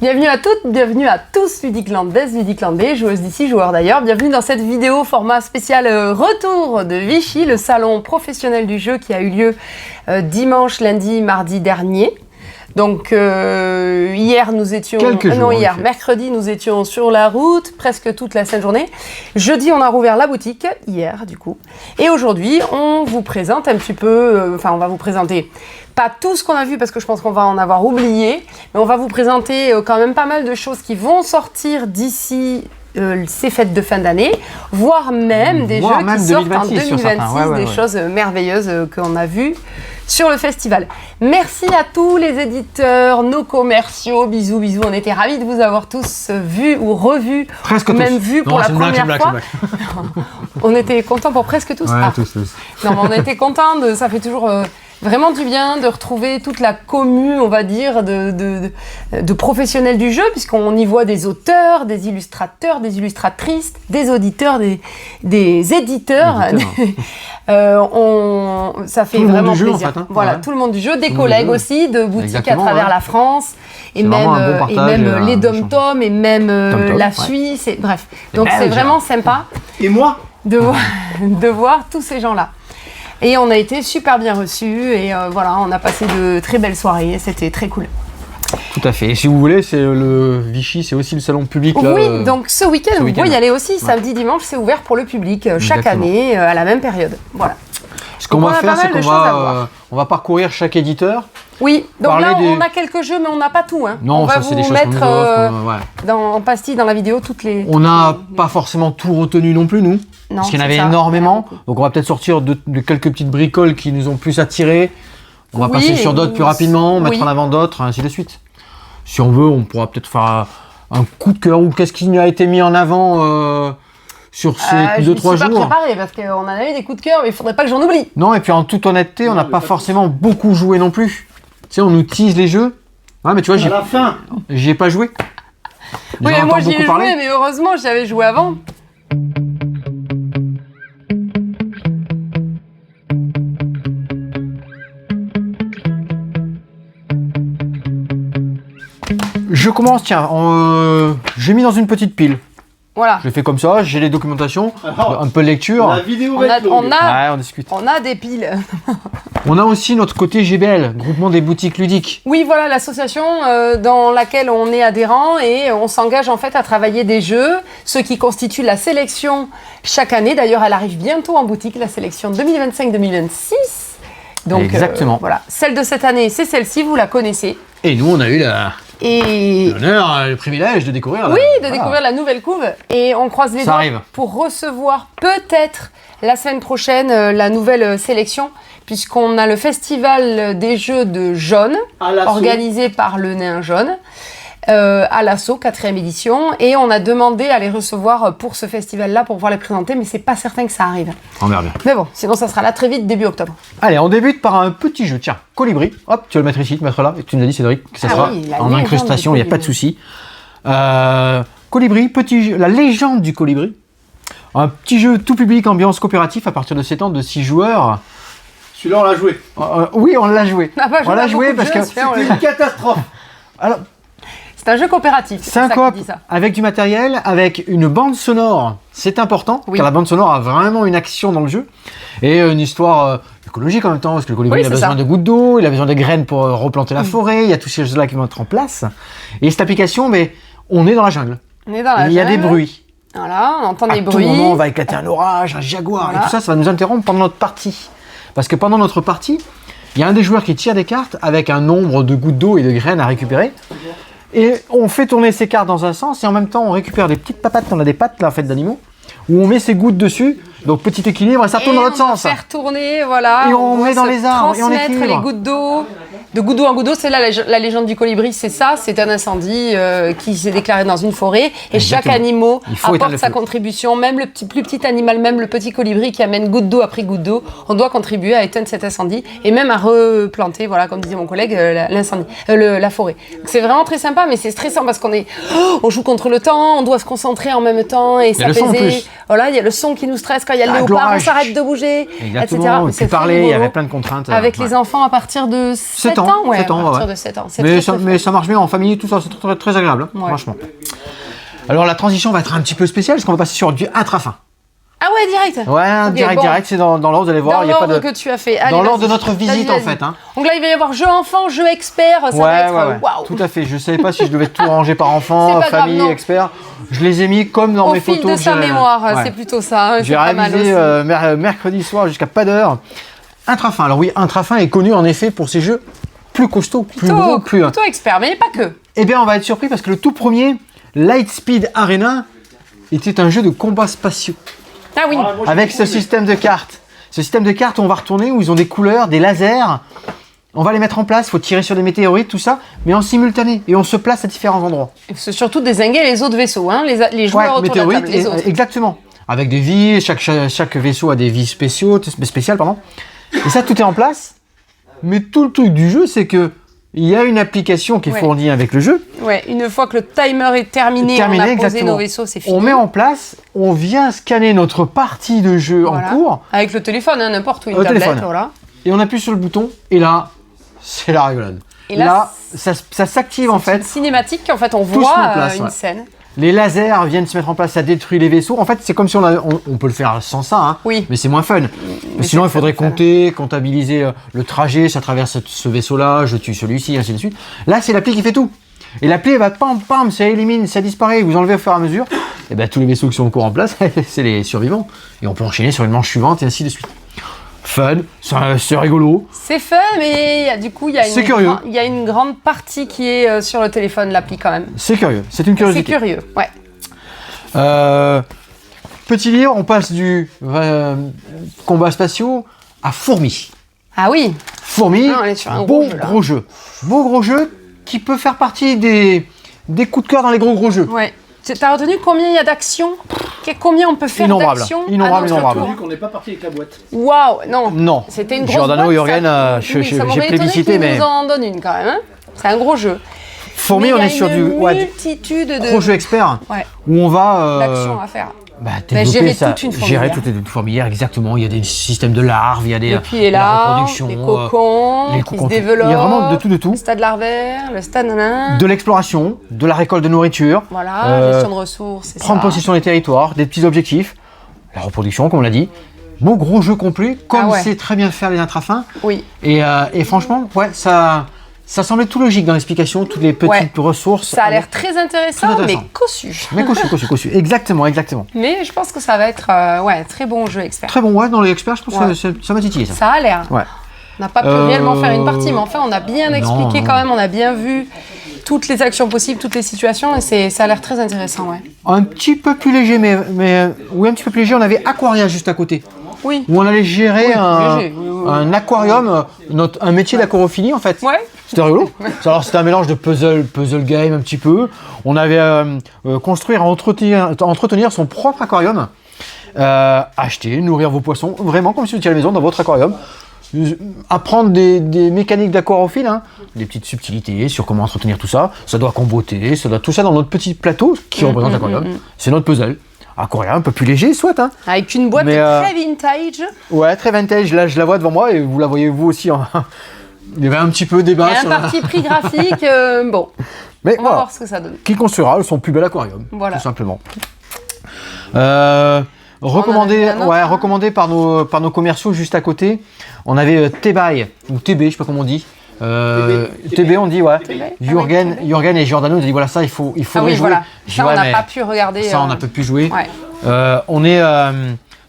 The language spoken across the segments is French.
Bienvenue à toutes, bienvenue à tous, Ludiclandaises, Ludiclandais, joueuses d'ici, joueurs d'ailleurs. Bienvenue dans cette vidéo format spécial retour de Vichy, le salon professionnel du jeu qui a eu lieu dimanche, lundi, mardi dernier. Donc hier nous étions, mercredi nous étions sur la route presque toute la sainte journée. Jeudi on a rouvert la boutique, hier du coup. Et aujourd'hui on vous présente un petit peu, on va vous présenter pas tout ce qu'on a vu parce que je pense qu'on va en avoir oublié, mais on va vous présenter quand même pas mal de choses qui vont sortir d'ici ces fêtes de fin d'année, voire même des jeux qui sortent en 2026, des choses merveilleuses qu'on a vues sur le festival. Merci à tous les éditeurs, nos commerciaux, bisous, bisous, on était ravis de vous avoir tous vus ou revus, presque même tous. vus pour la première fois. On était contents pour presque tous. Ouais, tous. Non, mais on était contents, ça fait toujours vraiment du bien de retrouver toute la commu, on va dire, de professionnels du jeu, puisqu'on y voit des auteurs, des illustrateurs, des illustratrices, des auditeurs, des éditeurs. Ça fait vraiment plaisir. En fait, Voilà, tout le monde du jeu, des collègues aussi, de boutiques à travers la France, et même les Dom-Tom, et même la Suisse, bref. Donc c'est vraiment sympa. Et moi de voir tous ces gens-là. Et on a été super bien reçus et on a passé de très belles soirées, c'était très cool. Tout à fait. Et si vous voulez, c'est le Vichy, c'est aussi le salon public. Oui, donc ce week-end, vous pouvez y aller aussi, samedi, dimanche, c'est ouvert pour le public, chaque année, à la même période. Voilà. Ce qu'on va faire, c'est qu'on va parcourir chaque éditeur. Oui, donc là, on a quelques jeux, mais on n'a pas tout. Hein. Non, on va c'est des vous choses mettre en pastille dans la vidéo toutes les... On n'a pas forcément tout retenu non plus, nous. Non, parce qu'il y en avait énormément. Donc on va peut-être sortir de quelques petites bricoles qui nous ont plus attirés. On va passer sur d'autres plus rapidement, mettre en avant d'autres, ainsi de suite. Si on veut, on pourra peut-être faire un coup de cœur ou qu'est-ce qui a été mis en avant sur ces 2-3 jours. Je ne suis pas préparée parce qu'on en a eu des coups de cœur, mais il ne faudrait pas que j'en oublie. Non, et puis en toute honnêteté, on n'a pas forcément beaucoup joué non plus. Tu sais, on nous tease les jeux. Ouais, mais tu vois, j'y ai pas joué. Oui, moi j'y ai joué, mais heureusement, j'y avais joué avant. Je commence, tiens, j'ai mis dans une petite pile. Voilà. Je l'ai fait comme ça, j'ai les documentations, un peu de lecture. La vidéo va être longue. On discute. On a des piles. On a aussi notre côté GBL, groupement des boutiques ludiques. Oui, voilà, l'association dans laquelle on est adhérent et on s'engage en fait à travailler des jeux, ce qui constitue la sélection chaque année. D'ailleurs, elle arrive bientôt en boutique, la sélection 2025-2026. Donc, exactement. Voilà. Celle de cette année, c'est celle-ci, vous la connaissez. Et nous, on a eu l'honneur, le privilège de découvrir. Découvrir la nouvelle couve. Et on croise les doigts pour recevoir peut-être la semaine prochaine la nouvelle sélection, puisqu'on a le festival des jeux de jaune, organisé par le Nain Jaune, à l'assaut, 4e édition. Et on a demandé à les recevoir pour ce festival-là, pour pouvoir les présenter, mais c'est pas certain que ça arrive. On verra bien. Mais bon, sinon ça sera là très vite, début octobre. Allez, on débute par un petit jeu. Tiens, Colibri. Hop, tu vas le mettre ici, te mettre là. Tu nous as dit, Cédric, que ça sera en incrustation, il n'y a pas de souci. Colibri, petit jeu, la légende du Colibri. Un petit jeu tout public, ambiance coopératif à partir de 7 ans, de 6 joueurs. Celui-là, on l'a joué. Oui, on l'a joué. On l'a joué parce que c'était une catastrophe. Alors, c'est un jeu coopératif. C'est un coop avec du matériel, avec une bande sonore. C'est important, car la bande sonore a vraiment une action dans le jeu. Et une histoire écologique en même temps, parce que le colibri a besoin de gouttes d'eau, il a besoin de graines pour replanter la forêt, il y a tous ces choses-là qui vont être en place. Et cette application, on est dans la jungle. Il y a des bruits. Voilà, on entend des bruits. À tout moment, on va éclater un orage, un jaguar, et tout ça, ça va nous interrompre pendant notre partie. Parce que pendant notre partie, il y a un des joueurs qui tire des cartes avec un nombre de gouttes d'eau et de graines à récupérer. Et on fait tourner ces cartes dans un sens et en même temps on récupère des petites papates, on a des pattes là en fait d'animaux, où on met ses gouttes dessus, donc petit équilibre et ça tourne dans l'autre sens. On va faire tourner, voilà. Et on met dans les arbres et on équilibre. Les gouttes d'eau. De goutte d'eau en goutte d'eau, c'est la légende du colibri, c'est ça, c'est un incendie qui s'est déclaré dans une forêt et chaque animal apporte sa contribution, même le plus petit animal, même le petit colibri qui amène goutte d'eau après goutte d'eau, on doit contribuer à éteindre cet incendie et même à replanter, voilà, comme disait mon collègue, la forêt. C'est vraiment très sympa, mais c'est stressant parce on joue contre le temps, on doit se concentrer en même temps et s'apaiser. Voilà, il y a le son qui nous stresse quand il y a le léopard, on l'orage. s'arrête de bouger, Exactement, etc. tu parlais, il y avait plein de contraintes. Avec les enfants à partir de 7 ans, ouais, 7 ans, à partir ouais. de 7 ans. C'est Mais, très, très mais ça marche bien en famille, tout ça, c'est très, très agréable, hein, Ouais. franchement. Alors la transition va être un petit peu spéciale, parce qu'on va passer sur du intra-fin. Ah ouais, direct. Ouais, Ok, direct, c'est dans l'ordre, vous allez voir, Dans il n'y a pas l'ordre de... que tu as fait. Allez, Dans l'ordre de vas-y. notre visite, Vas-y, en fait. Hein. Donc là, il va y avoir jeu enfant, jeu expert. Ça va être waouh. Tout à fait. Je ne savais pas si je devais tout ranger par enfant, C'est pas grave, famille, non. expert. Je les ai mis comme dans Au mes fil photos. de que sa j'ai- mémoire, Ouais. c'est plutôt ça. Hein, J'ai c'est pas mal réalisé aussi. mercredi soir jusqu'à pas d'heure. Intrafin. Alors oui, Intrafin est connu en effet pour ses jeux plus costauds, plus gros, plus... Plutôt expert, mais pas que. Eh bien, on va être surpris parce que le tout premier, Lightspeed Arena, était un jeu de combat spatiaux. Ah oui. Avec ce système de cartes. Ce système de cartes où on va retourner, où ils ont des couleurs, des lasers. On va les mettre en place, il faut tirer sur des météorites, tout ça, mais en simultané. Et on se place à différents endroits. C'est surtout dézinguer les autres vaisseaux, hein, les joueurs autour de la table, les autres. Exactement. Avec des vies, chaque vaisseau a des vies spéciales. Pardon. Et ça, tout est en place. Mais tout le truc du jeu, c'est que il y a une application qui est Ouais. fournie avec le jeu. Ouais, une fois que le timer est terminé, on a posé exactement. nos vaisseaux, c'est fini. On met en place, on vient scanner notre partie de jeu Voilà. en cours. Avec le téléphone, hein, n'importe où, une Au tablette, téléphone. voilà. Et on appuie sur le bouton, et là, c'est la rigolade. Et là, ça s'active en C'est une fait. cinématique, en fait, on Tout se voit met en place, une ouais. scène. Les lasers viennent se mettre en place, ça détruit les vaisseaux. En fait, c'est comme si on peut le faire sans ça, hein, Oui. mais c'est moins fun. Mais sinon, il faudrait compter, comptabiliser le trajet, ça traverse ce vaisseau-là, je tue celui-ci, ainsi de suite. Là, c'est l'appli qui fait tout. Et l'appli, elle va pam, pam, ça élimine, ça disparaît, vous enlevez au fur et à mesure. Et bien, tous les vaisseaux qui sont encore en place, c'est les survivants. Et on peut enchaîner sur une manche suivante, et ainsi de suite. Fun, c'est rigolo. C'est fun, mais du coup, il y a C'est curieux. Il y a une grande partie qui est sur le téléphone, l'appli quand même. C'est curieux, c'est une C'est curiosité. curieux, ouais. Petit livre, on passe du combat spatiaux à Fourmi. Ah oui, Fourmi, Ah, on est sur un beau gros jeu, là. gros jeu. Beau gros jeu qui peut faire partie des coups de cœur dans les gros jeux. ouais. T'as retenu combien il y a d'actions? Combien on peut faire Innombrable. d'actions à Innombrable, notre innombrable. tour? Vu qu'on n'est pas parti avec la boîte. Waouh, non. Non. C'était une grosse Giordano, boîte, Jürgen, ça. j'ai Oui, ça m'aurait étonné plébiscité, qu'il mais nous en donne une quand même. Hein. C'est un gros jeu. Fourmi, Mais on il y a est sur du multitude de gros jeu expert ouais, où on va d'actions à faire. développer gérer ça, toute une fourmilière. gérer toute une fourmilière, exactement. Il y a des systèmes de larves, il y a des Et puis, et la là, reproduction, les cocons les qui cocons, se développent. il y a vraiment de tout. Le stade larvaire, le stade nanan. De l'exploration, de la récolte de nourriture, Voilà, gestion de ressources, c'est prendre ça. possession des territoires, des petits objectifs, la reproduction, comme on l'a dit. Beau gros jeu complet, comme Ah ouais. c'est très bien faire les intrafins. Oui, Et franchement, ouais, ça semblait tout logique dans l'explication, toutes les petites Ouais. ressources. ça a l'air très intéressant, Très intéressant. mais cossu. Mais cossu. Exactement. Mais je pense que ça va être ouais, très bon jeu expert. Très bon, ouais, dans les experts, je pense Ouais. que ça m'a titillé, ça. Ça a l'air. Ouais. On n'a pas pu réellement faire une partie, mais enfin, on a bien expliqué non. quand même, on a bien vu toutes les actions possibles, toutes les situations, et ça a l'air très intéressant, ouais. Un petit peu plus léger, mais oui, un petit peu plus léger, on avait Aquaria juste à côté. Oui. Où on allait gérer Oui, un, léger, oui. un aquarium, un métier d'aquarophilie en fait. Ouais. C'était rigolo. Alors c'était un mélange de puzzle game un petit peu. On avait construire, entretenir son propre aquarium, acheter, nourrir vos poissons, vraiment comme si vous étiez à la maison dans votre aquarium. Apprendre des mécaniques d'aquarophile, hein, des petites subtilités sur comment entretenir tout ça. Ça doit comboter, ça doit tout ça dans notre petit plateau qui représente l'aquarium. C'est notre puzzle. Aquaria un peu plus léger, soit. Hein. Avec une boîte Mais, très vintage. Ouais, très vintage. Là, je la vois devant moi et vous la voyez vous aussi. Il y avait un petit peu débat Et un sur parti pris graphique, bon, Mais on va voilà. voir ce que ça donne. Qui construira son plus bel aquarium, Voilà. tout simplement. avait un autre, hein. Recommandé par nos commerciaux juste à côté. On avait Tebai, ou TB, je sais pas comment on dit. TB, on dit, ouais. Jürgen et Giordano nous ont dit voilà, ça, il faut Ah jouer. oui, voilà. Je dis, Ça, on ouais, n'a mais pas pu regarder. ça, on n'a pas pu jouer. Ouais. On est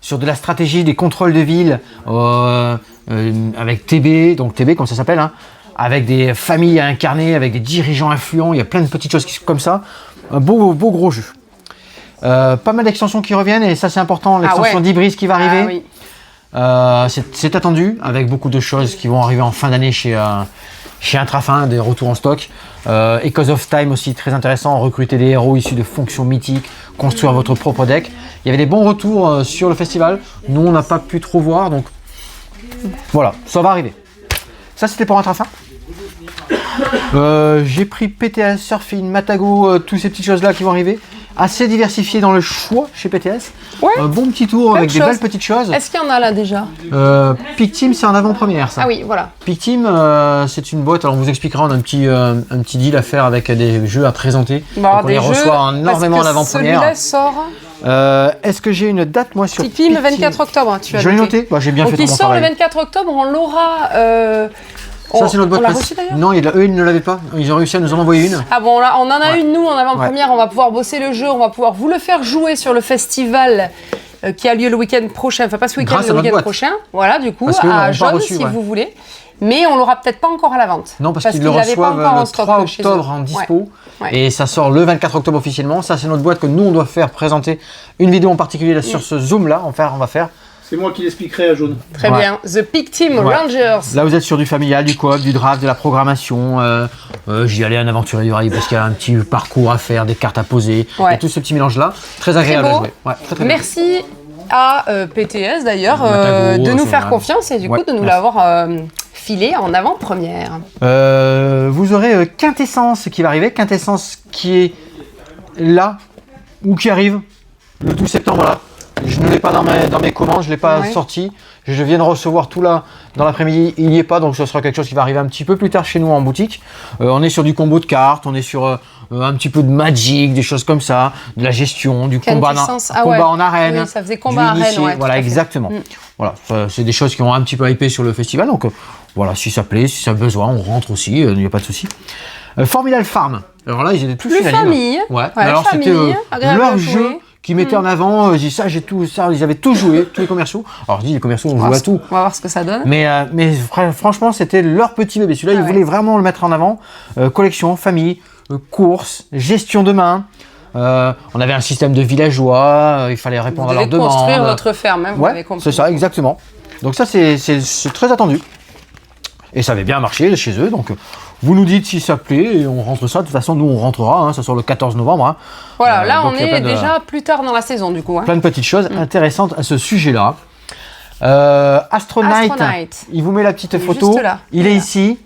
sur de la stratégie des contrôles de ville avec TB, donc TB comme ça s'appelle, hein, avec des familles à incarner, avec des dirigeants influents, il y a plein de petites choses comme ça. Un beau gros jeu. Pas mal d'extensions qui reviennent et ça c'est important, l'extension ouais. d'Ibris qui va arriver. Ah oui. C'est attendu avec beaucoup de choses qui vont arriver en fin d'année chez Intrafin, des retours en stock. Echoes of Time aussi très intéressant, recruter des héros issus de fonctions mythiques, construire votre propre deck. Il y avait des bons retours sur le festival. Nous on n'a pas pu trop voir donc voilà, ça va arriver. Ça c'était pour Intrafin. J'ai pris PTA Surfing, Matago, toutes ces petites choses là qui vont arriver. assez diversifié dans le choix chez PTS. Ouais. Un bon petit tour avec des belles petites choses. Est-ce qu'il y en a là déjà? Peak Team, c'est en avant-première ça. Ah oui, voilà. Peak Team, c'est une boîte, alors on vous expliquera, on a un petit deal à faire avec des jeux à présenter. Bon, donc on les reçoit énormément en avant-première. Celui-là sort. Est-ce que j'ai une date moi sur Peak Team le 24 octobre, tu as Je l'ai noté, bah, j'ai bien donc fait il mon sort travail. le 24 octobre, on l'aura. Ça c'est notre boîte on l'a presse. reçu d'ailleurs? Non, eux ils ne l'avaient pas, ils ont réussi à nous en envoyer une. Ah bon, on en a une nous en avant-première, on va pouvoir bosser le jeu, on va pouvoir vous le faire jouer sur le festival qui a lieu le week-end prochain, enfin pas ce week-end, le week-end prochain. Voilà, du coup, à Jaune si vous voulez. Mais on l'aura peut-être pas encore à la vente. Non, parce qu'ils le reçoivent le 3 octobre en dispo. Ouais. Et ça sort le 24 octobre officiellement. Ça, c'est notre boîte que nous, on doit faire présenter une vidéo en particulier là, sur ce Zoom-là. On va faire. C'est moi qui l'expliquerai à Jaune. Très bien. The Peak Team Rangers. Là, vous êtes sur du familial, du coop, du draft, de la programmation. J'y allais un aventurier du rail parce qu'il y a un petit parcours à faire, des cartes à poser. Et tout ce petit mélange-là. Très agréable à jouer. Ouais, très Merci à PTS d'ailleurs de nous faire confiance et du coup de nous l'avoir filé en avant-première. Vous aurez Quintessence qui va arriver. Quintessence qui est là ou qui arrive le 12 septembre là. Je ne l'ai pas dans mes commandes, je ne l'ai pas sorti. Je viens de recevoir tout là dans l'après-midi, il n'y est pas, donc ce sera quelque chose qui va arriver un petit peu plus tard chez nous en boutique. On est sur du combo de cartes, on est sur un petit peu de Magic, des choses comme ça, de la gestion, du combat en arène. Oui, ça faisait combat en arène, voilà, exactement. Voilà, c'est des choses qui ont un petit peu hypé sur le festival, donc voilà, si ça plaît, si ça a besoin, on rentre aussi, il n'y a pas de souci. Formidable Farm, alors là, ils étaient tous unanimes. Famille. Ouais, alors c'était leur jeu qui mettaient en avant, j'ai tout ça, ils avaient tout joué, tous les commerciaux. Alors je dis les commerciaux, on joue à tout. On va voir ce que ça donne. Mais franchement, c'était leur petit bébé. Celui-là, ils voulaient vraiment le mettre en avant. Collection, famille, course, gestion de main. On avait un système de villageois, il fallait répondre à leurs demandes. Construire votre ferme, hein, vous avez compris. C'est ça, exactement. Donc ça, c'est très attendu. Et ça avait bien marché chez eux, donc vous nous dites si ça plaît et on rentre ça. De toute façon, nous on rentrera, ça sort le 14 novembre. Hein. Voilà, là on est déjà plus tard dans la saison du coup. Hein. Plein de petites choses intéressantes à ce sujet-là. Astronite, il vous met la petite photo, il est ici.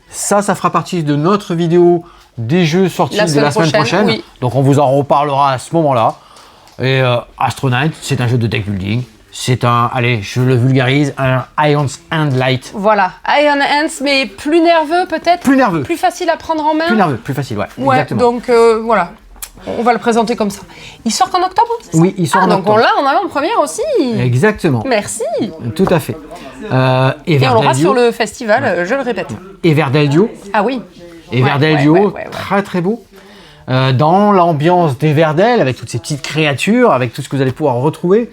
Ça fera partie de notre vidéo des jeux sortis de la semaine prochaine. Oui. Donc on vous en reparlera à ce moment-là. Et Astronite, c'est un jeu de deck building. C'est allez, je le vulgarise, un Iron's Hand Light. Voilà, Iron Hands, mais plus nerveux peut-être. Plus nerveux. Plus facile à prendre en main. Plus nerveux, plus facile, exactement. Donc voilà, on va le présenter comme ça. Il sort en octobre, c'est ça? Oui, il sort en octobre. Donc on l'a en avant-première aussi. Exactement. Merci. Tout à fait. Et on l'aura sur le festival, je le répète. Everdeldio. Ah oui. Everdeldio, très très beau. Dans l'ambiance d'Everdell, avec toutes ces petites créatures, avec tout ce que vous allez pouvoir retrouver.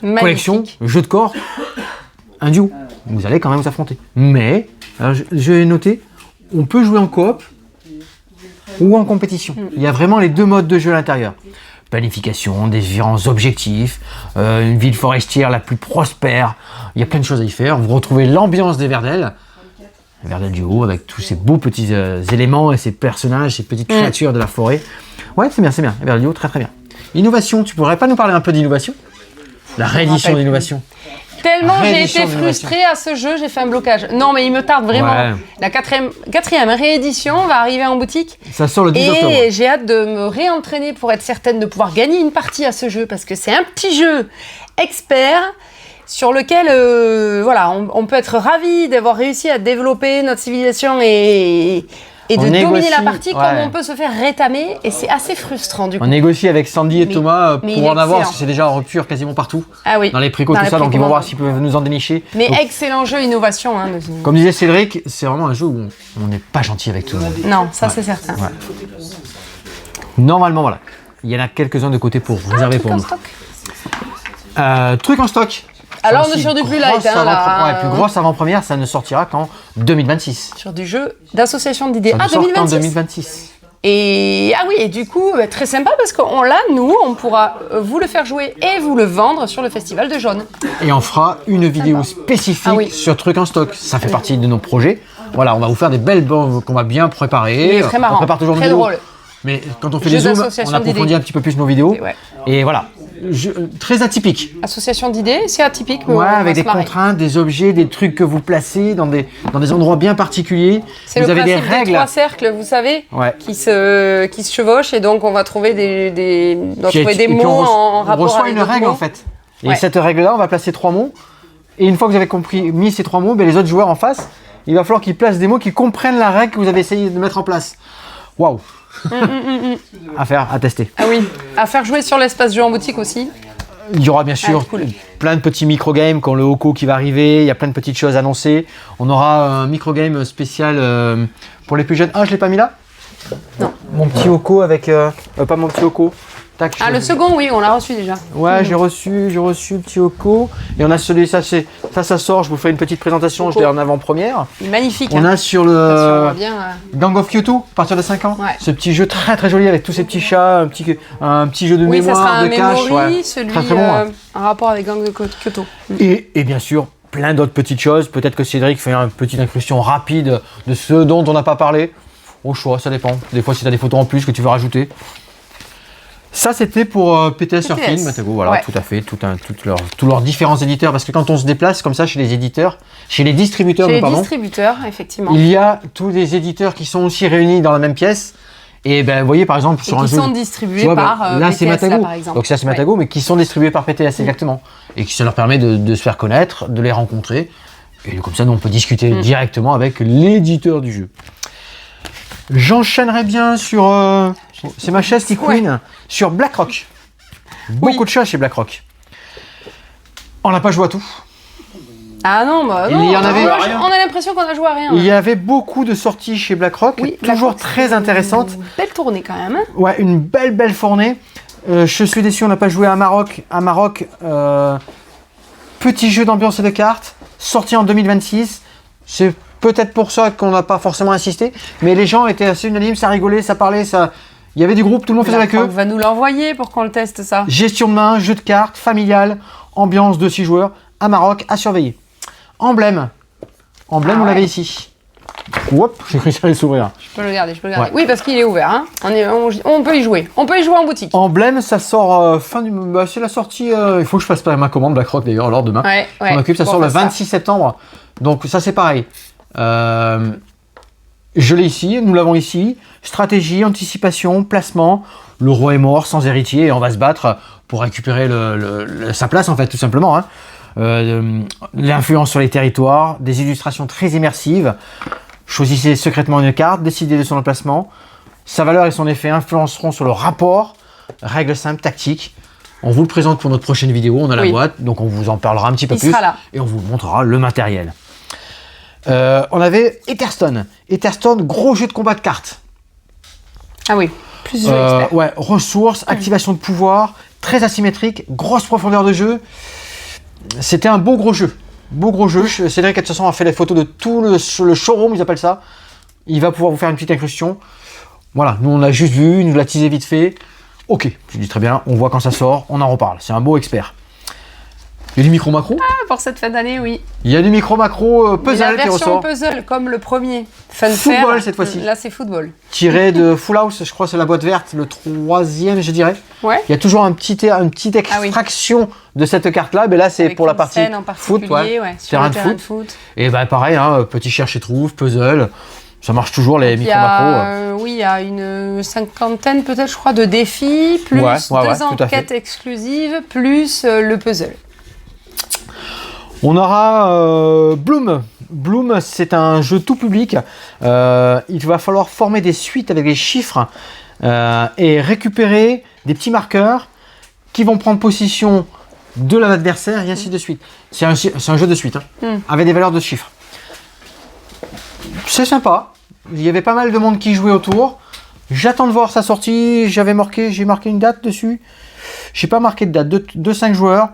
Magnifique. Collection, jeu de corps, un duo. Vous allez quand même vous affronter. Mais, alors je vais noter, on peut jouer en coop ou en compétition. Il y a vraiment les deux modes de jeu à l'intérieur. Planification, des différents objectifs, une ville forestière la plus prospère. Il y a plein de choses à y faire. Vous retrouvez l'ambiance d'Everdell. Everdell duo avec tous ces beaux petits éléments et ces personnages, ces petites créatures de la forêt. Ouais, c'est bien. Everdell duo, très très bien. Innovation, tu pourrais pas nous parler un peu d'innovation ? La réédition d'innovation. Tellement j'ai été frustrée à ce jeu, j'ai fait un blocage. Non, mais il me tarde vraiment. Ouais. La quatrième réédition va arriver en boutique. Ça sort le 10 octobre. Et j'ai hâte de me réentraîner pour être certaine de pouvoir gagner une partie à ce jeu. Parce que c'est un petit jeu expert sur lequel on peut être ravi d'avoir réussi à développer notre civilisation et de dominer la partie comme on peut se faire rétamer, et c'est assez frustrant du coup. On négocie avec Sandy et Thomas pour en avoir, parce que c'est déjà en rupture quasiment partout. Ah oui. Dans les précaux, tout ça, donc ils vont voir s'ils peuvent nous en dénicher. Mais donc, excellent jeu, innovation. Hein, comme disait Cédric, c'est vraiment un jeu où on n'est pas gentil avec tout le monde. Non, ça c'est certain. Ouais. Normalement, voilà. Il y en a quelques-uns de côté pour réserver pour nous. Truc en stock. Alors on est sur du plus light. Plus grosse avant-première, ça ne sortira qu'en 2026. Sur du jeu d'association d'idées. Ça ne sort qu'en 2026. Et du coup, très sympa parce qu'on l'a, nous, on pourra vous le faire jouer et vous le vendre sur le festival de Jaune. Et on fera une vidéo spécifique sur Truc en stock. Ça fait partie de nos projets. Voilà, on va vous faire des belles bombes qu'on va bien préparer. Très marrant, on prépare toujours très drôle. Mais quand on fait des zooms, on approfondit un petit peu plus nos vidéos. Et voilà. très atypique. Association d'idées, c'est atypique. Mais Ouais, on va avec se des marrer. contraintes, des objets, des trucs que vous placez dans des endroits bien particuliers. C'est Vous le avez des principe des règles. 3 cercles, vous savez, Ouais. qui se chevauchent et donc on va trouver des Et puis mots en on rapport reçoit avec une d'autres règle mots. en fait. Et Ouais. cette règle-là, on va placer 3 mots. Et une fois que vous avez mis ces 3 mots, ben, les autres joueurs en face, il va falloir qu'ils placent des mots qui comprennent la règle que vous avez essayé de mettre en place. Waouh. À faire, à tester. Ah oui, à faire jouer sur l'espace jeu en boutique aussi. Il y aura bien sûr cool. plein de petits micro-games quand le Hoko qui va arriver. Il y a plein de petites choses annoncées. On aura un micro-game spécial pour les plus jeunes. Ah, je l'ai pas mis là? Non. Mon petit Hoko avec... pas mon petit Hoko. Tac, Ah, le second, oui, on l'a reçu déjà. Ouais, j'ai reçu le petit Hoko. Et on a celui, ça sort. Je vous fais une petite présentation. Je l'ai en avant-première. Magnifique. On hein. a sur Ça le voit bien. Gang of Kyoto, à partir de 5 ans. Ouais. Ce petit jeu très très joli avec tous ces petits chats, un petit jeu de Oui, ça mémoire, sera un de cache. memory, Ouais. celui Très, très bon, ouais. en rapport avec Gang de Kyoto. Et bien sûr, plein d'autres petites choses. Peut-être que Cédric fait une petite incursion rapide de ce dont on n'a pas parlé. Au choix, ça dépend. Des fois, si tu as des photos en plus que tu veux rajouter. Ça, c'était pour PTS Surfing, Matago. Voilà, Ouais. tout à fait. Tous leurs différents éditeurs. Parce que quand on se déplace comme ça chez les éditeurs, chez les distributeurs, Chez les pardon, distributeurs, effectivement. il y a tous les éditeurs qui sont aussi réunis dans la même pièce. Et ben, vous voyez, par exemple, Et sur un qui jeu. sont tu distribués vois, par ben, là, PTS, c'est Matago. là, par exemple. Donc, ça, c'est Matago, mais qui sont distribués par PTS, exactement. Et qui ça leur permet de se faire connaître, de les rencontrer. Et comme ça, nous, on peut discuter directement avec l'éditeur du jeu. J'enchaînerai bien sur. C'est ma chaise qui couine. Sur BlackRock. Beaucoup de choses chez BlackRock. On n'a pas joué à tout. Ah non, bah non. Il y en avait- On a l'impression qu'on a joué à rien. Il y avait beaucoup de sorties chez BlackRock, Oui, toujours BlackRock, très c'est intéressantes. Une belle tournée quand même. Hein. Ouais, une belle fournée. Je suis déçu, on n'a pas joué à Maroc. À Maroc, petit jeu d'ambiance et de cartes, sorti en 2026. C'est peut-être pour ça qu'on n'a pas forcément insisté, mais les gens étaient assez unanimes, ça rigolait, ça parlait, ça. Il y avait du groupe, tout le monde faisait avec eux. On va nous l'envoyer pour qu'on le teste ça. Gestion de main, jeu de cartes, familial, ambiance de 6 joueurs, à Maroc, à surveiller. Emblème. Emblème, Ah on ouais. l'avait ici. Hop, j'ai cru que ça allait s'ouvrir. Je peux le garder, je peux le garder. Ouais. Oui, parce qu'il est ouvert. Hein. On peut y jouer. On peut y jouer en boutique. Emblème, ça sort fin du. Bah, c'est la sortie. Il faut que je fasse pas ma commande BlackRock d'ailleurs, alors demain. Ouais, Je m'en occupe, ça Bon, sort le on fait 26 septembre. Donc ça c'est pareil. Je l'ai ici, nous l'avons ici. Stratégie, anticipation, placement. Le roi est mort, sans héritier, et on va se battre pour récupérer sa place en fait, tout simplement. Hein. L'influence sur les territoires, des illustrations très immersives. Choisissez secrètement une carte, décidez de son emplacement. Sa valeur et son effet influenceront sur le rapport. Règles simples, tactiques. On vous le présente pour notre prochaine vidéo, on a la Oui. boîte, donc on vous en parlera un petit peu Il plus. sera là. Et on vous montrera le matériel. On avait Etherstone. Etherstone, gros jeu de combat de cartes. Ah oui, plus jeu expert. Ouais, ressources, activation de pouvoir, très asymétrique, grosse profondeur de jeu. C'était un beau gros jeu. Beau gros jeu. Cédric, de toute façon, a fait les photos de tout le showroom, ils appellent ça. Il va pouvoir vous faire une petite incrustation. Voilà, nous on l'a juste vu, il nous l'a teasé vite fait. Ok, je dis très bien, on voit quand ça sort, on en reparle. C'est un beau expert. Il y a du micro-macro. Ah, pour cette fin d'année, oui. Il y a du micro-macro Et puzzle la qui version ressort. puzzle, comme le premier. Funfair. Football, cette fois-ci. Là, c'est football. Tiré de Full House, je crois que c'est la boîte verte, le 3e, je dirais. Ouais. Il y a toujours une petite extraction de cette carte-là. Mais là, c'est Avec pour la une partie scène en foot, particulier, ouais, sur le terrain de foot. Et bah pareil, hein, petit cherche et trouve, puzzle. Ça marche toujours les Il y micro-macros. a, oui, il y a une cinquantaine peut-être, je crois, de défis, plus Ouais, deux tout à fait. enquêtes exclusives, plus le puzzle. On aura Bloom. Bloom, c'est un jeu tout public. Il va falloir former des suites avec des chiffres et récupérer des petits marqueurs qui vont prendre possession de l'adversaire et ainsi de suite. C'est un jeu de suite, hein, avec des valeurs de chiffres. C'est sympa. Il y avait pas mal de monde qui jouait autour. J'attends de voir sa sortie. J'ai marqué une date dessus. J'ai pas marqué de date. De 5 joueurs.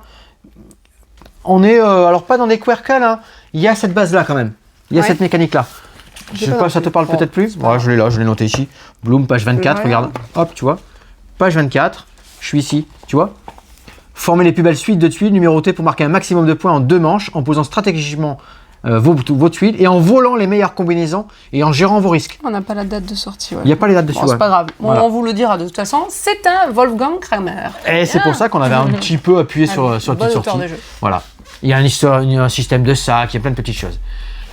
On est alors pas dans des quirkles, hein. Il y a cette base là quand même. Il y a Ouais. cette mécanique là. Je sais pas, ça te parle peut-être plus. pas Ouais, je l'ai là, je l'ai noté ici. Bloom, page 24, Ouais. regarde. Hop, tu vois. Page 24. Je suis ici, tu vois. Former les plus belles suites de tuiles numérotées pour marquer un maximum de points en 2 manches en posant stratégiquement vos tuiles et en volant les meilleures combinaisons et en gérant vos risques. On n'a pas la date de sortie. Il n'y a pas les dates dessus. Bon, c'est pas grave. Bon, Voilà. on vous le dira de toute façon. C'est un Wolfgang Kramer. Et c'est pour ça qu'on avait un petit peu appuyé sur le bonne titre auteur sortie. de jeu. Voilà. Il y a un système de sac, il y a plein de petites choses.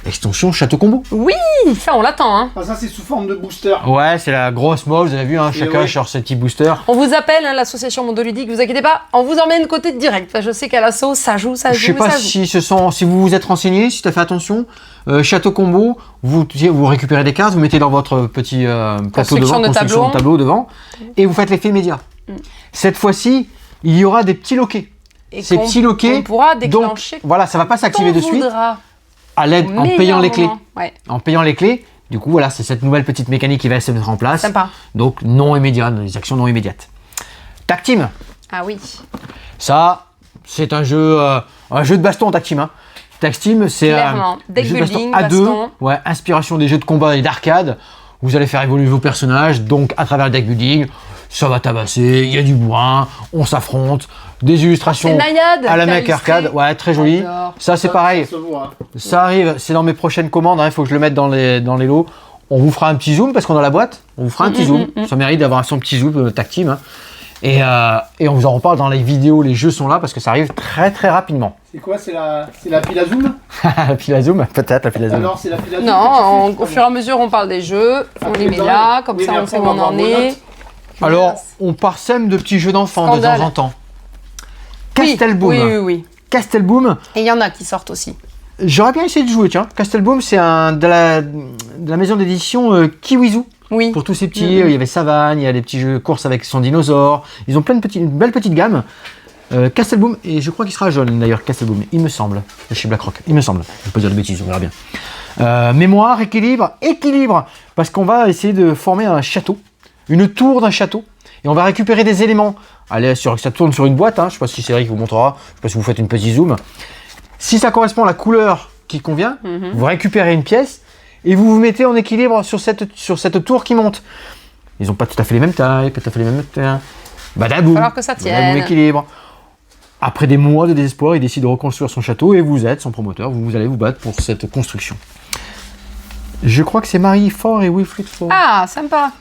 Extension Château Combo. Oui, ça on l'attend. Hein. Ah, ça, c'est sous forme de booster. Ouais, c'est la grosse mode, vous avez vu, hein, chacun ouais. cherche ses petits boosters. On vous appelle, hein, l'association Mondoludique, vous inquiétez pas, on vous emmène côté direct. Enfin, je sais qu'à l'assaut, ça joue. Je sais pas ça joue. si vous vous êtes renseigné, si tu as fait attention, Château Combo, vous récupérez des cartes, vous mettez dans votre petit plateau devant, construction de tableau devant, et vous faites l'effet immédiat. Cette fois-ci, il y aura des petits loquets. Et Ces petits loquets, on pourra déclencher. donc voilà, ça va pas s'activer de suite, Voudra. à l'aide en payant les clés. Ouais, En payant les clés, du coup, voilà, c'est cette nouvelle petite mécanique qui va se mettre en place. sympa. Donc, non immédiat, des actions non immédiates. Tag Team, Ah oui. ça, c'est un jeu de baston, Tag Team. Hein. Tag Team, c'est Clairement. un Deck jeu de baston building, à deux. baston. Ouais, inspiration des jeux de combat et d'arcade. Vous allez faire évoluer vos personnages, donc à travers le deck building, ça va tabasser, il y a du bourrin, on s'affronte, des illustrations C'est Naïad à la qui a mec illustré. arcade, ouais, très joli. J'adore. Ça, c'est pareil. Ça se voit. Ça arrive, c'est dans mes prochaines commandes, il faut que je le mette dans les lots. On vous fera un petit zoom parce qu'on a la boîte. On vous fera un petit zoom. Ça mérite d'avoir son petit zoom Tag Team. Hein. Et on vous en reparle dans les vidéos. Les jeux sont là parce que ça arrive très très rapidement. C'est quoi? C'est la pile à zoom? La pile à zoom, peut-être la pile à zoom. Alors, c'est la pile à zoom. Non, au fur et à mesure, on parle des jeux, on les met là, comme Oui, ça mais on après, sait où on on va en voir vos est. notes. Alors, on parsème de petits jeux d'enfants de Scandale. temps en temps. Oui, Castelboom. oui. Castelboom. Et il y en a qui sortent aussi. J'aurais bien essayé de jouer, tiens. Castelboom, c'est de la maison d'édition Kiwizu. Oui. Pour tous ces petits, il y avait Savane, il y a des petits jeux courses avec son dinosaure. Ils ont une belle petite gamme. Castelboom, et je crois qu'il sera jaune d'ailleurs, Castelboom, il me semble, chez BlackRock, il me semble. Je peux dire de bêtises, on verra bien. Mémoire, équilibre, parce qu'on va essayer de former un château, une tour d'un château, et on va récupérer des éléments. Allez, ça tourne sur une boîte, hein, je ne sais pas si Cédric vous montrera, je ne sais pas si vous faites une petite zoom. Si ça correspond à la couleur qui convient, vous récupérez une pièce, et vous vous mettez en équilibre sur cette tour qui monte. Ils n'ont pas tout à fait les mêmes tailles, pas tout à fait les mêmes tailles. Badaboum. Il va falloir que ça tienne. Badaboum, équilibre. Après des mois de désespoir, il décide de reconstruire son château et vous êtes son promoteur. Vous allez vous battre pour cette construction. Je crois que c'est Marie Faure et Wilfried Faure. Ah, sympa.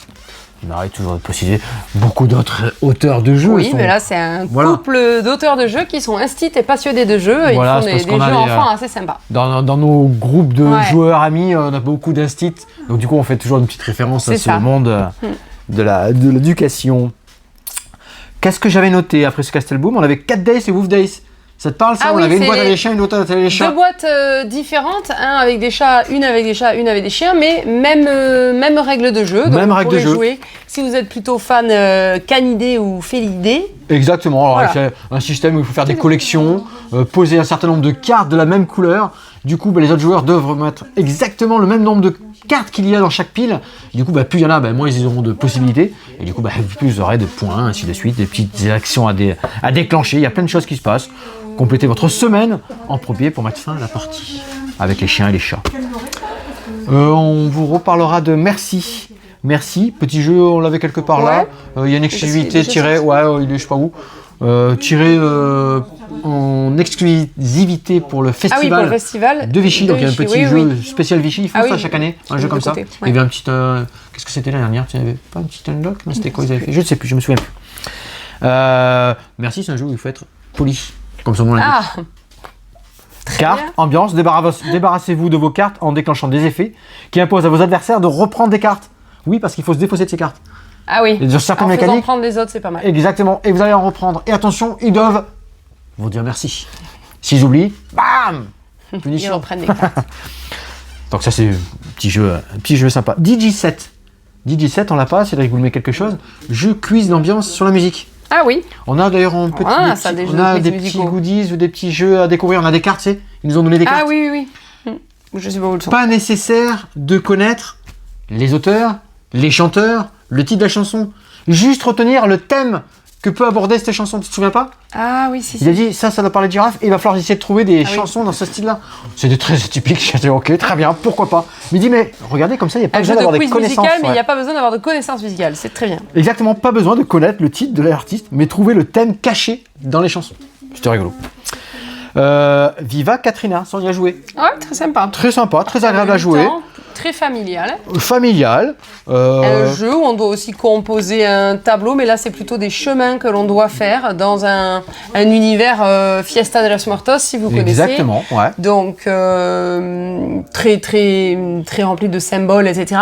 Marie, toujours de préciser, beaucoup d'autres auteurs de jeux. Oui, sont- mais là, c'est un Voilà. couple d'auteurs de jeux qui sont instits et passionnés de jeux. Et Voilà, ils c'est font parce des qu'on a jeux les, enfants assez sympas. Dans nos groupes de Ouais. joueurs amis, on a beaucoup d'instits. Donc du coup, on fait toujours une petite référence à C'est ce ça. monde de l'éducation. Qu'est-ce que j'avais noté après ce Castelboom? On avait 4 Days et Wolf Days. Ça te parle ça? Ah On oui, avait une c'est boîte avec les- des chiens, une autre avec des chats. Deux boîtes différentes, un avec des chats, une avec des chats, une avec des chiens, mais même règle de jeu. Donc Même vous règle de pourrez jeu. jouer. Si vous êtes plutôt fan canidé ou félidé, Exactement, alors Voilà. c'est un système où il faut faire des collections, poser un certain nombre de cartes de la même couleur. Du coup, les autres joueurs doivent mettre exactement le même nombre de cartes qu'il y a dans chaque pile. Du coup, plus il y en a, moins ils auront de possibilités. Et du coup, plus vous aurez de points, ainsi de suite, des petites actions à déclencher. Il y a plein de choses qui se passent. Complétez votre semaine en premier pour mettre fin à la partie avec les chiens et les chats. On vous reparlera de Merci. Merci, petit jeu, on l'avait quelque part là. Il y a une exclusivité déjà tirée, sorti. il est je sais pas où. Tirée en exclusivité pour le ah oui, pour festival le festival de Vichy. Donc il y a un petit oui, jeu oui. spécial Vichy. Ils font Ah ça oui, chaque année, un de jeu comme ça. côté, Il y avait un petit. Qu'est-ce que c'était l'année dernière? Il n'y avait pas un petit unlock? Non, c'était quoi ils avaient fait? Je ne sais plus, je me souviens plus. Merci, c'est un jeu où il faut être poli, comme son nom l'indique. Ah, Cartes, ambiance, débarrassez-vous de vos cartes en déclenchant des effets qui imposent à vos adversaires de reprendre des cartes. Oui, parce qu'il faut se défausser de ces cartes. ah oui. Et sur certaines En faisant mécaniques, prendre les autres, c'est pas mal. exactement, et vous allez en reprendre. Et attention, ils doivent vous dire merci. S'ils oublient, bam, Ils punition. reprennent les cartes. Donc ça c'est un petit jeu sympa. DJ7, on l'a pas, Cédric vous le met quelque chose. Jeu quiz d'ambiance sur la musique. Ah oui. On a d'ailleurs un petit, Ah, des ça, petits- des on jeux a de quiz des petits musicaux. goodies ou des petits jeux à découvrir. On a des cartes, c'est ils nous ont donné des cartes. Ah oui. Je sais pas où le sont. Pas nécessaire de connaître les auteurs, les chanteurs, le titre de la chanson. Juste retenir le thème que peut aborder cette chanson. Tu te souviens pas? Ah oui, si. Il a dit ça doit parler de girafe et il va falloir essayer de trouver des Ah oui. chansons dans ce style-là. C'était très atypique. J'ai dit ok, très bien, pourquoi pas. Mais il dit mais regardez comme ça, il n'y a pas Un jeu besoin de d'avoir des quiz connaissances. musical, mais il ouais. n'y a pas besoin d'avoir de connaissances musicales. C'est très bien. Exactement, pas besoin de connaître le titre de l'artiste, mais trouver le thème caché dans les chansons. C'était rigolo. Viva Katrina, sans y a joué. Ouais, très sympa. Très sympa, très agréable à jouer. Très familial. Familial. Un jeu où on doit aussi composer un tableau, mais là c'est plutôt des chemins que l'on doit faire dans un univers Fiesta de los Muertos, si vous connaissez. Exactement, ouais. Donc très rempli de symboles, etc.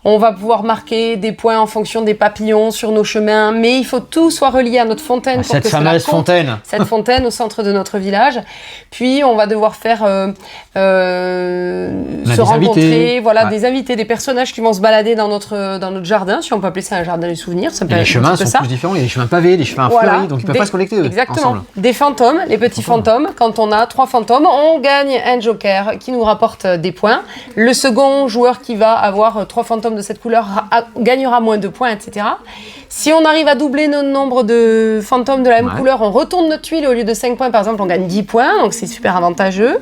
On va pouvoir marquer des points en fonction des papillons sur nos chemins, mais il faut que tout soit relié à notre fontaine. Pour Cette que fameuse fontaine. Cette fontaine au centre de notre village. Puis on va devoir faire se rencontrer, voilà, des invités, des personnages qui vont se balader dans notre jardin, si on peut appeler ça un jardin des souvenirs. Ça peut les chemins sont tous différents, il y a des chemins pavés, des chemins fleuris, donc ils ne peuvent pas se connecter exactement. ensemble. Des fantômes, les petits fantômes. Quand on a 3 fantômes, on gagne un joker qui nous rapporte des points. Le second joueur qui va avoir 3 fantômes de cette couleur gagnera moins de points, etc. Si on arrive à doubler notre nombre de fantômes de la même couleur, on retourne notre tuile, au lieu de 5 points par exemple, on gagne 10 points, donc c'est super avantageux.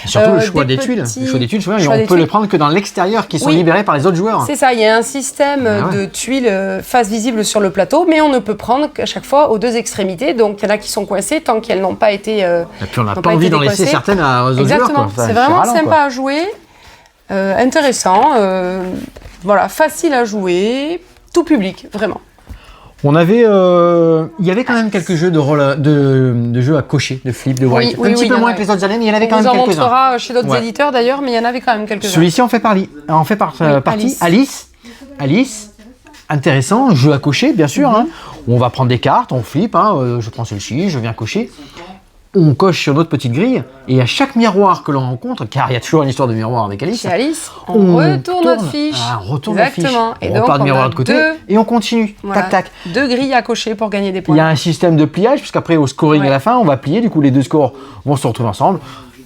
Et surtout le choix des tuiles. Le choix des tuiles, souvent, on peut les prendre que dans l'extérieur, qui sont libérés par les autres joueurs. C'est ça, il y a un système de tuiles face visible sur le plateau, mais on ne peut prendre qu'à chaque fois aux 2 extrémités, donc il y en a qui sont coincées tant qu'elles n'ont pas été et puis on n'a pas envie d'en laisser certaines aux autres joueurs. Exactement, c'est vraiment sympa à jouer, intéressant, voilà, facile à jouer, tout public, vraiment. On avait, il y avait quand même quelques jeux de jeux à cocher, de flip, de white. Un petit peu moins que les autres années, mais il y en avait quand même quelques-uns. On vous en montrera chez d'autres éditeurs d'ailleurs, mais il y en avait quand même quelques-uns. Celui-ci en fait partie. Alice, intéressant, jeu à cocher bien sûr. Hein. On va prendre des cartes, on flippe. Je prends celle-ci, je viens cocher. On coche sur notre petite grille et à chaque miroir que l'on rencontre, car il y a toujours une histoire de miroir avec Alice. Chez Alice, on retourne notre fiche. On retourne la fiche. Et on donc repart de miroir de l'autre côté et on continue. Voilà, tac, tac. 2 grilles à cocher pour gagner des points. Il y a un système de pliage, puisqu'après au scoring à la fin, on va plier. Du coup, les 2 scores vont se retrouver ensemble.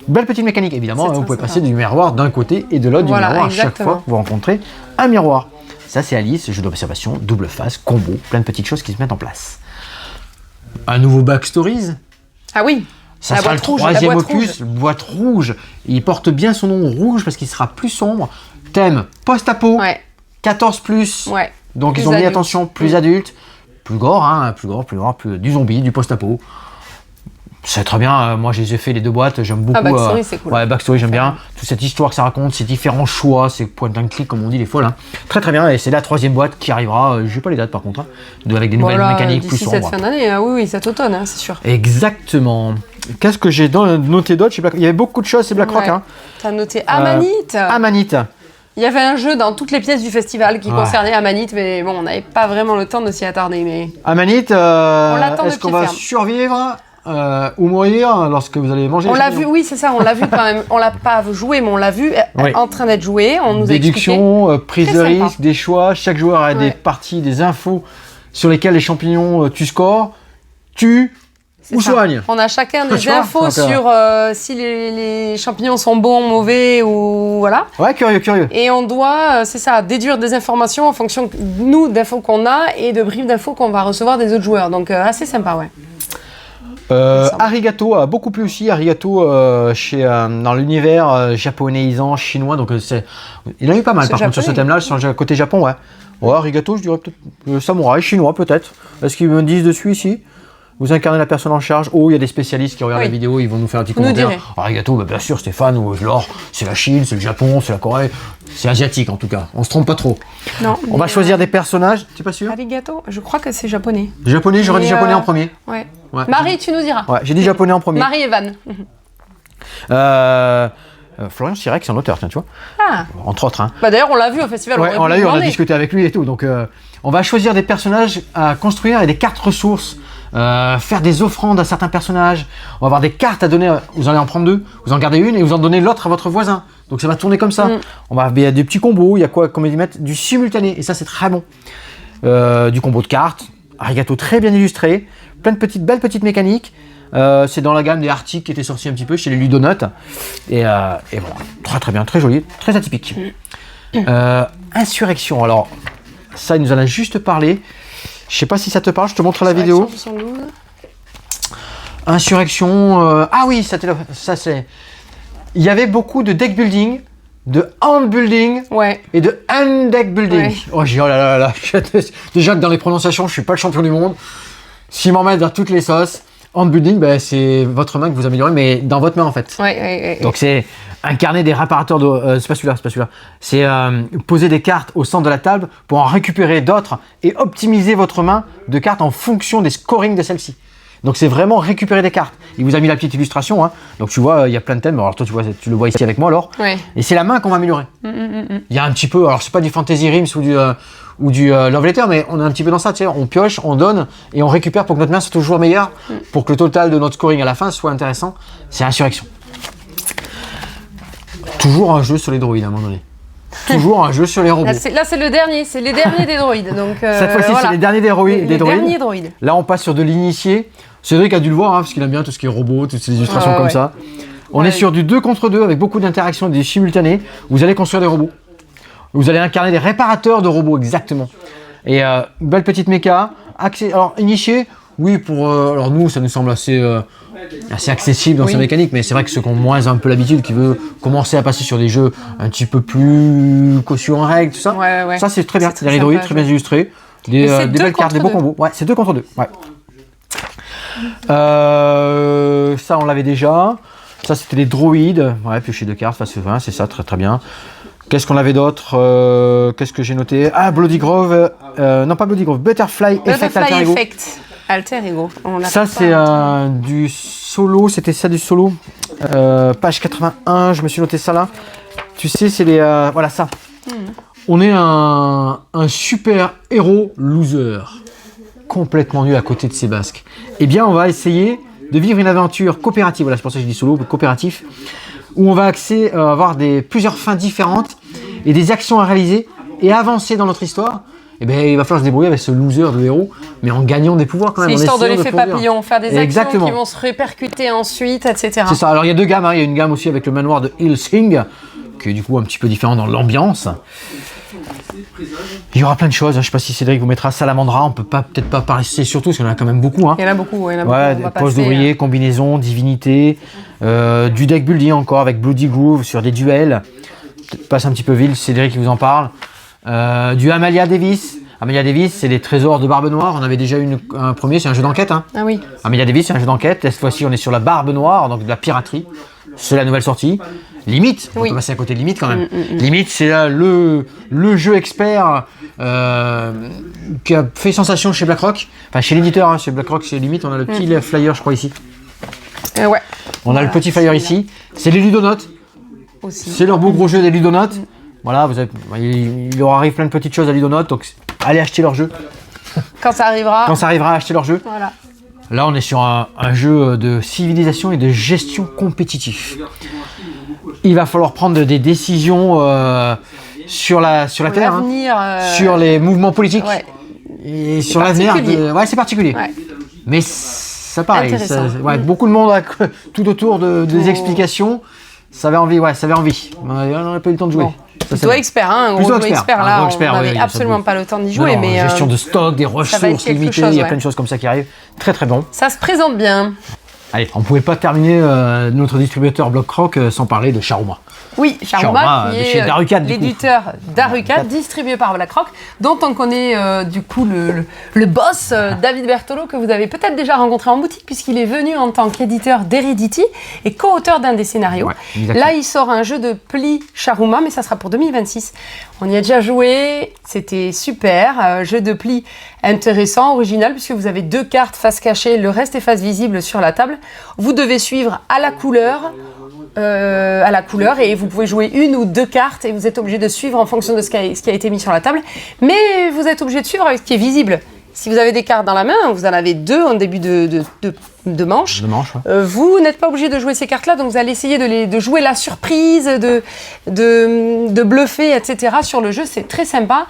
Belle petite mécanique, évidemment. Vous pouvez passer du miroir d'un côté et de l'autre du miroir à chaque fois que vous rencontrez un miroir. Ça, c'est Alice, jeu d'observation, double face, combo, plein de petites choses qui se mettent en place. Un nouveau Backstories. Ah oui. Ça sera le 3e opus, boîte rouge. Il porte bien son nom rouge parce qu'il sera plus sombre. Thème post-apo, 14+. Donc plus ils ont mis attention, plus adulte, plus gore, plus du zombie, du post-apo. C'est très bien, moi j'ai fait les 2 boîtes, j'aime beaucoup. Backstory, c'est cool. Ouais, Backstory, j'aime bien. Toute cette histoire que ça raconte, ces différents choix, ces point and click, comme on dit, les folles. Hein. Très très bien, et c'est la 3e boîte qui arrivera, je n'ai pas les dates par contre, avec des nouvelles mécaniques plus sombres. D'ici cette fin d'année, oui, cet automne, c'est sûr. Exactement. Qu'est-ce que j'ai noté d'autre? Il y avait beaucoup de choses, c'est BlackRock. Hein. Tu as noté Amanite. Amanite. Il y avait un jeu dans toutes les pièces du festival qui concernait Amanite, mais bon, on n'avait pas vraiment le temps de s'y attarder. Mais... Amanite, est-ce qu'on va survivre ou mourir lorsque vous allez manger? On l'a vu, oui, c'est ça, on l'a vu quand même. On l'a pas joué, mais on l'a vu en train d'être joué. On nous déduction, prise de risque, des choix. Chaque joueur a des parties, des infos sur lesquelles les champignons tu scores, ou soigne. On a chacun des infos sur si les champignons sont bons, mauvais ou voilà. Ouais, curieux. Et on doit, déduire des informations en fonction nous d'infos qu'on a et de bribes d'infos qu'on va recevoir des autres joueurs. Donc assez sympa, ouais. Arigato a beaucoup plu aussi. Arigato dans l'univers japonaisant, chinois. Donc il y en a eu pas mal par contre sur ce thème-là, sur le côté Japon, ouais. Arigato, je dirais peut-être samouraï, chinois peut-être. Est-ce qu'ils me disent dessus ici? Vous incarnez la personne en charge. Il y a des spécialistes qui regardent la vidéo, ils vont nous faire un petit commentaire. Arigato, bien sûr, Stéphane ou Laure, c'est la Chine, c'est le Japon, c'est la Corée. C'est asiatique en tout cas, on se trompe pas trop. Non. On va choisir des personnages, tu es pas sûr? Arigato, je crois que c'est japonais. Japonais, j'aurais dit japonais en premier. Ouais. Marie, tu nous diras. Ouais, j'ai dit japonais en premier. Marie et Van. Florian Sirek, c'est un auteur, tiens, tu vois. Entre autres. Hein. D'ailleurs, on l'a vu au festival. On l'a eu, on a discuté avec lui et tout. Donc, on va choisir des personnages à construire et des cartes ressources. Faire des offrandes à certains personnages. On va avoir des cartes à donner. Vous allez en prendre 2, vous en gardez une et vous en donnez l'autre à votre voisin. Donc ça va tourner comme ça. Il y a des petits combos. Il y a quoi, comme ils mettent, du simultané. Et ça, c'est très bon. Du combo de cartes. Arigato très bien illustré. Plein de belles petites mécaniques. C'est dans la gamme des Arctic qui était sorti un petit peu chez les Ludonotes. Et voilà. Très très bien, très joli, très atypique. Insurrection. Alors, ça, il nous en a juste parlé. Je sais pas si ça te parle, je te montre la vidéo. 72. Insurrection. Oui, ça c'est. Il y avait beaucoup de deck building, de hand building et de hand deck building. Oh là. Déjà que dans les prononciations, je suis pas le champion du monde. S'ils m'en mettent dans toutes les sauces. Hand building, bah, c'est votre main que vous améliorez, mais dans votre main en fait. Ouais. Donc c'est incarner des réparateurs de... c'est pas celui-là. C'est poser des cartes au centre de la table pour en récupérer d'autres et optimiser votre main de cartes en fonction des scorings de celle-ci. Donc c'est vraiment récupérer des cartes. Il vous a mis la petite illustration. Hein. Donc tu vois, il y a plein de thèmes. Alors toi, tu le vois ici avec moi alors. Ouais. Et c'est la main qu'on va améliorer. Il y a un petit peu... Alors c'est pas du Fantasy Realms ou du Love Letter, mais on est un petit peu dans ça. Tu sais, on pioche, on donne et on récupère pour que notre main soit toujours meilleure, pour que le total de notre scoring à la fin soit intéressant. C'est Insurrection. Toujours un jeu sur les droïdes à un moment donné. Toujours un jeu sur les robots. Là, c'est le dernier, c'est les derniers des droïdes. Donc, cette fois-ci, voilà. c'est les derniers des droïdes. Derniers droïdes. Là, on passe sur de l'initié. Cédric a dû le voir, hein, parce qu'il aime bien tout ce qui est robot, toutes ces illustrations comme ça. On est sur du 2 contre 2 avec beaucoup d'interactions, des simultanés. Vous allez construire des robots. Vous allez incarner des réparateurs de robots, exactement. Et belle petite méca. Alors, initié, oui, alors nous, ça nous semble assez accessible dans sa mécanique, mais c'est vrai que ceux qui ont moins un peu l'habitude, qui veulent commencer à passer sur des jeux un petit peu plus caution en règle, tout ça, ça c'est très bien. Il y a les droïdes très bien illustrés, des belles cartes, des beaux combos. Ouais, c'est 2 contre 2. Ouais. Ça, on l'avait déjà. Ça, c'était les droïdes. Ouais, piocher de cartes, face 20, c'est ça, très très bien. Qu'est-ce qu'on avait d'autre? Qu'est-ce que j'ai noté? Ah, Bloody Grove. Non, pas Bloody Grove. Butterfly Effect Alter Ego. Alter Ego. Ça, c'est du solo. C'était ça du solo. Page 81, je me suis noté ça là. Tu sais, c'est les. Voilà ça. On est un super héros loser. Complètement nul à côté de ses basques. Eh bien, on va essayer de vivre une aventure coopérative. Voilà, c'est pour ça que je dis solo, coopératif. Où on va avoir plusieurs fins différentes et des actions à réaliser et avancer dans notre histoire. Et bien, il va falloir se débrouiller avec ce loser de héros, mais en gagnant des pouvoirs quand même. C'est histoire de l'effet papillon, faire des actions qui vont se répercuter ensuite, etc. C'est ça. Alors, il y a 2 gammes. Hein. Il y a une gamme aussi avec le manoir de Hillsing, qui est du coup un petit peu différent dans l'ambiance. Il y aura plein de choses. Je ne sais pas si Cédric vous mettra Salamandra. On peut peut-être pas passer sur tout, parce qu'il y en a quand même beaucoup. Hein. Il y en a beaucoup. Postes d'ouvriers, combinaisons, divinités, du deck building encore avec Bloody Groove sur des duels. Passe un petit peu vite, Cédric qui vous en parle. Du Amalia Davis. Amalia Davis, c'est les trésors de Barbe Noire. On avait déjà un premier, c'est un jeu d'enquête. Hein. Ah oui. Amalia Davis, c'est un jeu d'enquête. Cette fois-ci, on est sur la Barbe Noire, donc de la piraterie. C'est la nouvelle sortie. Limite, on peut passer à côté de Limite quand même. Limite, c'est le jeu expert qui a fait sensation chez BlackRock. Enfin, chez l'éditeur, hein, chez BlackRock, c'est Limite. On a le petit flyer, je crois, ici. Ouais. On a le petit flyer ici. C'est les Ludonautes. C'est leur beau gros jeu des Ludonautes. Voilà, il leur arrive plein de petites choses à Ludonautes, donc allez acheter leur jeu. Quand ça arrivera. Quand ça arrivera, achetez leur jeu. Voilà. Là, on est sur un jeu de civilisation et de gestion compétitif. Il va falloir prendre des décisions sur la Terre, hein, sur les mouvements politiques et sur l'avenir. Ouais, c'est particulier. Ouais. Mais ça pareil. Beaucoup de monde a tout autour des explications. Ça avait envie. On n'a pas eu le temps de jouer. Bon. Plutôt expert, hein. Plutôt expert là. On n'avait absolument pas le temps d'y jouer. Mais gestion de stock, des ressources limitées, il y a plein de choses comme ça qui arrivent. Très très bon. Ça se présente bien. Allez, on ne pouvait pas terminer notre distributeur BlackRock sans parler de Sharuma. Oui, Sharuma qui est l'éditeur d'Arukat, distribué par BlackRock, dont on connaît du coup le boss David Bertolo, que vous avez peut-être déjà rencontré en boutique, puisqu'il est venu en tant qu'éditeur d'Heredity et co-auteur d'un des scénarios. Ouais, là, il sort un jeu de pli Sharuma, mais ça sera pour 2026. On y a déjà joué, c'était super, jeu de pli intéressant, original, puisque vous avez 2 cartes face cachée, le reste est face visible sur la table. Vous devez suivre à la couleur et vous pouvez jouer 1 ou 2 cartes et vous êtes obligé de suivre en fonction de ce qui a été mis sur la table, mais vous êtes obligé de suivre avec ce qui est visible. Si vous avez des cartes dans la main, vous en avez 2 en début de manche. Vous n'êtes pas obligé de jouer ces cartes-là, donc vous allez essayer de jouer la surprise, de bluffer, etc. sur le jeu. C'est très sympa.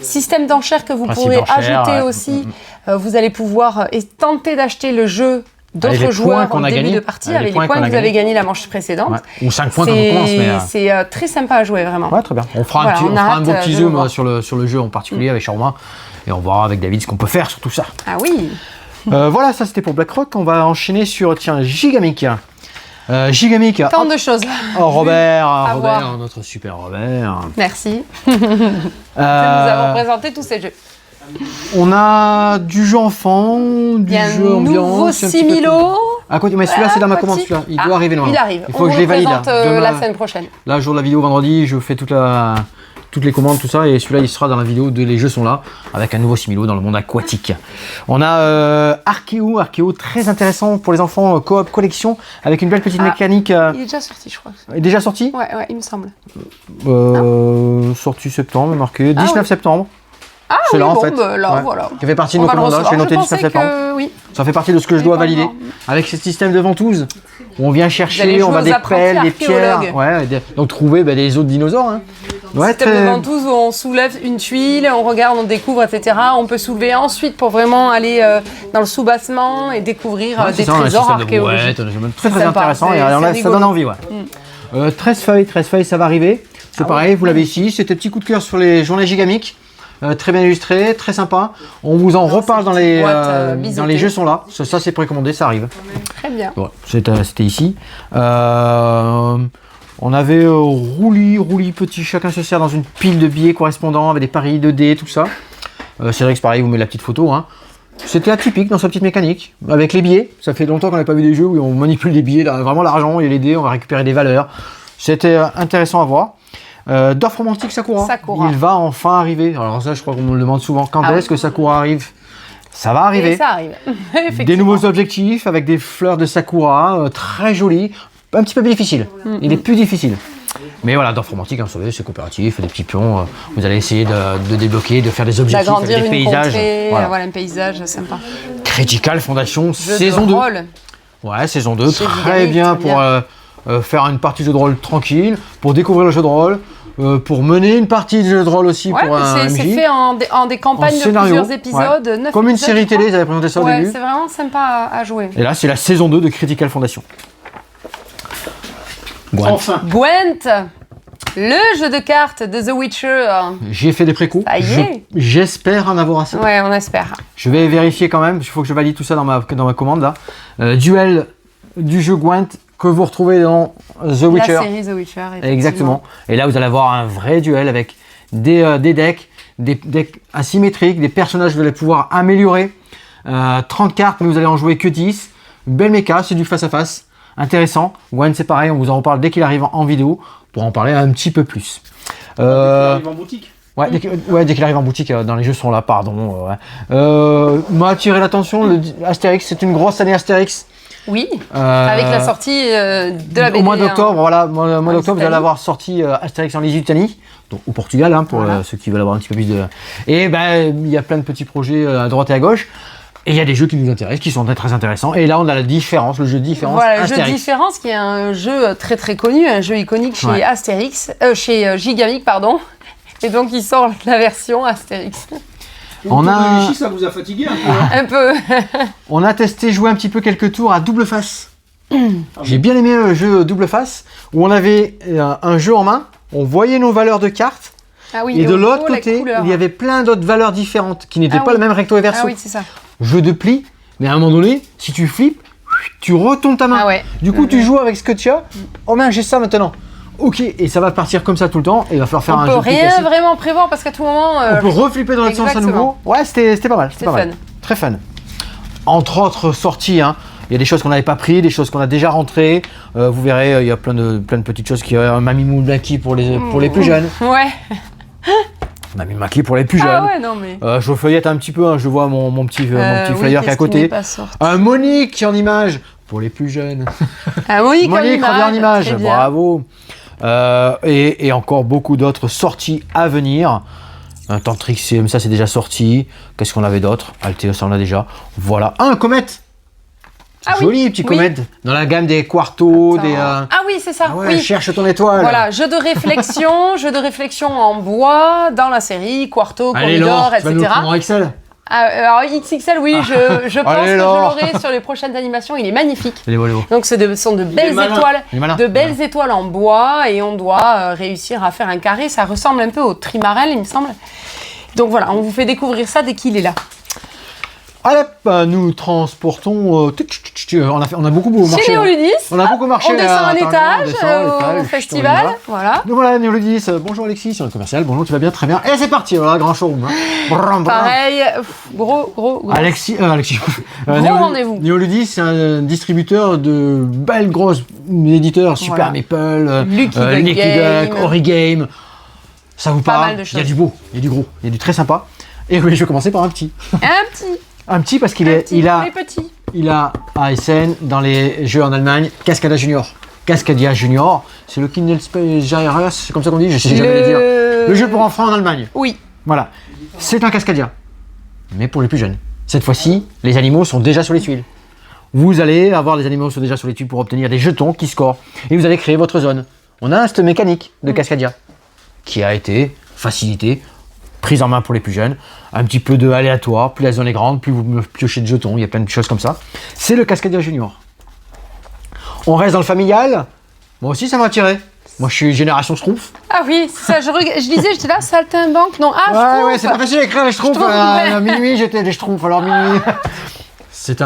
Système d'enchères que vous pourrez ajouter aussi. Vous allez pouvoir tenter d'acheter le jeu d'autres joueurs en début de partie, avec les points que vous avez gagnés la manche précédente. Ouais. Ou 5 points quand on commence. C'est très sympa à jouer, vraiment. Ouais, très bien. On fera un beau petit zoom sur le jeu en particulier avec Sharuma. Et on verra avec David ce qu'on peut faire sur tout ça. Ah oui. Voilà, ça c'était pour BlackRock. On va enchaîner sur Gigamic. Gigamic. Tant de choses là. Oh, Robert, notre super Robert. Merci. Nous avons présenté tous ces jeux. On a du jeu enfant, du Il y a jeu un ambiance. nouveau un petit peu Similo. tout. À côté, mais celui-là, c'est dans ma commande, celui-là. Il doit arriver normalement. Il arrive. Il faut que je les valide. Présente Demain, la semaine prochaine. là, jour de la vidéo, vendredi, je fais toutes les commandes, tout ça, et celui-là, il sera dans la vidéo de Les Jeux sont là, avec un nouveau Similo dans le monde aquatique. On a Archeo très intéressant pour les enfants, coop collection, avec une belle petite mécanique. Il est déjà sorti, je crois. Est déjà sorti? Ouais, il me semble. Sorti septembre, marqué 19 oui. septembre. Ah C'est oui, là, en bon, fait. bah, là, Ouais. voilà. Qui fait partie de On nos va le commandes, recevoir. j'ai noté Je 19 pensais septembre. que oui. Ça fait partie de ce que je dois valider. Avec ce système de ventouse, où on vient Vous allez chercher, jouer on va aux des apprentis pelles, des pierres, archéologues. donc trouver des autres dinosaures. Hein. Ouais, Système de ventouse où on soulève une tuile, on regarde, on découvre, etc. On peut soulever ensuite pour vraiment aller dans le sous-bassement et découvrir Ouais, des c'est ça, un trésors système de archéologiques. brouette, très Sympa, intéressant et c'est ça rigolo. donne envie. Ouais. 13 feuilles, ça va arriver. C'est pareil, vous l'avez ici. C'était petit coup de cœur sur les journées gigamiques. Très bien illustré, très sympa. On vous en reparle dans les, dans les jeux sont là. Ça c'est précommandé, ça arrive. Très bien. Ouais, c'était ici. On avait roulis petit, chacun se sert dans une pile de billets correspondants avec des paris 2D, tout ça. Cédric, c'est pareil, vous met la petite photo. Hein. C'était atypique dans sa petite mécanique. Avec les billets, ça fait longtemps qu'on n'a pas vu des jeux où on manipule les billets, là, vraiment l'argent et les dés, on va récupérer des valeurs. C'était intéressant à voir. Dorf Romantique Sakura. Il va enfin arriver. Alors ça, je crois qu'on me le demande souvent. Quand est-ce que Sakura arrive? Ça va arriver. Et ça arrive. Des nouveaux objectifs avec des fleurs de Sakura, très jolies. Un petit peu plus difficile. Il est plus difficile. Mais voilà, Dorf Romantique, hein, vous savez, c'est coopératif, des petits pions. Vous allez essayer de débloquer, de faire des objectifs, avec des paysages. Contrée, voilà, un paysage sympa. Critical Foundation, Jeu saison de 2. rôle. Ouais, saison 2, Chez très Gigamic, bien très pour faire une partie de jeu de rôle tranquille, pour découvrir le jeu de rôle, pour mener une partie de jeu de rôle aussi Ouais, pour un MJ. c'est fait en des campagnes de scénario, plusieurs épisodes. 9 Comme une épisodes, série je crois. télé, ils avaient présenté ça au début. C'est vraiment sympa à jouer. Et là, c'est la saison 2 de Critical Foundation. Gwent. Enfin. Gwent, le jeu de cartes de The Witcher. J'ai fait des précos. Ça y est. J'espère en avoir assez. Ouais, on espère. Je vais vérifier quand même. Il faut que je valide tout ça dans ma commande là. Duel du jeu Gwent que vous retrouvez dans The Witcher. La série The Witcher. Exactement. Et là, vous allez avoir un vrai duel avec des decks asymétriques, des personnages que vous allez pouvoir améliorer. 30 cartes, mais vous allez en jouer que 10. Belle méca, c'est du face-à-face. Intéressant. Gwent, c'est pareil, on vous en reparle dès qu'il arrive en vidéo pour en parler un petit peu plus. Il arrive en boutique. Ouais, dès qu'il arrive en boutique, dans les jeux sont là, pardon. M'a attiré l'attention, Astérix, c'est une grosse année Astérix. Oui, avec la sortie de la BD. Au mois d'octobre, voilà, mois d'octobre, vous allez Italie. avoir sorti Astérix en Lusitanie, donc au Portugal, hein, pour ceux qui veulent avoir un petit peu plus de... Et ben, il y a plein de petits projets à droite et à gauche. Et il y a des jeux qui nous intéressent, qui sont très intéressants. Et là, on a la différence, le jeu différence. Voilà, le Astérix. jeu Différence, qui est un jeu très très connu, un jeu iconique chez Astérix, chez Gigamic, pardon. Et donc, il sort la version Astérix. On a... Vichy, ça vous a fatigué un peu. Hein. Un peu. On a testé, joué un petit peu quelques tours à double face. J'ai bien aimé le jeu double face, où on avait un jeu en main, on voyait nos valeurs de cartes, Ah oui, et de au l'autre niveau, la côté, couleur. il y avait plein d'autres valeurs différentes, qui n'étaient Ah pas oui. le même recto et verso. Ah oui, c'est ça. Jeu de pli, mais à un moment donné, si tu flippes, tu retournes ta main. Ah ouais. Du coup, tu joues avec ce que tu as. Oh mince, j'ai ça maintenant. Ok, et ça va partir comme ça tout le temps, et il va falloir faire On un peut jeu plus rien classique. vraiment prévoir parce qu'à tout moment. On peut reflipper dans l'autre sens à nouveau. Ouais, c'était pas mal. C'est pas mal. fun. Très fun. Entre autres sorties, hein, il y a des choses qu'on n'avait pas pris, des choses qu'on a déjà rentrées. Vous verrez, il y a plein de petites choses qui un Mamie Moulaki pour les plus jeunes. Ouais. Mamie Moulaki pour les plus jeunes. Ah ouais, non mais. Je feuillette un petit peu, hein, je vois mon petit flyer qui est à côté. Un Monique qui est en image pour les plus jeunes. Un Monique Monique revient en image, très bien. bravo. Et encore beaucoup d'autres sorties à venir. Un Tantric CM, ça c'est déjà sorti. Qu'est-ce qu'on avait d'autre? Altéos, ça on a déjà. Voilà. Un comète. Ah oui, Joli petit oui. comète. Dans la gamme des quartos, des. Ah oui, c'est ça. Ah ouais, oui. cherche ton étoile. Voilà, jeu de réflexion en bois dans la série, Quarto, Allez, Corridor, Laure, tu vas nous le etc. prendre en Excel. Alors XXL, oui, je pense Allez, que je Laure. l'aurai sur les prochaines animations. Il est magnifique. Allez, voilà. Donc ce sont de belles malin. étoiles, Il est malin. de belles étoiles en bois et on doit réussir à faire un carré. Ça ressemble un peu au Trimarel, il me semble. Donc voilà, on vous fait découvrir ça dès qu'il est là. Allez, nous transportons. On a beaucoup marché. Chez Néoludis, on a beaucoup marché. on descend un étage on descend au festival. Voilà. Donc voilà, Néoludis. Bonjour Alexis, sur le commercial. Bonjour, tu vas bien, très bien. Et c'est parti, voilà, grand showroom. Hein. Brum, brum. Pareil, gros. Alexis. Gros rendez-vous. Néoludis, c'est un distributeur de belles grosses éditeurs, Super Maple, Lucky Duck, Origame. Ça vous Pas parle? mal de choses. Il y a du beau, il y a du gros, il y a du très sympa. Et oui, je vais commencer par un petit. Un petit parce qu'il il a ASN dans les jeux en Allemagne, Cascadia Junior. Cascadia Junior, c'est le Kindle Space, c'est comme ça qu'on dit, je sais jamais le dire. Le jeu pour enfants en Allemagne. Oui. Voilà. C'est un Cascadia, mais pour les plus jeunes. Cette fois-ci, les animaux sont déjà sur les tuiles. Vous allez avoir des animaux qui sont déjà sur les tuiles pour obtenir des jetons qui scorent. Et vous allez créer votre zone. On a cette mécanique de Cascadia qui a été facilitée, prise en main pour les plus jeunes, un petit peu de aléatoire, plus la zone est grande, plus vous me piochez de jetons, il y a plein de choses comme ça. C'est le Cascadia Junior. On reste dans le familial, moi aussi ça m'a attiré. Moi je suis génération Schtroumpf. Ah oui, ça, je lisais, j'étais là, saltimbanque, non, ouais, c'est pas facile d'écrire les Schtroumpfs. À minuit j'étais les Schtroumpfs, alors minuit. C'est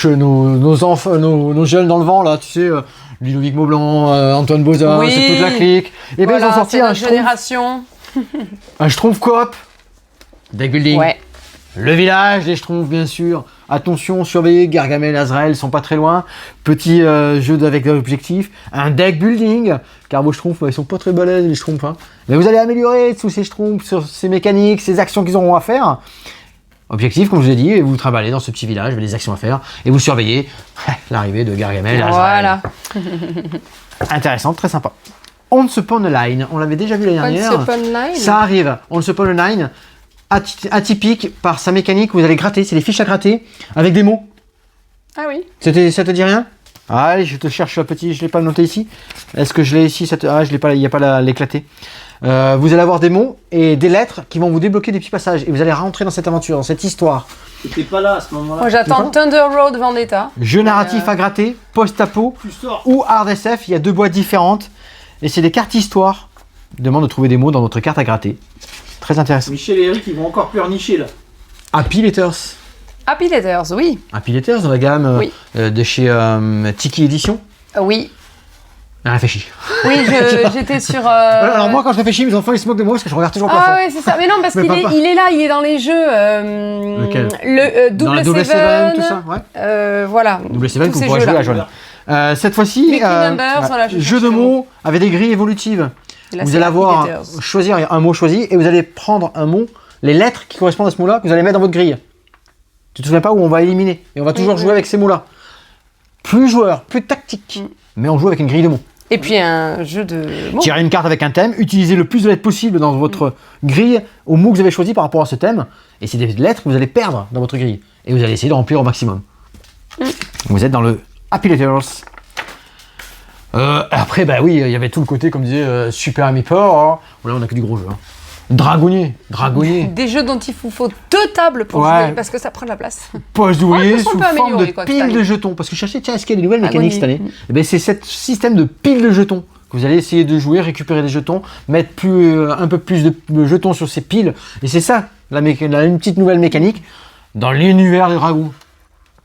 nos enfants, nos jeunes dans le vent là, tu sais, Ludovic Maublanc, Antoine Bozin, c'est toute la clique. Et bien ils ont sorti un génération. Un Schtroumpf coop, deck building, Ouais. le village des Schtroumpfs bien sûr. Attention, surveillez, Gargamel, Azrael sont pas très loin. Petit jeu avec l'objectif, un deck building, car vos Schtroumpfs ils sont pas très balèzes les Schtroumpfs. Hein. Mais vous allez améliorer tous ces Schtroumpfs, sur ces mécaniques, ces actions qu'ils auront à faire. Objectif, comme je vous ai dit, et vous trimballez dans ce petit village, vous avez des actions à faire, et vous surveillez l'arrivée de Gargamel, Azrael. Voilà. Intéressant, très sympa. Once Upon a Line, on l'avait déjà vu l'année dernière. Once Upon a Line. Ça arrive. Once Upon a Line, atypique par sa mécanique, vous allez gratter, c'est des fiches à gratter avec des mots. Ah oui. Ça te dit rien? Allez, je te cherche un petit, je l'ai pas noté ici. Est-ce que je l'ai ici? Je l'ai pas, il n'y a pas l'éclaté. Vous allez avoir des mots et des lettres qui vont vous débloquer des petits passages et vous allez rentrer dans cette aventure, dans cette histoire. T'étais pas là à ce moment-là. Moi j'attends Thunder Road Vendetta. Jeu narratif à gratter, post-apo ou hard SF, il y a 2 boîtes différentes et c'est des cartes histoire. Demande de trouver des mots dans votre carte à gratter. Très intéressant. Michel et Eric ils vont encore pleurnicher là. Happy Letters. Happy Letters, oui. Happy Letters dans la gamme de chez Tiki Edition. Oui. Réfléchis. Oui, j'étais sur. Alors moi quand je réfléchis, mes enfants ils se moquent de moi parce que je regarde toujours pas. Ah ouais, c'est ça. Mais non, parce qu'il est là, il est dans les jeux. Lequel? Le Double Seven, tout ça, ouais. Voilà. Double Seven que vous pourrez jouer à Joël. Cette fois-ci, jeu de mots avec des grilles évolutives. Vous allez avoir choisir un mot choisi et vous allez prendre un mot, les lettres qui correspondent à ce mot-là que vous allez mettre dans votre grille. Tu te souviens pas où on va éliminer et on va toujours jouer avec ces mots-là. Plus joueur, plus tactique, mais on joue avec une grille de mots. Et puis un jeu de mots. Tirez une carte avec un thème, utilisez le plus de lettres possible dans votre grille au mot que vous avez choisi par rapport à ce thème. Et c'est des lettres que vous allez perdre dans votre grille. Et vous allez essayer de remplir au maximum. Vous êtes dans le Happy Letters. Après, bah oui, il y avait tout le côté, comme disait Super Meeple. Hein. Là, on a que du gros jeu. Hein. Dragonnier. Des jeux dont il faut 2 tables pour jouer parce que ça prend de la place. Poste d'ouvrier sous forme de piles de jetons. Parce que je cherchais, tiens, est-ce qu'il y a des nouvelles mécaniques cette année? Et bien, c'est ce système de piles de jetons que vous allez essayer de jouer, récupérer des jetons, mettre un peu plus de jetons sur ces piles. Et c'est ça, une petite nouvelle mécanique dans l'univers des dragons.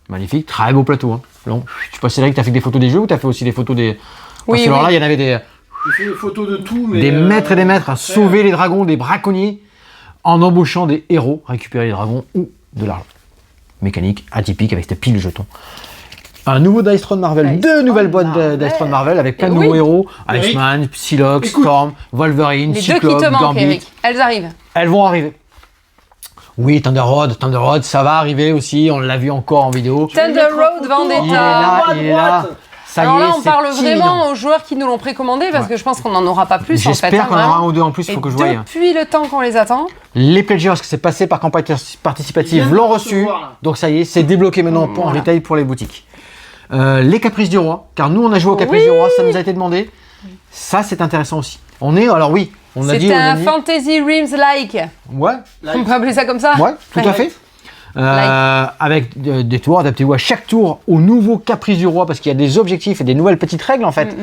Magnifique, très beau plateau. Hein. Long. Je sais pas, Cédric, tu as fait des photos des jeux ou tu as fait aussi des photos des. Parce que alors là, il y en avait des. J'ai fait des photos de tout, mais. Des maîtres et des maîtres à sauver les dragons, des braconniers, en embauchant des héros, récupérer les dragons ou de l'argent. Mécanique atypique avec cette pile de jetons. Un nouveau Dice Throne Marvel, 2 nouvelles boîtes Dice Throne Marvel avec plein de nouveaux héros. Iceman, Psylocke, Storm, Wolverine, Cyclope, les 2 qui te manquent, Gambit. Eric. Elles arrivent. Elles vont arriver. Oui, Thunder Road, ça va arriver aussi, on l'a vu encore en vidéo. Thunder Road Vendetta. Il est là. Ça Alors y est, là, on parle vraiment imminent. aux joueurs qui nous l'ont précommandé parce que je pense qu'on n'en aura pas plus en fait. J'espère qu'on en aura un ou deux en plus, il faut que je voie. Depuis le temps qu'on les attend. Les pledgers que c'est passé par campagne participative l'ont reçu, donc ça y est, c'est débloqué maintenant en retail pour les boutiques. Les Caprices du Roi, car nous on a joué aux Caprices du Roi, ça nous a été demandé. Ça c'est intéressant aussi. On a dit. C'est un Fantasy Realms-like. Ouais. On peut appeler ça comme ça. Ouais, tout à fait. Avec des tours, adaptez-vous à chaque tour au nouveau Caprice du Roi parce qu'il y a des objectifs et des nouvelles petites règles en fait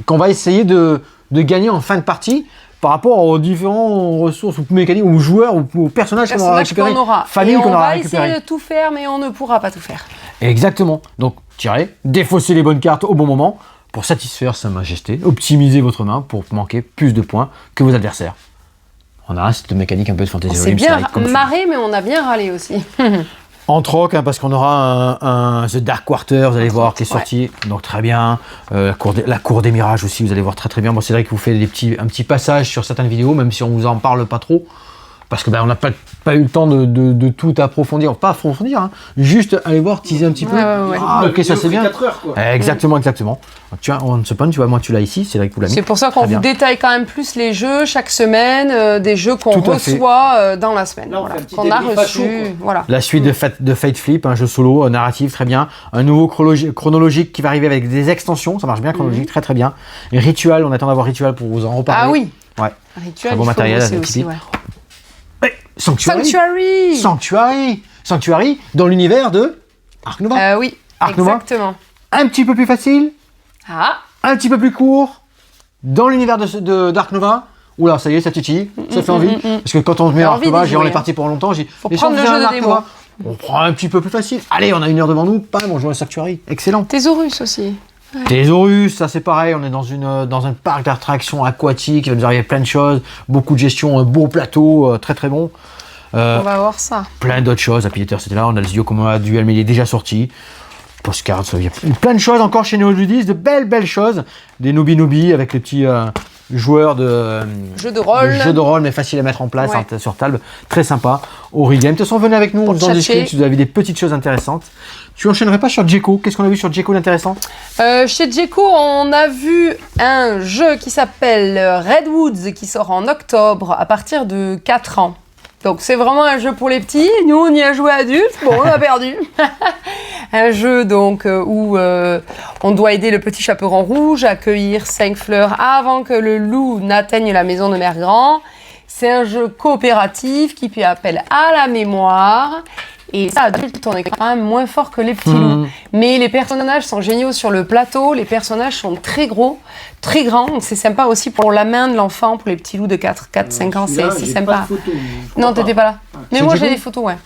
qu'on va essayer de gagner en fin de partie par rapport aux différentes ressources ou mécaniques ou joueurs ou aux personnages qu'on aura récupérés, familles qu'on aura récupérées. On va essayer de tout faire, mais on ne pourra pas tout faire. Exactement. Donc, tirez, défaussez les bonnes cartes au bon moment pour satisfaire sa majesté, optimisez votre main pour manquer plus de points que vos adversaires. On a cette mécanique un peu de fantasy. C'est bien marré, mais on a bien râlé aussi. Entre autres, parce qu'on aura un The Dark Quarter, vous allez voir, qui est sorti, donc très bien. La cour des mirages aussi, vous allez voir très bien. Bon, c'est vrai qu'il vous fait un petit passage sur certaines vidéos, même si on vous en parle pas trop. Parce que on n'a pas eu le temps de tout approfondir, pas approfondir, hein, juste aller voir, teaser un petit peu. Ah, ok, ça c'est bien. 4 heures, quoi. Exactement. Tu vois, on se tu vois, moi tu l'as ici, c'est vrai que vous l'avez mis. C'est pour ça qu'on vous détaille quand même plus les jeux chaque semaine, des jeux qu'on reçoit dans la semaine, là, qu'on a reçus. Voilà. La suite de Fate Flip, un jeu solo, narratif, très bien. Un nouveau chronologique qui va arriver avec des extensions, ça marche bien, chronologique, très très bien. Et Ritual, on attend d'avoir Ritual pour vous en reparler. Ah oui. Ouais. Ritual, très bon matériel aussi. Sanctuary dans l'univers de Ark Nova. Oui, Ark Nova. exactement. Un petit peu plus facile, un petit peu plus court, dans l'univers d'Ark Nova. Oula, ça y est, ça titille, ça fait envie. Parce que quand on met Ark Nova, on est parti pour longtemps. Faut prendre le jeu de démo. On prend un petit peu plus facile. Allez, on a 1 heure devant nous, bam, on joue à Sanctuary. Excellent. Thésaurus aussi. Thésaurus, ça c'est pareil, on est dans un parc d'attractions aquatiques, il va nous arriver plein de choses, beaucoup de gestion, un beau plateau, très très bon. On va voir ça. Plein d'autres choses, Happy Eater c'était là, on a le Ziocoma Duel, mais il est déjà sorti. Postcards, il y a plein de choses encore chez Neoludis, de belles choses. Des Noobi avec les petits joueurs de jeux de rôle, mais facile à mettre en place sur table, très sympa. Origame, de toute façon venez avec nous, on vous en discute si vous avez des petites choses intéressantes. Tu enchaînerais pas sur Djeko? Qu'est-ce qu'on a vu sur Djeko d'intéressant? Chez Djeko, on a vu un jeu qui s'appelle Redwoods qui sort en octobre à partir de 4 ans. Donc c'est vraiment un jeu pour les petits. Nous on y a joué adultes, bon on a perdu. Un jeu donc où on doit aider le petit chaperon rouge à cueillir 5 fleurs avant que le loup n'atteigne la maison de Mère Grand. C'est un jeu coopératif qui fait appel à la mémoire. Et ça, adulte, on est quand même moins fort que les petits loups. Mais les personnages sont géniaux sur le plateau. Les personnages sont très gros, très grands. C'est sympa aussi pour la main de l'enfant, pour les petits loups de 4-5 ans. C'est sympa. Pas de photos, non, t'étais pas là. Mais moi, j'ai des photos, ouais.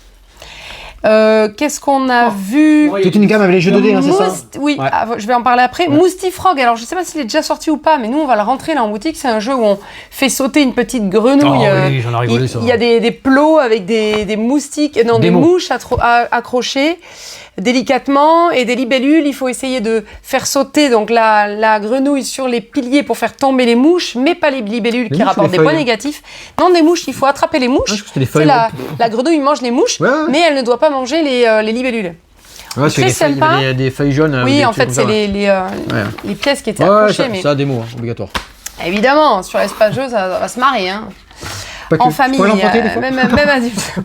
Qu'est-ce qu'on a vu? Toute une gamme avec les jeux 2D, hein, c'est ça? Oui, je vais en parler après. Moustifrog, alors je sais pas s'il est déjà sorti ou pas, mais nous on va le rentrer là en boutique. C'est un jeu où on fait sauter une petite grenouille. Oui, j'en ai rigolé ça. Il y a des plots avec des moustiques, non, des mouches accrochées délicatement et des libellules. Il faut essayer de faire sauter donc la grenouille sur les piliers pour faire tomber les mouches, mais pas les libellules qui rapportent des points négatifs. Non, des mouches, il faut attraper les mouches. La grenouille mange les mouches, mais elle ne doit pas manger les libellules. Ouais, c'est des feuilles jaunes. Oui, en fait, c'est les pièces qui étaient accrochées. Ça a des mots, obligatoire. Évidemment, sur l'espace jeu, ça va se marrer. Hein. En famille, même adulte.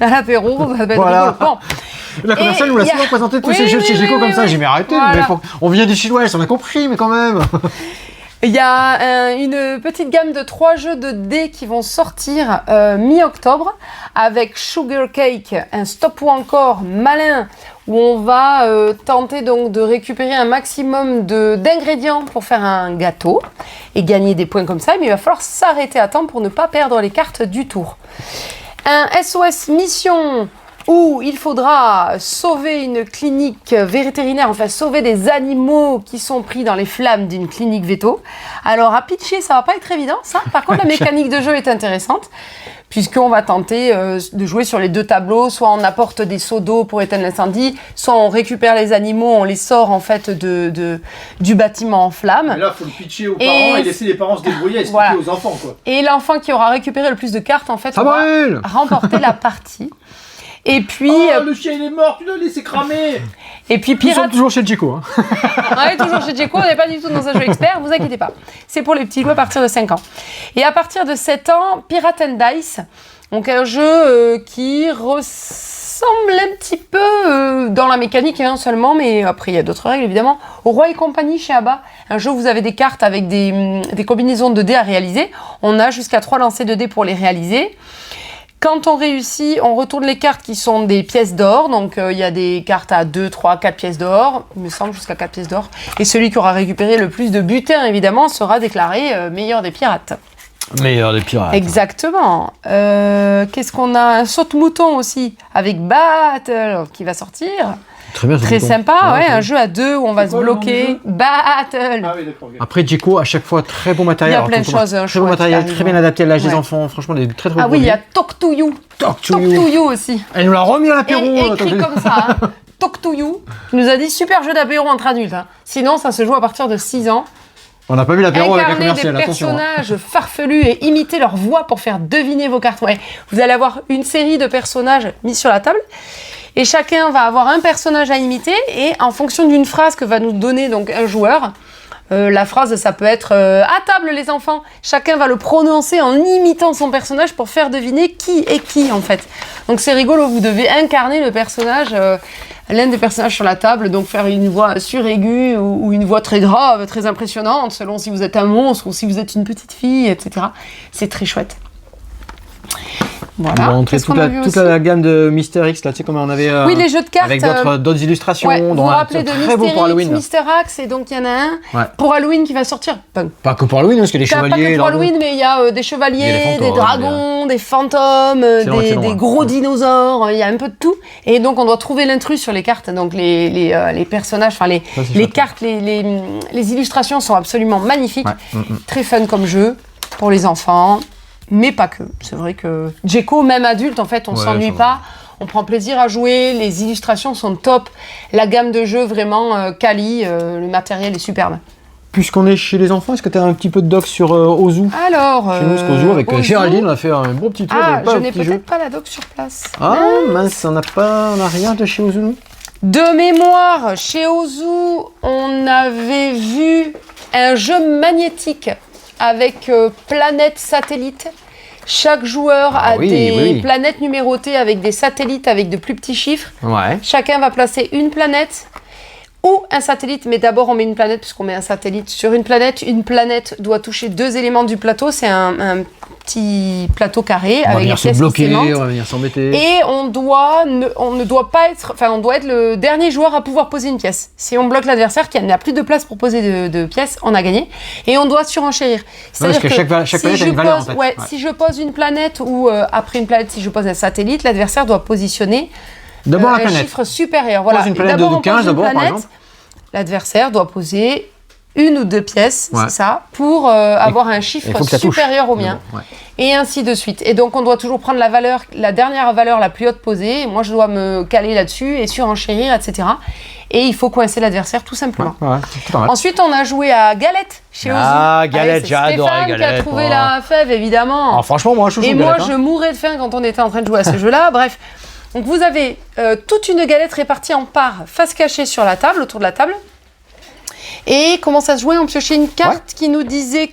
À l'apéro, ça va être drôle. Bon. La commerciale nous l'a souvent présenté tous ces jeux de chez Djeko comme ça. J'ai dit, mais arrêtez, on vient du Sud-Ouest, on a compris, mais quand même. Il y a une petite gamme de 3 jeux de dés qui vont sortir mi-octobre avec Sugar Cake, un stop ou encore malin où on va tenter donc de récupérer un maximum d'ingrédients pour faire un gâteau et gagner des points comme ça, mais il va falloir s'arrêter à temps pour ne pas perdre les cartes du tour. Un SOS Mission où il faudra sauver une clinique vétérinaire, enfin sauver des animaux qui sont pris dans les flammes d'une clinique véto. Alors à pitcher, ça va pas être évident, ça. Par contre, la mécanique de jeu est intéressante, puisqu'on va tenter de jouer sur les 2 tableaux. Soit on apporte des seaux d'eau pour éteindre l'incendie, soit on récupère les animaux, on les sort en fait du bâtiment en flammes. Mais là, il faut le pitcher aux parents et laisser les parents se débrouiller et expliquer aux enfants, quoi. Et l'enfant qui aura récupéré le plus de cartes, en fait, va remporter la partie. Et puis. Le chien il est mort, tu l'as laissé cramer! Et puis Pirate. Nous sommes toujours chez Djeko. Hein. On est toujours chez Djeko, on n'est pas du tout dans un jeu expert, vous inquiétez pas. C'est pour les petits loups à partir de 5 ans. Et à partir de 7 ans, Pirate and Dice. Donc un jeu qui ressemble un petit peu dans la mécanique seulement, mais après il y a d'autres règles évidemment. Au Roi et compagnie chez Abba, un jeu où vous avez des cartes avec des combinaisons de dés à réaliser. On a jusqu'à 3 lancers de dés pour les réaliser. Quand on réussit, on retourne les cartes qui sont des pièces d'or. Donc, il y a des cartes à 2, 3, 4 pièces d'or. Il me semble jusqu'à 4 pièces d'or. Et celui qui aura récupéré le plus de butin, évidemment, sera déclaré meilleur des pirates. Meilleur des pirates. Exactement. Qu'est-ce qu'on a? Un saute-mouton aussi, avec Battle, qui va sortir. Très bien. Très sympa, ouais. un jeu à 2 où on va se bloquer. Battle. Ah oui, d'accord. Okay. Après, Djeko, à chaque fois, très bon matériel. Il y a plein de choses. Très bon matériel, très bien adapté à l'âge des enfants. Franchement, des très Ah oui, il y a Talk to You. Talk to You aussi. Elle nous l'a remis à l'apéro. Écrit comme ça. Talk to You. Tu nous as dit super jeu d'apéro entre adultes. Sinon, ça se joue à partir de 6 ans. On n'a pas vu l'apéro avec la Incarner commerciale, des attention. personnages farfelus et imiter leur voix pour faire deviner vos cartes. Ouais. Vous allez avoir une série de personnages mis sur la table. Et chacun va avoir un personnage à imiter et en fonction d'une phrase que va nous donner donc un joueur, la phrase ça peut être à table les enfants, chacun va le prononcer en imitant son personnage pour faire deviner qui est qui en fait. Donc c'est rigolo, vous devez incarner le personnage, l'un des personnages sur la table, donc faire une voix suraiguë ou une voix très grave, très impressionnante selon si vous êtes un monstre ou si vous êtes une petite fille, etc. C'est très chouette. Voilà. On va montrer toute la gamme de Mister X, là, tu sais comment on avait. Oui, les jeux de cartes. Avec d'autres illustrations. Ouais, vous vous rappelez de très beau pour Mister X, Halloween. Mister Axe, et donc il y en a un pour Halloween qui va sortir. Pas que pour Halloween, parce qu'il y a des chevaliers. Pas que pour Halloween, mais il y a des chevaliers, des dragons, des fantômes, des gros dinosaures, il y a un peu de tout. Et donc on doit trouver l'intrus sur les cartes. Donc les personnages, enfin les cartes, les illustrations sont absolument magnifiques. Ouais. Très fun comme jeu pour les enfants. Mais pas que. C'est vrai que Djeko, même adulte, en fait, on s'ennuie pas. On prend plaisir à jouer. Les illustrations sont top. La gamme de jeux, vraiment quali. Le matériel est superbe. Puisqu'on est chez les enfants, est-ce que tu as un petit peu de doc sur Ozu? Alors, chez nous, ce qu'Ozu, avec Géraldine, on a fait un bon petit tour. Je n'ai peut-être pas la doc sur place. Ah, mince, on n'a rien de chez Ozu, nous? De mémoire, chez Ozu, on avait vu un jeu magnétique avec planètes satellites. Chaque joueur a des planètes numérotées avec des satellites avec de plus petits chiffres. Ouais. Chacun va placer une planète ou un satellite, mais d'abord on met une planète puisqu'on met un satellite sur une planète. Une planète doit toucher 2 éléments du plateau. C'est un petit plateau carré avec des pièces qui s'aimantent. On va venir s'embêter. Et on doit être le dernier joueur à pouvoir poser une pièce. Si on bloque l'adversaire qui n'a plus de place pour poser de pièces, on a gagné. Et on doit surenchérir. C'est-à-dire que chaque planète a une valeur en fait. Si je pose une planète ou après une planète, si je pose un satellite, l'adversaire doit positionner d'abord un chiffre supérieur. Voilà. Une planète de 15 d'abord, par exemple. L'adversaire doit poser 1 ou 2 pièces, c'est ça, pour avoir un chiffre supérieur au mien. Et ainsi de suite. Et donc, on doit toujours prendre la dernière valeur la plus haute posée. Moi, je dois me caler là-dessus et surenchérir, etc. Et il faut coincer l'adversaire, tout simplement. Ensuite, on a joué à Galette chez Ozu. Ah, Galette, j'adore Galette. Qui a trouvé la fève, évidemment. Ah, franchement, moi, je joue Galette. Et moi, je mourais de faim quand on était en train de jouer à ce jeu-là. Bref. Donc, vous avez toute une galette répartie en parts, face cachée sur la table, autour de la table. Et comment ça se jouait? On piochait une carte qui nous disait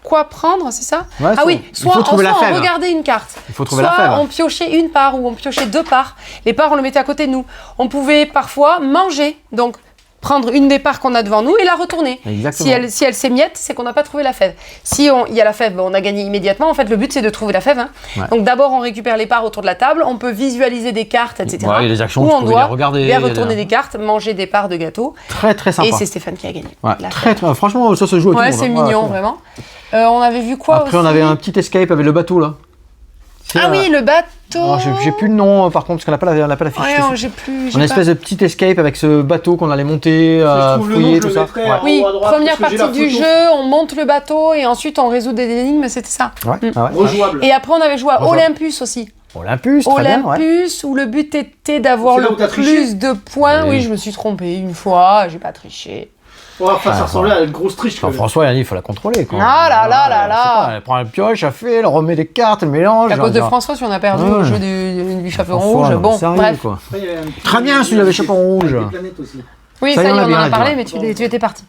quoi prendre, c'est ça? Ah oui, soit on regardait une carte, soit on piochait une part ou on piochait 2 parts. Les parts, on le mettait à côté de nous. On pouvait parfois manger, donc prendre une des parts qu'on a devant nous et la retourner. Si elle s'émiette, c'est qu'on n'a pas trouvé la fève. Si il y a la fève, on a gagné immédiatement. En fait, le but, c'est de trouver la fève. Donc d'abord, on récupère les parts autour de la table. On peut visualiser des cartes, etc. Il y a des actions, où on doit retourner des cartes, manger des parts de gâteau. Très, très sympa. Et c'est Stéphane qui a gagné. Très, franchement, ça se joue à tout le monde. C'est mignon, vraiment. On avait vu quoi Après, on avait un petit escape avec le bateau, là. Ah oui, le bateau. J'ai plus le nom par contre, parce qu'on n'a pas la fiche. Ouais, j'ai plus. Une espèce de petit escape avec ce bateau qu'on allait monter, fouiller, tout ça. Oui, première partie du jeu, on monte le bateau et ensuite on résout des énigmes, c'était ça. Rejouable. Et après, on avait joué à Olympus aussi. Olympus, très bien. Olympus, où le but était d'avoir le plus de points. Oui, je me suis trompée une fois, j'ai pas triché. Ça ressemblait à une grosse triche. François, il faut la contrôler. Ah là. Elle prend la pioche, elle remet des cartes, elle mélange. À cause de François, si on a perdu le jeu du chaperon rouge. Bon, bref. Très bien, celui-là avec chaperon rouge. Oui, ça y est, on en a parlé, mais tu étais parti.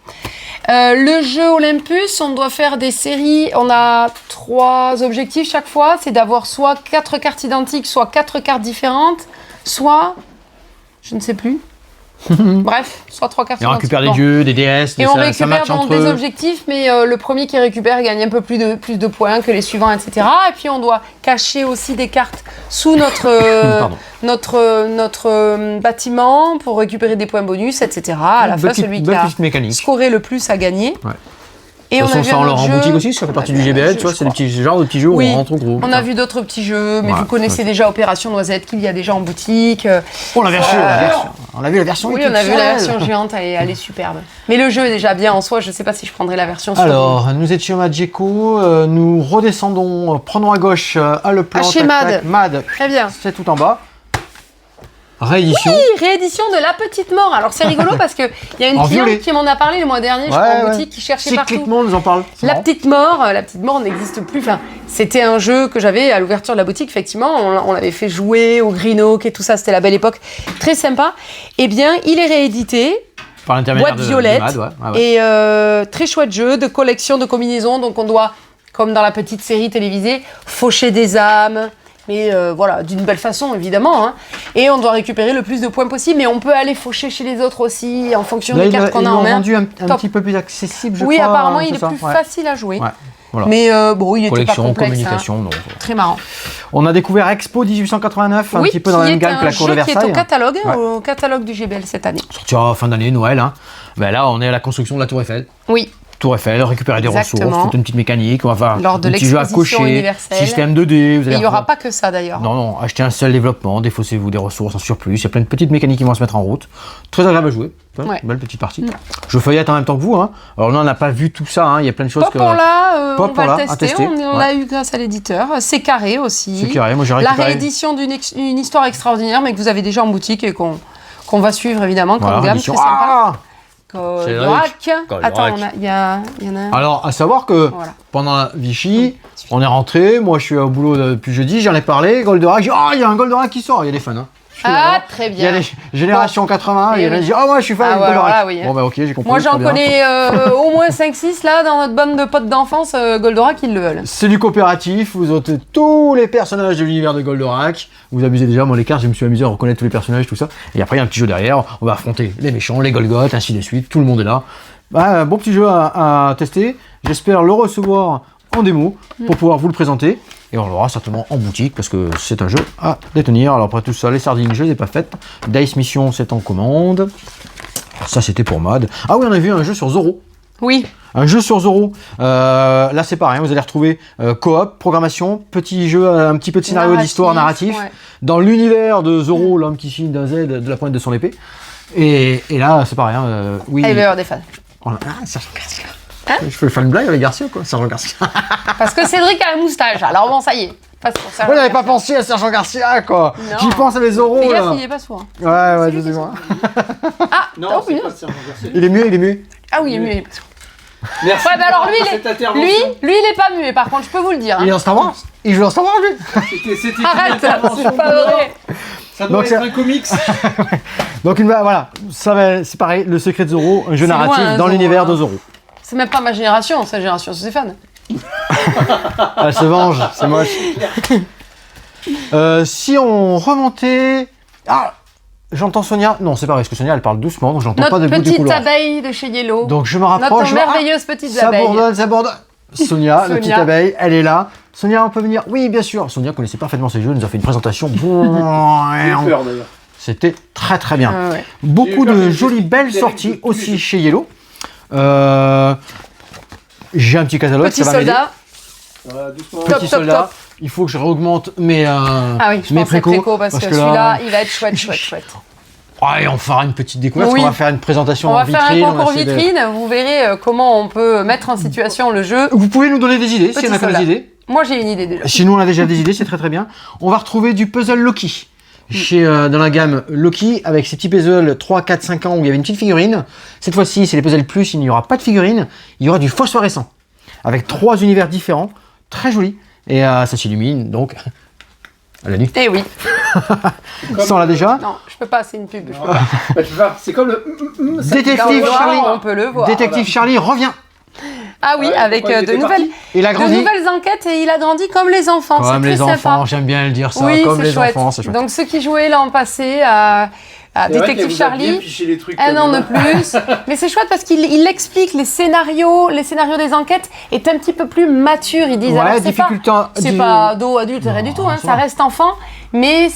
Le jeu Olympus, on doit faire des séries. On a 3 objectifs chaque fois. C'est d'avoir soit 4 cartes identiques, soit 4 cartes différentes, soit... Je ne sais plus. Bref, soit 3 cartes. Et on récupère des dieux, des déesses, et on récupère donc des objectifs, mais le premier qui récupère gagne un peu plus de points que les suivants, etc. Et puis on doit cacher aussi des cartes sous notre bâtiment pour récupérer des points bonus, etc. À la fin, celui qui a scoré le plus a gagné. Et De toute façon, ça, on l'aura en jeu. boutique aussi, ça fait partie du GBL, tu vois, c'est des petits genres de petits jeux où on rentre au groupe. On a vu d'autres petits jeux, mais Ouais, vous connaissez déjà Opération Noisette, qu'il y a déjà en boutique. On l'a vu, on a vu la version. Oui, on a vu la version géante, elle est superbe. Mais le jeu est déjà bien en soi, je sais pas si je prendrais la version sur. Alors, nous étions à Djeco, nous redescendons, prenons à gauche à le plan. Chez Mad. Mad, Très bien. c'est tout en bas. Réédition. Oui, réédition de La Petite Mort. Alors c'est rigolo parce qu'il y a une En cliente violet. qui m'en a parlé le mois dernier, je crois, en boutique, qui cherchait partout. Cycliquement, on nous en parle. La Petite Mort n'existe plus. Enfin, c'était un jeu que j'avais à l'ouverture de la boutique, effectivement. On l'avait fait jouer au Green Oak et tout ça, c'était la belle époque. Très sympa. Eh bien, il est réédité. Par l'intermédiaire Boîte violette. de Mad, ouais. Et très chouette jeu de collection, de combinaison. Donc on doit, comme dans la petite série télévisée, faucher des âmes. Mais voilà, d'une belle façon, évidemment. Hein. Et on doit récupérer le plus de points possible. Mais on peut aller faucher chez les autres aussi, en fonction des cartes qu'on a en main. Ils l'ont rendu un petit peu plus accessible, je crois. Oui, apparemment, il est ça, plus facile à jouer. Ouais, voilà. Mais bon, il était pas Collection, complexe. communication, Hein. non. Très marrant. On a découvert Expo 1889, un Oui, petit peu dans la même gamme que la Cour de qui est Versailles. au catalogue du GBL cette année. Sortira fin d'année, Noël. Hein. Ben là, on est à la construction de la Tour Eiffel. Oui. Tour Eiffel, récupérer des Exactement. ressources, toute une petite mécanique, on va faire Lors de un petit jeu à l'exposition cocher, universelle. système 2D. Vous allez Il n'y aura pas que ça d'ailleurs. Non, achetez un seul développement, défaussez-vous des ressources en surplus. Il y a plein de petites mécaniques qui vont se mettre en route. Très agréable à jouer. Ouais. Belle petite partie. Je feuillette en même temps que vous. Hein. Alors là, on n'a pas vu tout ça. Hein. Il y a plein de choses Pop que. on l'a, Pop, on va on le l'a, à tester. tester. On l'a eu grâce à l'éditeur. C'est carré aussi. C'est carré. Moi, j'ai La récupéré. réédition d'une histoire extraordinaire, mais que vous avez déjà en boutique et qu'on va suivre évidemment comme Voilà, gamme. réédition. Très sympa. Ah Goldorak. Attends, il y en a un. Alors, à savoir que Voilà. pendant la Vichy, on est rentré. Moi, je suis au boulot depuis jeudi. J'en ai parlé. Goldorak. J'ai dit, il y a un Goldorak qui sort. Il y a des fans. Hein. Ah, très Il y a bien. les générations 80, Oui, il y en a oui. qui disent moi je suis fan Ah, de ouais, Goldorak. voilà, oui. Bon bah ok, j'ai compris. Moi, très j'en bien. connais au moins 5-6 là dans notre bande de potes d'enfance. Goldorak, ils le veulent. C'est du coopératif, vous ôtez tous les personnages de l'univers de Goldorak. Vous abusez déjà, moi les cartes, je me suis amusé à reconnaître tous les personnages, tout ça. Et après il y a un petit jeu derrière, on va affronter les méchants, les Golgoth, ainsi de suite, tout le monde est là. Bah, bon petit jeu à tester, j'espère le recevoir en démo pour pouvoir vous le présenter. Et on l'aura certainement en boutique parce que c'est un jeu à détenir. Alors après tout ça, les sardines, je les ai pas faites. Dice Mission, c'est en commande. Ça c'était pour Mad. Ah oui, on a vu un jeu sur Zorro. Oui. Un jeu sur Zorro. Là c'est pareil, vous allez retrouver coop, programmation, petit jeu, un petit peu de scénario d'histoire narratif. Ouais. Dans l'univers de Zorro, l'homme qui signe d'un Z de la pointe de son épée. Et là c'est pareil, hein, oui. Ah, il va y avoir des fans. Ah, Sergent Garcia. Je peux faire une blague avec Garcia quoi, Sergent Garcia. Parce que Cédric a la moustache. Alors bon, ça y est. Passe pour ça. Moi j'avais pas pensé à Sergent Garcia quoi. Non. J'y pense à mes Zorro Fais là. gaffe, il est pas sourd. Ouais, je sais pas. Ah, Non, oh, c'est putain. pas Sergent Garcia. Il est muet. Ah oui, il est muet. Merci. Ouais, bah alors lui, pour cette intervention. lui, il est pas muet. Par contre, je peux vous le dire. Il est Hein. dans Star Wars. Il joue dans Star Wars lui. C'était une Arrête, intervention c'est pas vrai. Ça doit Donc, être un comics. Donc voilà, c'est pareil, le secret de Zorro, un jeu C'est narratif loin, hein, dans Zorro, l'univers hein. de Zorro. C'est même pas ma génération, c'est la génération Stéphane. Elle se venge, c'est moche. Si on remontait... Ah, j'entends Sonia. Non, c'est pas vrai, parce que Sonia, elle parle doucement, donc j'entends pas Notre de bout du petite couloir. abeille de chez Yellow. Donc je me rapproche. Notre merveilleuse petite ça abeille. bourdonne, ça bourdonne. Sonia, la Sonia. petite abeille, elle est là. Sonia, on peut venir? Oui, bien sûr. Sonia connaissait parfaitement ces jeux, elle nous a fait une présentation. J'ai eu peur d'ailleurs. C'était très très bien. Ouais. Beaucoup J'ai eu peur de des jolies jeux belles qui sorties allaient tous les aussi jeux. chez Yellow. J'ai un petit catalogue, Petit ça va m'aider. soldat. Voilà, doucement. Top, Petit top, soldat. top. Il faut que je réaugmente mes Ah oui, je mes pense à préco parce que là- celui-là, il va être chouette. Ouais, on fera une petite découverte. Oui. On va faire une présentation On en va faire vitrine. un on va concours essayer de- vitrine, vous verrez comment on peut mettre en situation le jeu. Vous pouvez nous donner des idées si Petit on a pas des soldat. idées. Moi j'ai une idée déjà. Si nous on a déjà des idées, c'est très très bien. On va retrouver du puzzle Loki. Chez, dans la gamme Loki, avec ces petits puzzles 3, 4, 5 ans où il y avait une petite figurine. Cette fois-ci, c'est les puzzles plus, il n'y aura pas de figurine, il y aura du phosphorescent. Avec 3 univers différents, très jolis. Et ça s'illumine donc à la nuit. Eh oui. Ça on l'a déjà. Non, je peux pas, c'est une pub. Je peux pas. Bah, tu vois, c'est comme le. ça- Détective Dans le Charlie. noir, on peut le voir. Détective Charlie revient. Ah oui, Ouais, avec pourquoi il de était nouvelles, Il a grandi. enquêtes et il a grandi comme les enfants. Comme C'est les très enfants, sympa. j'aime bien le dire ça. Oui, comme c'est les chouette. enfants, c'est chouette. Donc ceux qui jouaient l'an passé à C'est vrai Détective qu'elle vous a bien Charlie, piché les trucs un comme an de ça. plus. Mais c'est chouette parce qu'il explique les scénarios des enquêtes est un petit peu plus mature. Ils disent Ouais, alors c'est difficulté. pas ado, adulte, rien du tout. Hein, ça ça va. reste enfant, mais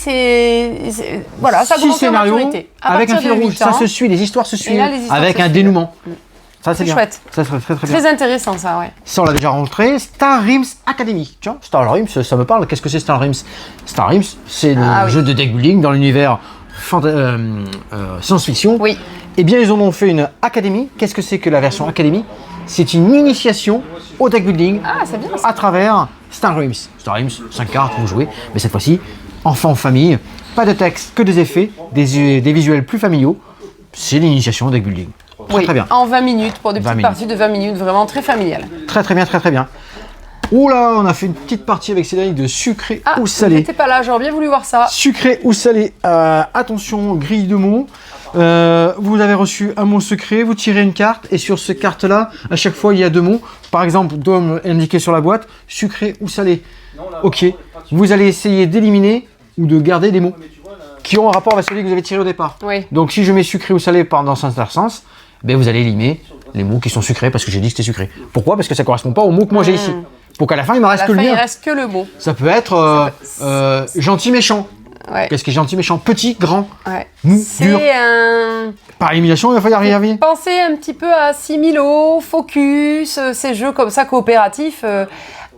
voilà, ça 6 commence à scénarios maturité. À avec un partir fil de rouge, 8 ça ans. se suit, les histoires se suivent là, les histoires avec se un suivent. dénouement. Ça, c'est bien. Chouette. Ça serait très bien. Très intéressant, ça, ouais. Ça, on l'a déjà rentré. Star Realms Academy. Tiens, Star Realms, ça me parle. Qu'est-ce que c'est Star Realms? Star Realms, c'est le jeu de deck building dans l'univers science-fiction. Oui. Eh bien, ils en ont fait une Academy. Qu'est-ce que c'est que la version Academy? C'est une initiation au deck building c'est bien, ça. à travers Star Realms. Star Realms, 5 cartes, vous jouez. Mais cette fois-ci, enfant, famille, pas de texte, que des effets, des visuels plus familiaux. C'est l'initiation au deck building. Très bien. En 20 minutes, pour des petites parties de 20 minutes, vraiment très familiales. Très bien. Oula, on a fait une petite partie avec Cédric de sucré ou salé. J'étais pas là, j'aurais bien voulu voir ça. Sucré ou salé, attention, grille de mots. Vous avez reçu un mot secret, vous tirez une carte et sur cette carte-là, à chaque fois, il y a 2 mots. Par exemple, doit indiquer sur la boîte, sucré ou salé. Ok, vous allez essayer d'éliminer ou de garder des mots qui ont un rapport avec celui que vous avez tiré au départ. Oui. Donc si je mets sucré ou salé dans un certain sens, ben vous allez éliminer les mots qui sont sucrés parce que j'ai dit que c'était sucré. Pourquoi? Parce que ça ne correspond pas au mot que moi j'ai ici. Pour qu'à la fin, il me reste que le mien. Il reste que le mot. Ça peut être gentil, méchant. Ouais. Qu'est-ce qui est gentil, méchant? Petit, grand, Ouais. mou, dur. C'est un... Par élimination, il va falloir y arriver. Pensez un petit peu à Similo, Focus, ces jeux comme ça coopératifs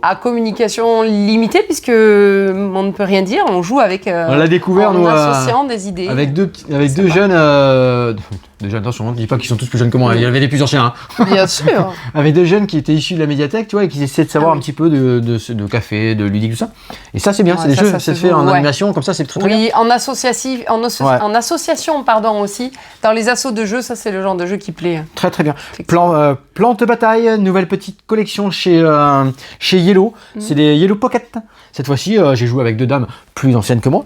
à communication limitée, puisque on ne peut rien dire, on joue avec On l'a découvert, en nous, associant des idées. avec deux jeunes, attention, ne dis pas qu'ils sont tous plus jeunes que moi, il y avait des plus anciens. Bien sûr. Avec des jeunes qui étaient issus de la médiathèque, tu vois, et qui essaient de savoir un petit peu de café, de ludique, tout ça. Et ça, c'est bien, c'est des jeux, c'est fait en animation, comme ça, c'est très bien. Oui, en association, pardon, aussi. Dans les assos de jeux, ça, c'est le genre de jeu qui plaît. Très bien. Plante bataille, nouvelle petite collection chez Yellow. C'est des Yellow Pocket. Cette fois-ci, j'ai joué avec 2 dames plus anciennes que moi.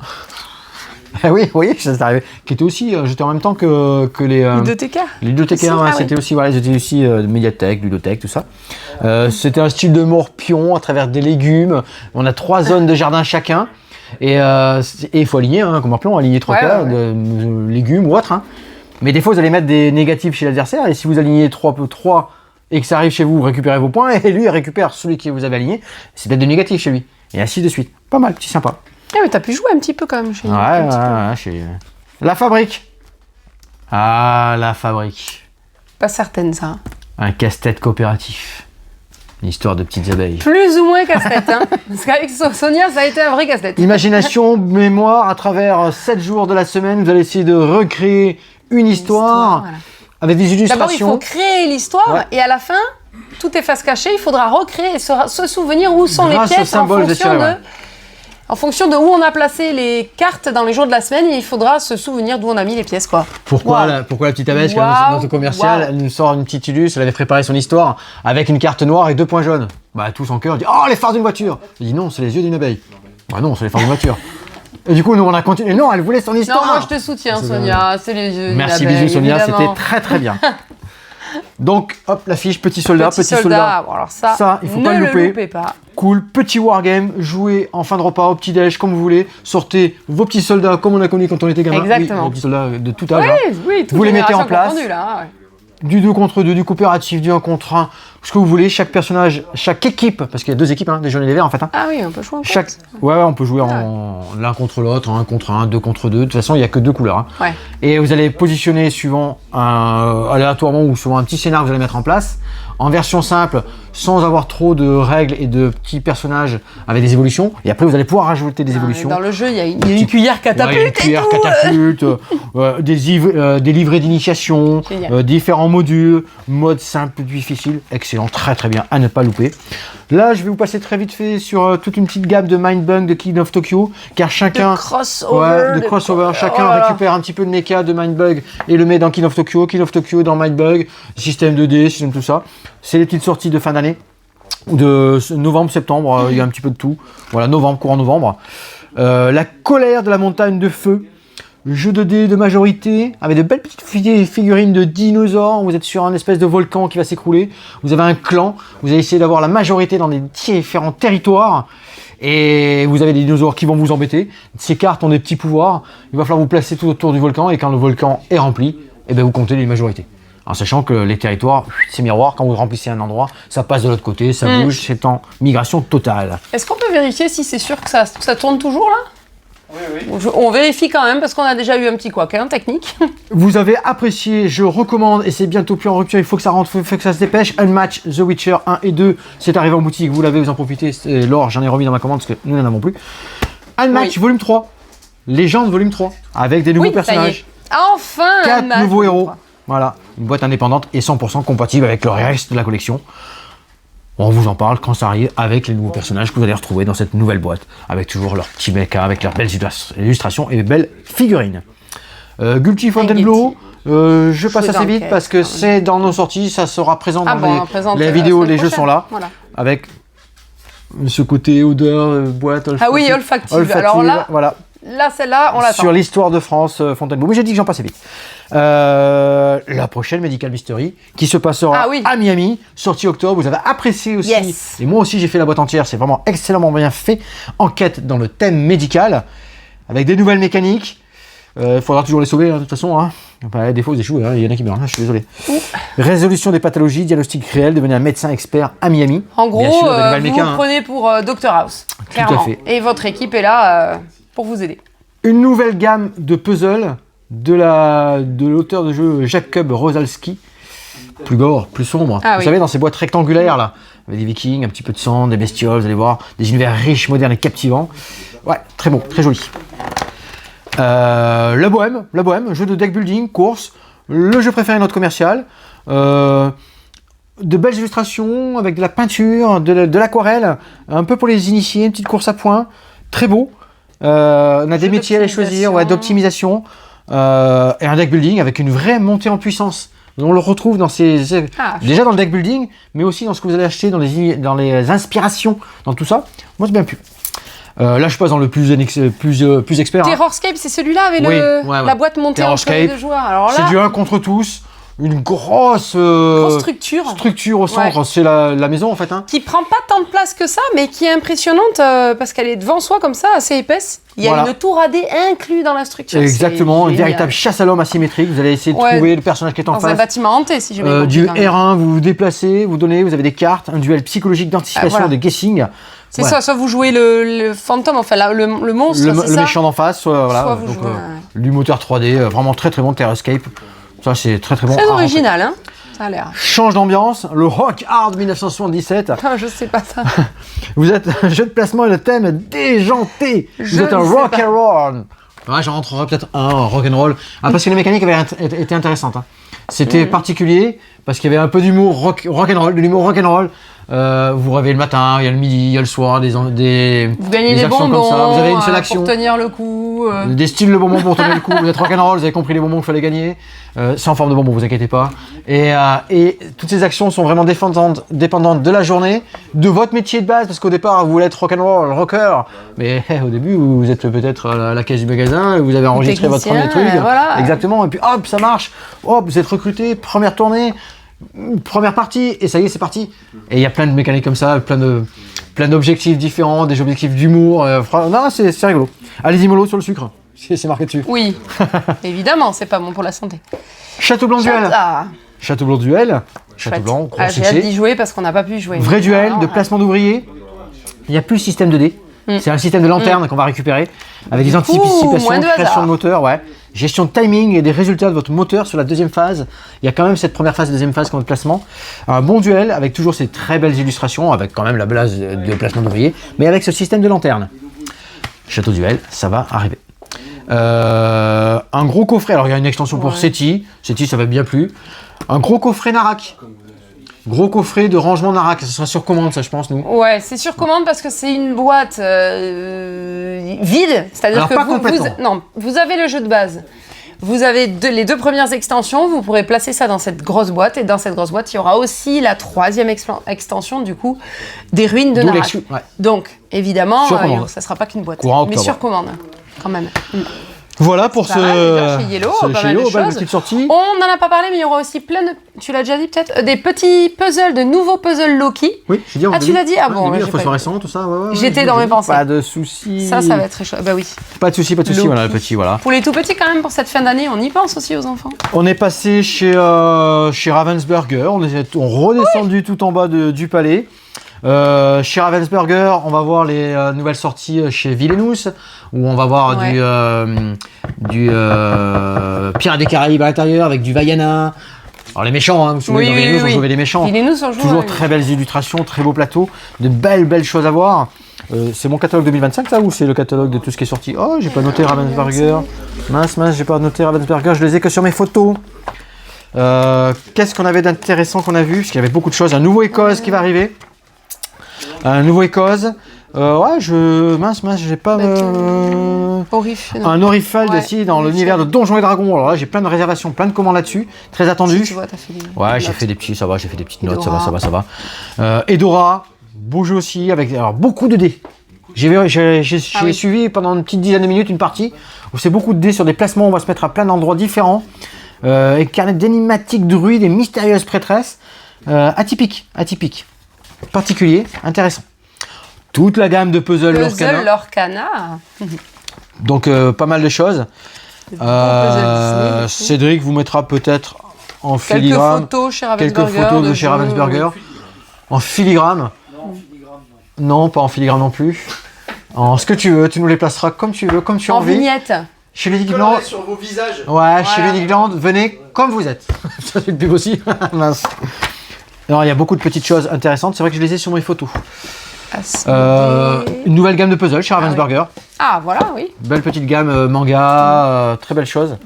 Oui, ça s'est arrivé. Qui étaient aussi, j'étais en même temps que les... Ludothécaires. Les ludothécaires, c'était aussi, voilà, ils étaient aussi médiathèque, ludothèque, tout ça. C'était un style de morpion à travers des légumes. On a 3 zones de jardin chacun. Et il faut aligner, comme morpion, aligner 3 cas de légumes ou autres. Mais des fois, vous allez mettre des négatifs chez l'adversaire. Et si vous alignez 3 et que ça arrive chez vous, vous récupérez vos points. Et lui, il récupère celui que vous avez aligné. C'est peut-être de négatif chez lui. Et ainsi de suite. Pas mal, petit sympa. Ah, mais t'as pu jouer un petit peu quand même chez chez... La Fabrique. Ah, La Fabrique. Pas certaine, ça. Un casse-tête coopératif. Une histoire de petites abeilles. Plus ou moins casse-tête, hein. Parce qu'avec Sonia, ça a été un vrai casse-tête. Imagination, mémoire, à travers 7 jours de la semaine, vous allez essayer de recréer une histoire voilà. avec des illustrations. D'abord, il faut créer l'histoire et à la fin, tout est face cachée, il faudra recréer et se souvenir où sont Grâce les pièces au en fonction de où on a placé les cartes dans les jours de la semaine, il faudra se souvenir d'où on a mis les pièces, quoi. Pourquoi la petite abeille, notre commercial, elle nous sort une petite illustre, elle avait préparé son histoire avec une carte noire et 2 points jaunes. Bah, tout son cœur, dit « Oh, les phares d'une voiture !» Je dis « Non, c'est les yeux d'une abeille. » Bah non, c'est les phares d'une voiture. Et du coup, nous, on a continué. Non, elle voulait son histoire. Non, moi, je te soutiens, Sonia. C'est les yeux d'une abeille. Merci, bisous, Sonia. Évidemment. C'était très bien. Donc, hop, la fiche, petit soldat, petit soldat. Bon, alors ça, il faut pas le louper. Loupez pas. Cool, petit wargame, jouez en fin de repas, au petit-déj, comme vous voulez. Sortez vos petits soldats, comme on a connu quand on était gamin. Exactement. Oui, vos petits soldats de tout âge. Oui, vous les mettez en place. Là, Du 2 contre 2, du coopératif, du 1 contre 1, ce que vous voulez. Chaque personnage, chaque équipe, parce qu'il y a 2 équipes, des jaunes et des verts en fait. Ah oui, on peut jouer en Ouais, on peut jouer l'un contre l'autre, 1 contre 1, 2 contre 2. De toute façon, il n'y a que 2 couleurs. Ouais. Et vous allez positionner suivant aléatoirement ou suivant un petit scénario que vous allez mettre en place. En version simple, sans avoir trop de règles et de petits personnages avec des évolutions. Et après, vous allez pouvoir rajouter des évolutions. Dans le jeu, il y a une cuillère catapulte. Ouais, une cuillère catapulte, des livrets d'initiation, différents modules, mode simple, difficile. Excellent, très bien, à ne pas louper. Là, je vais vous passer très vite fait sur toute une petite gamme de Mindbug de King of Tokyo, car chacun... De crossover. Chacun récupère un petit peu de mecha de Mindbug et le met dans King of Tokyo dans Mindbug, système 2D, système tout ça. C'est les petites sorties de fin d'année, de novembre, septembre, il y a un petit peu de tout. Voilà, courant novembre. La colère de la montagne de feu. Jeu 2D de majorité, avec de belles petites figurines de dinosaures. Vous êtes sur un espèce de volcan qui va s'écrouler. Vous avez un clan. Vous allez essayer d'avoir la majorité dans des différents territoires. Et vous avez des dinosaures qui vont vous embêter. Ces cartes ont des petits pouvoirs. Il va falloir vous placer tout autour du volcan. Et quand le volcan est rempli, eh bien vous comptez les majorités. En sachant que les territoires, c'est miroir. Quand vous remplissez un endroit, ça passe de l'autre côté, ça bouge. C'est en migration totale. Est-ce qu'on peut vérifier si c'est sûr que ça tourne toujours là ? On vérifie quand même parce qu'on a déjà eu un petit couac technique. Vous avez apprécié, je recommande, et c'est bientôt plus en rupture, il faut que ça rentre, il faut que ça se dépêche. Unmatch, The Witcher 1 et 2, c'est arrivé en boutique, vous l'avez, vous en profitez. Laure, j'en ai remis dans ma commande parce que nous n'en avons plus. Unmatch, volume 3, Légende volume 3, avec des nouveaux personnages. Enfin 4 nouveaux héros. Voilà, une boîte indépendante et 100% compatible avec le reste de la collection. On vous en parle quand ça arrive avec les nouveaux personnages que vous allez retrouver dans cette nouvelle boîte, avec toujours leurs petits mechas, avec leurs belles illustrations et les belles figurines. Gulti Fontainebleau, je passe assez vite parce que c'est dans nos sorties, ça sera présent dans les vidéos, les jeux sont là, avec ce côté odeur, boîte, olfactive. Ah oui, olfactive. Alors là, voilà. Là, celle-là, on l'attend. Sur l'histoire de France, Fontainebleau. Mais j'ai dit que j'en passais vite. La prochaine Medical Mystery, qui se passera à Miami, sortie octobre. Vous avez apprécié aussi. Et moi aussi, j'ai fait la boîte entière. C'est vraiment excellemment bien fait. Enquête dans le thème médical, avec des nouvelles mécaniques. Il faudra toujours les sauver, de toute façon. Des fois, vous échouez. Il y en a qui meurent. Je suis désolé. Résolution des pathologies, diagnostic réel, devenir un médecin expert à Miami. En gros, vous prenez pour Dr House. Clairement. Tout à fait. Et votre équipe est là pour vous aider. Une nouvelle gamme de puzzles de l'auteur de jeu Jakub Rosalski. Plus gore, plus sombre. Vous savez, dans ces boîtes rectangulaires, là, avec des vikings, un petit peu de sang, des bestioles, vous allez voir, des univers riches, modernes et captivants. Ouais, très beau, très joli. La Bohème, jeu de deck building, course, le jeu préféré de notre commercial. De belles illustrations avec de la peinture, de l'aquarelle, un peu pour les initiés, une petite course à points, très beau. On a des métiers à les choisir, d'optimisation, et un deck building avec une vraie montée en puissance. On le retrouve dans déjà dans le deck building, mais aussi dans ce que vous allez acheter dans les inspirations, dans tout ça. Moi, c'est bien plu. Là, je passe dans le plus expert. Terrorscape, c'est celui-là avec la boîte montée en de joueurs. Alors là, c'est du 1 contre tous. Une grosse structure au centre, c'est la maison en fait. Qui prend pas tant de place que ça, mais qui est impressionnante parce qu'elle est devant soi comme ça, assez épaisse. Il y a une tour AD inclus dans la structure. Exactement, une véritable chasse à l'homme asymétrique. Vous allez essayer de trouver le personnage qui est en face. Dans un bâtiment hanté, si j'ai bien compris. Du R1, vous vous déplacez, vous avez des cartes, un duel psychologique d'anticipation, de guessing. C'est ça, soit vous jouez le fantôme, enfin le monstre, le méchant d'en face, soit vous jouez du moteur 3D, vraiment très très bon, Terrorscape. Ça, c'est très très bon. Très original, ça a l'air. Change d'ambiance, le Rock Hard 1977. Je sais pas ça. Vous êtes un jeu de placement et le thème déjanté. Vous êtes un rock and roll. Ouais, j'en rentrerai peut-être un rock and roll. Parce que les mécaniques avaient été intéressantes. C'était particulier parce qu'il y avait un peu d'humour rock and roll, de l'humour rock and roll. Vous réveillez le matin, il y a le midi, il y a le soir, vous gagnez des bonbons comme ça. Vous avez une seule action pour tenir le coup. Des styles de bonbons pour tenir le coup. Vous êtes rock'n'roll, vous avez compris les bonbons qu'il fallait gagner. C'est en forme de bonbons, vous inquiétez pas. Et toutes ces actions sont vraiment dépendantes de la journée, de votre métier de base, parce qu'au départ vous voulez être rock'n'roll, rocker, mais au début vous êtes peut-être à la caisse du magasin, et vous avez enregistré votre premier truc. Exactement. Et puis hop, ça marche. Hop, vous êtes recruté, première tournée. Première partie, et ça y est, c'est parti. Et il y a plein de mécaniques comme ça, plein d'objectifs différents, des objectifs d'humour. Non, c'est rigolo. Allez-y mollo sur le sucre, c'est marqué dessus. Oui, évidemment, c'est pas bon pour la santé. Château Blanc Duel. Château Blanc Duel. Château Blanc, gros succès. J'ai hâte d'y jouer parce qu'on n'a pas pu y jouer. Vrai duel de placement d'ouvriers. Il n'y a plus le système de dés. C'est un système de lanterne qu'on va récupérer avec des anticipations, création de moteur, gestion de timing et des résultats de votre moteur sur la deuxième phase. Il y a quand même cette première phase et deuxième phase comme placement. Un bon duel avec toujours ces très belles illustrations, avec quand même la base de placement d'ouvrier, mais avec ce système de lanterne. Château Duel, ça va arriver. Un gros coffret, alors il y a une extension pour SETI, ça va bien plus. Un gros coffret Narak. Gros coffret de rangement Narak, ça sera sur commande, ça je pense, nous. Ouais, c'est sur commande parce que c'est une boîte vide, c'est-à-dire que vous avez le jeu de base. Vous avez les deux premières extensions, vous pourrez placer ça dans cette grosse boîte, et dans cette grosse boîte, il y aura aussi la troisième extension, du coup, des ruines de Narak. Donc, évidemment, ça ne sera pas qu'une boîte, mais sur commande, quand même. Voilà pour chez Yellow, petite sortie. On n'en a pas parlé, mais il y aura aussi plein de, tu l'as déjà dit peut-être, des petits puzzles, de nouveaux puzzles Loki. Oui, j'ai dit. Tu l'as dit. Ah bon, la phosphorescente, tout ça. J'étais dans mes pensées. Pas de soucis. Ça va être très chaud. Bah oui. Pas de soucis. Voilà le petit, voilà. Pour les tout petits quand même, pour cette fin d'année, on y pense aussi aux enfants. On est passé chez Ravensburger. On est redescendu tout en bas du palais. Chez Ravensburger, on va voir les nouvelles sorties chez Villainous, où on va voir du Pirates des Caraïbes à l'intérieur avec du Vaiana. Alors les méchants, hein, vous vous souvenez, dans Villainous, on jouait les méchants. Villainous, on joue, toujours très belles illustrations, très beaux plateaux, de belles choses à voir. C'est mon catalogue 2025 ça, ou c'est le catalogue de tout ce qui est sorti? Oh, j'ai pas noté Ravensburger. Mince, j'ai pas noté Ravensburger, je les ai que sur mes photos. Qu'est-ce qu'on avait d'intéressant qu'on a vu? Parce qu'il y avait beaucoup de choses. Un nouveau Ecos qui va arriver. Un nouveau Ecos. J'ai pas... un Orifeld aussi dans l'univers de Donjons et Dragons. Alors là, j'ai plein de réservations, plein de commandes là-dessus. Très attendu. Tu vois, t'as fait des j'ai fait des petits, ça va, j'ai fait des petites notes, ça va. Edora, beau jeu aussi, avec beaucoup de dés. J'ai suivi pendant une petite dizaine de minutes une partie où c'est beaucoup de dés sur des placements, on va se mettre à plein d'endroits différents. Carnet d'énigmatiques druides et mystérieuses prêtresses. Atypique, particulier, intéressant. Toute la gamme de puzzles Lorcana. Donc pas mal de choses. Cédric vous mettra peut-être en filigrane quelques photos de chez Ravensburger. En filigrane. Non, pas en filigrane non plus. En ce que tu veux, tu nous les placeras comme tu veux, comme tu as envie. En vignette. Chez Ludigland. Sur vos visages. Ouais, chez Ludigland, venez comme vous êtes. Ça fait le pub aussi. Mince. Alors, il y a beaucoup de petites choses intéressantes. C'est vrai que je les ai sur mes photos. Une nouvelle gamme de puzzles chez Ravensburger. Ah, voilà, oui. Belle petite gamme manga, très belle chose.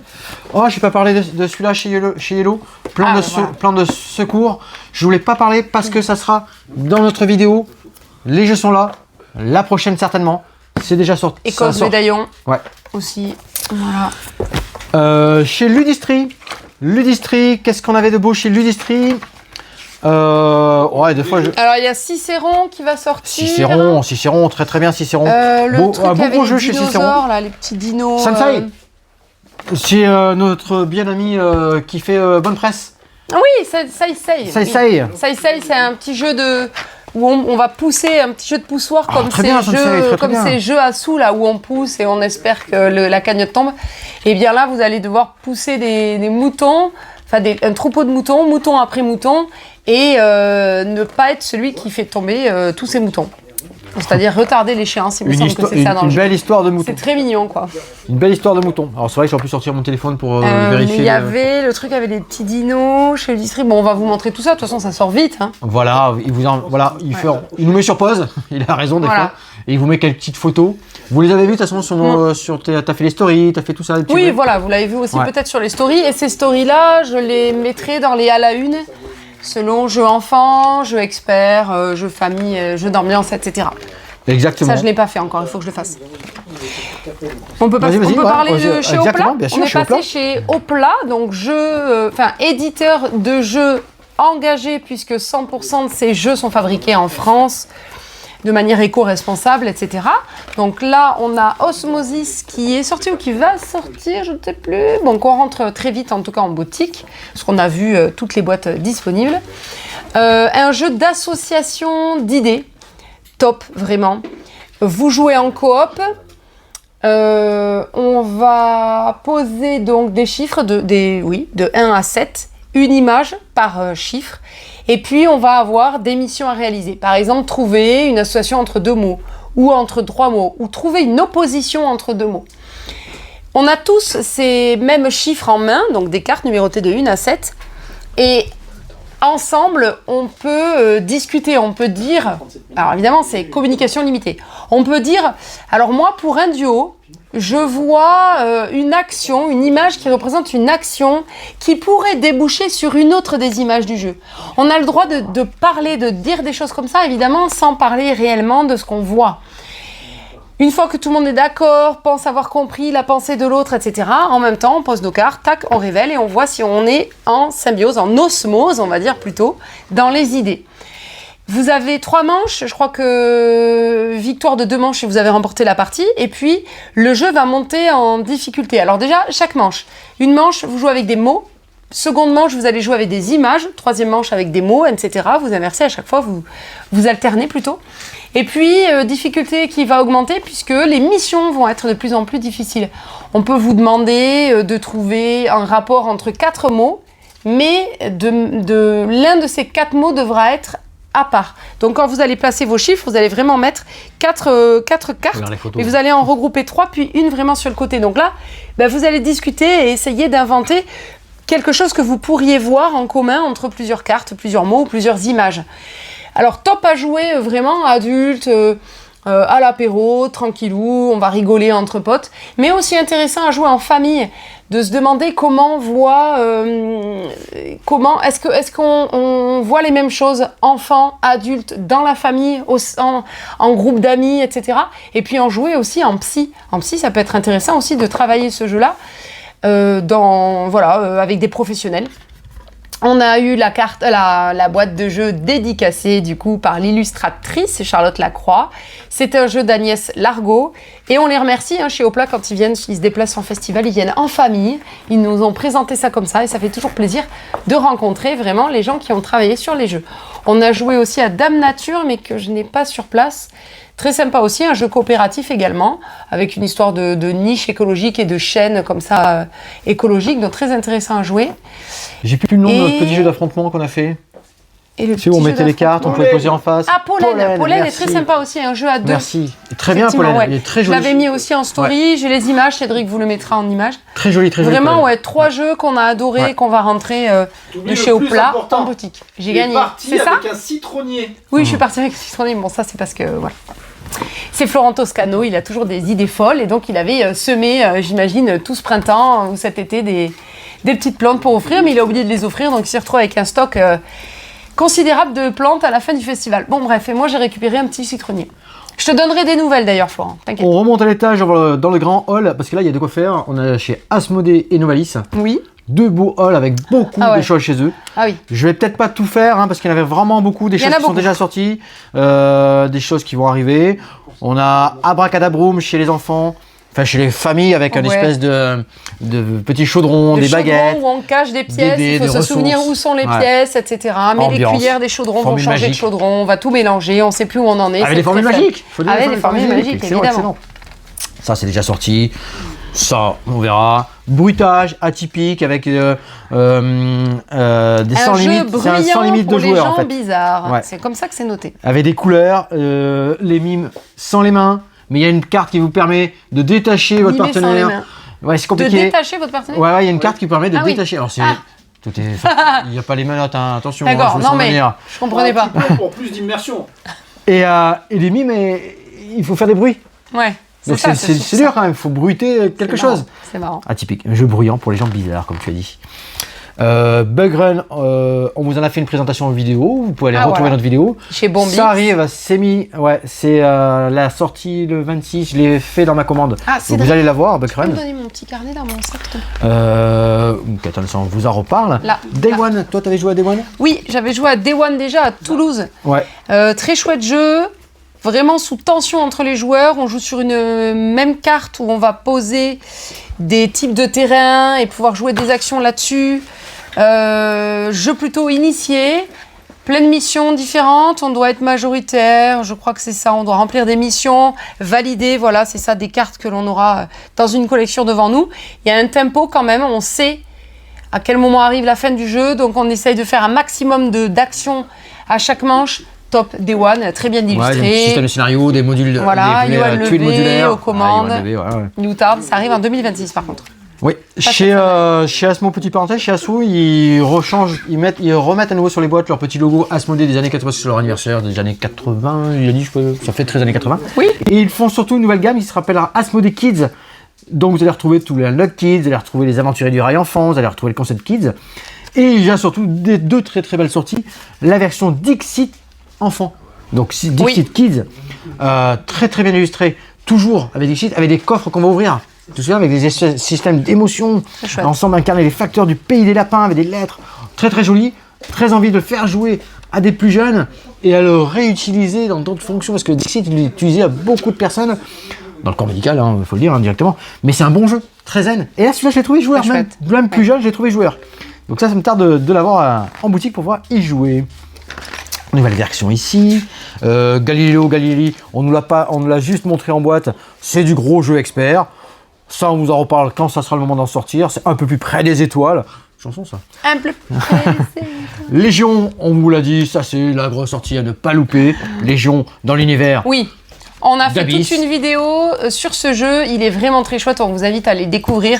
Oh, j'ai pas parlé de celui-là chez Yellow. Plan de secours. Je voulais pas parler parce que ça sera dans notre vidéo. Les jeux sont là. La prochaine, certainement. C'est déjà sorti. Ecos médaillon. Ouais. Aussi. Voilà. Chez Ludistri, qu'est-ce qu'on avait de beau chez Ludistri? Des fois Alors il y a Cicéron qui va sortir. Cicéron, très bien Cicéron. Un beau jeu chez Cicéron. Là, les petits dinos. Sansei. C'est notre bien ami qui fait bonne presse. Ah oui, Saisei. Saisei, c'est un petit jeu où on va pousser, un petit jeu de poussoir comme ces jeux à sous là où on pousse et on espère que la cagnotte tombe. Et bien là, vous allez devoir pousser des moutons, un troupeau de moutons, mouton après mouton, et ne pas être celui qui fait tomber tous ces moutons. C'est-à-dire retarder l'échéance, il me semble que c'est ça dans le jeu. Une belle histoire de mouton. C'est très mignon, quoi. Une belle histoire de mouton. Alors c'est vrai que j'aurais pu sortir mon téléphone pour vérifier. Mais il y avait le truc avec les petits dinos chez le district. Bon, on va vous montrer tout ça. De toute façon, ça sort vite. Hein. Voilà, il nous met sur pause. Il a raison des fois. Et il vous met quelques petites photos. Vous les avez vues de toute façon t'as fait les stories, t'as fait tout ça. Oui, voilà, vous l'avez vu aussi peut-être sur les stories. Et ces stories-là, je les mettrai dans les à la une. Selon jeu enfant, jeu expert, jeu famille, jeu d'ambiance, etc. Exactement. Ça, je ne l'ai pas fait encore, il faut que je le fasse. On peut parler de chez Opla. Bien sûr, on est passé chez Opla, donc éditeur de jeux engagé, puisque 100% de ces jeux sont fabriqués en France de manière éco-responsable, etc. Donc là, on a Osmosis qui est sorti ou qui va sortir, je ne sais plus. Bon, qu'on rentre très vite, en tout cas en boutique, parce qu'on a vu toutes les boîtes disponibles. Un jeu d'association d'idées, top, vraiment. Vous jouez en coop. On va poser donc des chiffres de 1 à 7, une image par chiffre. Et puis, on va avoir des missions à réaliser. Par exemple, trouver une association entre 2 mots, ou entre 3 mots, ou trouver une opposition entre 2 mots. On a tous ces mêmes chiffres en main, donc des cartes numérotées de 1 à 7. Et ensemble, on peut discuter, on peut dire... Alors évidemment, c'est communication limitée. On peut dire, alors moi, pour un duo, je vois une action, une image qui représente une action qui pourrait déboucher sur une autre des images du jeu. On a le droit de parler, de dire des choses comme ça, évidemment, sans parler réellement de ce qu'on voit. Une fois que tout le monde est d'accord, pense avoir compris la pensée de l'autre, etc., en même temps, on pose nos cartes, tac, on révèle et on voit si on est en symbiose, en osmose, on va dire plutôt, dans les idées. Vous avez 3 manches, je crois que victoire de 2 manches et vous avez remporté la partie. Et puis, le jeu va monter en difficulté. Alors déjà, chaque manche. Une manche, vous jouez avec des mots. Seconde manche, vous allez jouer avec des images. Troisième manche, avec des mots, etc. Vous inversez à chaque fois, vous alternez plutôt. Et puis, difficulté qui va augmenter puisque les missions vont être de plus en plus difficiles. On peut vous demander de trouver un rapport entre 4 mots, mais l'un de ces 4 mots devra être à part. Donc quand vous allez placer vos chiffres, vous allez vraiment mettre 4 cartes, et vous allez en regrouper 3, puis une vraiment sur le côté. Donc là, vous allez discuter et essayer d'inventer quelque chose que vous pourriez voir en commun entre plusieurs cartes, plusieurs mots, plusieurs images. Alors top à jouer vraiment adulte, à l'apéro, tranquillou, on va rigoler entre potes, mais aussi intéressant à jouer en famille, de se demander comment est-ce qu'on voit les mêmes choses, enfants, adultes, dans la famille, en groupe d'amis, etc. Et puis en jouer aussi en psy. En psy, ça peut être intéressant aussi de travailler ce jeu-là avec des professionnels. On a eu la boîte de jeu dédicacée du coup par l'illustratrice Charlotte Lacroix. C'est un jeu d'Agnès Largot et on les remercie chez Opla quand ils se déplacent en festival, ils viennent en famille. Ils nous ont présenté ça comme ça et ça fait toujours plaisir de rencontrer vraiment les gens qui ont travaillé sur les jeux. On a joué aussi à Dame Nature mais que je n'ai pas sur place. Très sympa aussi, un jeu coopératif également, avec une histoire de niche écologique et de chaîne comme ça écologique, donc très intéressant à jouer. J'ai plus le nom de notre petit jeu d'affrontement qu'on a fait. C'est où on mettait les cartes, on pouvait poser en face. Ah, Pollen est très sympa aussi, un jeu à 2. Merci. Très bien, Pollen, il est très joli. Je l'avais mis aussi en story, j'ai les images, Cédric vous le mettra en image. Très joli, très joli. Vraiment, 3 jeux qu'on a adorés, qu'on va rentrer de chez Opla en boutique. J'ai gagné. C'est ça avec un citronnier. Oui, je suis partie avec un citronnier, bon ça c'est parce que, voilà. C'est Florent Toscano, il a toujours des idées folles et donc il avait semé, j'imagine, tout ce printemps ou cet été des petites plantes pour offrir, mais il a oublié de les offrir, donc il s'est retrouvé avec un stock considérable de plantes à la fin du festival. Bon bref, et moi j'ai récupéré un petit citronnier. Je te donnerai des nouvelles d'ailleurs, Florent, t'inquiète. On remonte à l'étage dans le grand hall, parce que là il y a de quoi faire. On a chez Asmodée et Novalis. Oui. 2 beaux halls avec beaucoup de choses chez eux. Ah oui. Je vais peut-être pas tout faire parce qu'il y en avait vraiment beaucoup, des choses qui sont déjà sorties, des choses qui vont arriver. On a Abracadabroom chez les enfants, enfin chez les familles avec une espèce de petits chaudrons, des baguettes. Où on cache des pièces, il faut se souvenir où sont les pièces, etc. Mais les cuillères des chaudrons vont changer de chaudron, on va tout mélanger, on sait plus où on en est. Avec les formules magiques. Avec les formules magiques, évidemment. Excellent. Ça c'est déjà sorti. Ça, on verra. Bruitage atypique avec des sans limites. C'est un sans limite de joueurs en fait. Bizarre. Ouais. C'est comme ça que c'est noté. Avec des couleurs, les mimes sans les mains, mais il y a une carte qui vous permet de détacher votre partenaire. Ouais, c'est compliqué. De détacher votre partenaire. Ouais, il y a une carte qui permet de détacher. Alors il n'y a pas les manottes, hein. Attention. D'accord, non mais je comprenais pas. Pour plus d'immersion. Et les mimes, il faut faire des bruits. Ouais. Donc c'est dur quand même, il faut bruiter quelque chose. C'est marrant. Atypique, un jeu bruyant pour les gens bizarres, comme tu as dit. Bug Run, on vous en a fait une présentation en vidéo, vous pouvez aller retrouver notre vidéo. Chez Bombix. Ça arrive, c'est la sortie le 26, je l'ai fait dans ma commande. Donc vous allez la voir, Bug Run. Tu peux me donner mon petit carnet dans mon sac. Attendez, on vous en reparle. Day One, toi t'avais joué à Day One ? Oui, j'avais joué à Day One déjà à Toulouse. Ouais. Très chouette jeu. Vraiment sous tension entre les joueurs, on joue sur une même carte où on va poser des types de terrain et pouvoir jouer des actions là-dessus. Jeu plutôt initié, plein de missions différentes, on doit être majoritaire, je crois que c'est ça, on doit remplir des missions, valider, voilà, c'est ça, des cartes que l'on aura dans une collection devant nous. Il y a un tempo quand même, on sait à quel moment arrive la fin du jeu, donc on essaye de faire un maximum d'actions à chaque manche. Top, Day One, très bien illustré. Ouais, système de scénario, des modules, des tuiles modulaires, aux commandes. Nous tarde, ça arrive en 2026 par contre. Oui, chez Asmo, petite parenthèse, chez Asmo, ils remettent à nouveau sur les boîtes leur petit logo Asmodée des années 80, sur leur anniversaire des années 80, il a dit, ça fait 13 années 80. Oui. Et ils font surtout une nouvelle gamme qui se rappellera Asmodée Kids. Donc vous allez retrouver tous les Unlock Kids, vous allez retrouver les Aventuriers du Rail Enfant, vous allez retrouver le concept Kids. Et il y a surtout 2 très très belles sorties, la version Dixit enfant. Donc Dixit Kids, très très bien illustré, toujours avec Dixit, avec des coffres qu'on va ouvrir. Tu te souviens, avec des systèmes d'émotions, ensemble incarner les facteurs du pays des lapins avec des lettres, très très joli, très envie de le faire jouer à des plus jeunes et à le réutiliser dans d'autres fonctions parce que Dixit il est utilisé à beaucoup de personnes dans le corps médical, il faut le dire directement, mais c'est un bon jeu, très zen. Et là celui-là je l'ai trouvé joueur, même plus jeune je l'ai trouvé joueur. Donc ça me tarde de l'avoir en boutique pour pouvoir y jouer. Nouvelle version ici, Galileo Galilei, on nous l'a juste montré en boîte, c'est du gros jeu expert, ça on vous en reparle quand ça sera le moment d'en sortir, c'est un peu plus près des étoiles, chanson ça. Un peu pressé. Légion, on vous l'a dit, ça c'est la grosse sortie à ne pas louper. Légion dans l'univers. Oui. On a fait d'Abyss. toute une vidéo sur ce jeu. Il est vraiment très chouette. On vous invite à les découvrir.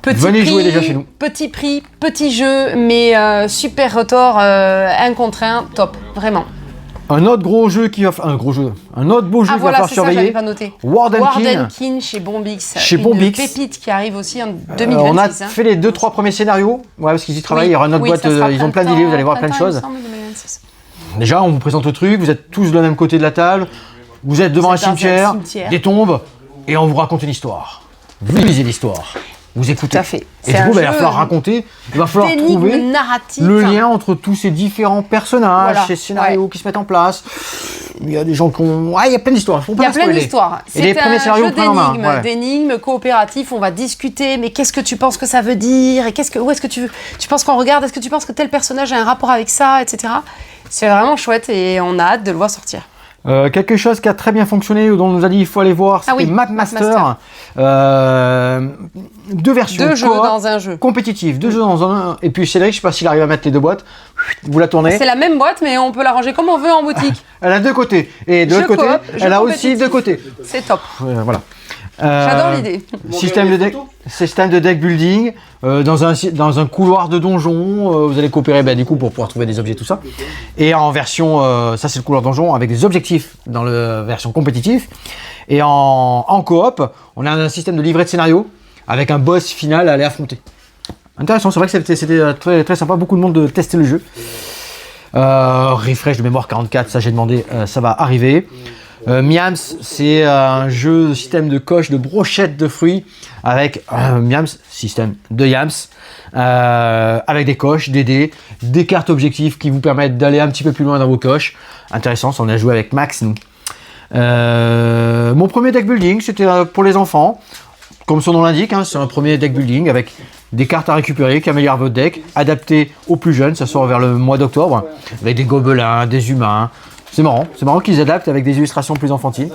Venez jouer déjà chez nous. Petit prix, petit jeu, mais super retour, un contre un, top, vraiment. Un autre gros jeu qui va un autre beau jeu qui va falloir surveiller. J'avais pas noté. Wardenkin chez Bombix. Chez Bombix. Une pépite qui arrive aussi en 2026. On a fait les 2-3 premiers scénarios, ouais, parce qu'ils y travaillent. Il y aura une autre boîte, ils ont plein d'idées, vous allez voir plein de choses. Déjà, on vous présente le truc, vous êtes tous de la même côté de la table, vous êtes devant un cimetière, des tombes, et on vous raconte une histoire. Vous lisez l'histoire. Vous écoutez. Tout à fait. Et du coup, il va falloir raconter, il va falloir trouver le lien entre tous ces différents personnages, ces scénarios qui se mettent en place. Il y a des gens qui ont... Ouais, il y a plein d'histoires. Il y a plein d'histoires. C'est un jeu d'énigmes coopératifs. On va discuter, mais qu'est-ce que tu penses que ça veut dire? Et où est-ce que tu penses qu'on regarde? Est-ce que tu penses que tel personnage a un rapport avec ça, etc. C'est vraiment chouette et on a hâte de le voir sortir. Quelque chose qui a très bien fonctionné, dont on nous a dit il faut aller voir, c'était Mapmaster. 2 versions. 2 jeux dans un jeu. Compétitif, 2 jeux dans un. Et puis Cédric, je sais pas s'il arrive à mettre les 2 boîtes. Vous la tournez. C'est la même boîte, mais on peut la ranger comme on veut en boutique. Elle a 2 côtés. Et de l'autre côté, elle a aussi 2 côtés. C'est top. Voilà. J'adore l'idée. Système de deck building, dans un couloir de donjon, vous allez coopérer du coup pour pouvoir trouver des objets, tout ça. Et en version, ça c'est le couloir donjon avec des objectifs dans la version compétitive. Et en coop, on a un système de livret de scénario avec un boss final à aller affronter. Intéressant, c'est vrai que c'était très, très sympa, beaucoup de monde de tester le jeu. Refresh de mémoire 44, ça j'ai demandé, ça va arriver. Miams, c'est un jeu de système de coche, de brochettes de fruits avec Miams, système de Yams, avec des coches, des dés, des cartes objectifs qui vous permettent d'aller un petit peu plus loin dans vos coches. Intéressant, ça on a joué avec Max, nous. Mon premier deck building, c'était pour les enfants. Comme son nom l'indique, hein, c'est un premier deck building avec des cartes à récupérer qui améliorent votre deck, adapté aux plus jeunes, ça sort vers le mois d'octobre, avec des gobelins, des humains. C'est marrant qu'ils adaptent avec des illustrations plus enfantines.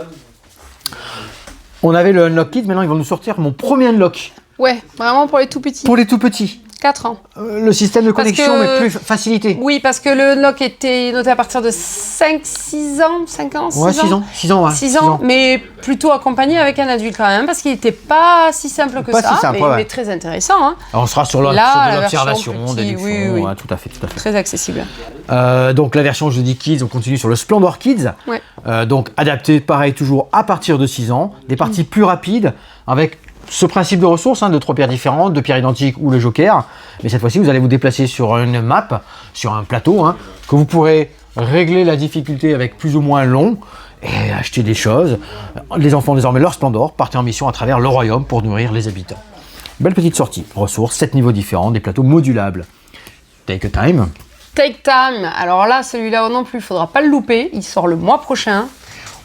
On avait le Unlock Kit, maintenant ils vont nous sortir mon premier Unlock. Ouais, vraiment pour les tout petits. Pour les tout petits. 4 ans. Le système de connexion, mais plus facilité. Oui, parce que le Unlock était noté à partir de 5-6 ans, 5 ans, 6 ouais, ans. 6 ans, ouais. 6 ans, mais plutôt accompagné avec un adulte quand même, parce qu'il n'était pas si simple que ça, mais très intéressant. Hein. Alors, on sera sur l'observation des fonds, oui. Ouais, tout à fait. Très accessible. Donc la version, je dis Kids, on continue sur le Splendor Kids. Ouais. Donc adapté, pareil, toujours à partir de 6 ans. Des parties plus rapides, avec ce principe de ressources, de 3 pierres différentes, 2 pierres identiques ou le joker. Mais cette fois-ci, vous allez vous déplacer sur une map, sur un plateau, que vous pourrez régler la difficulté avec plus ou moins long et acheter des choses. Les enfants, désormais, leur Splendor, partent en mission à travers le royaume pour nourrir les habitants. Belle petite sortie. Ressources, 7 niveaux différents, des plateaux modulables. Take a time. Take time. Alors là, celui-là non plus, il ne faudra pas le louper. Il sort le mois prochain.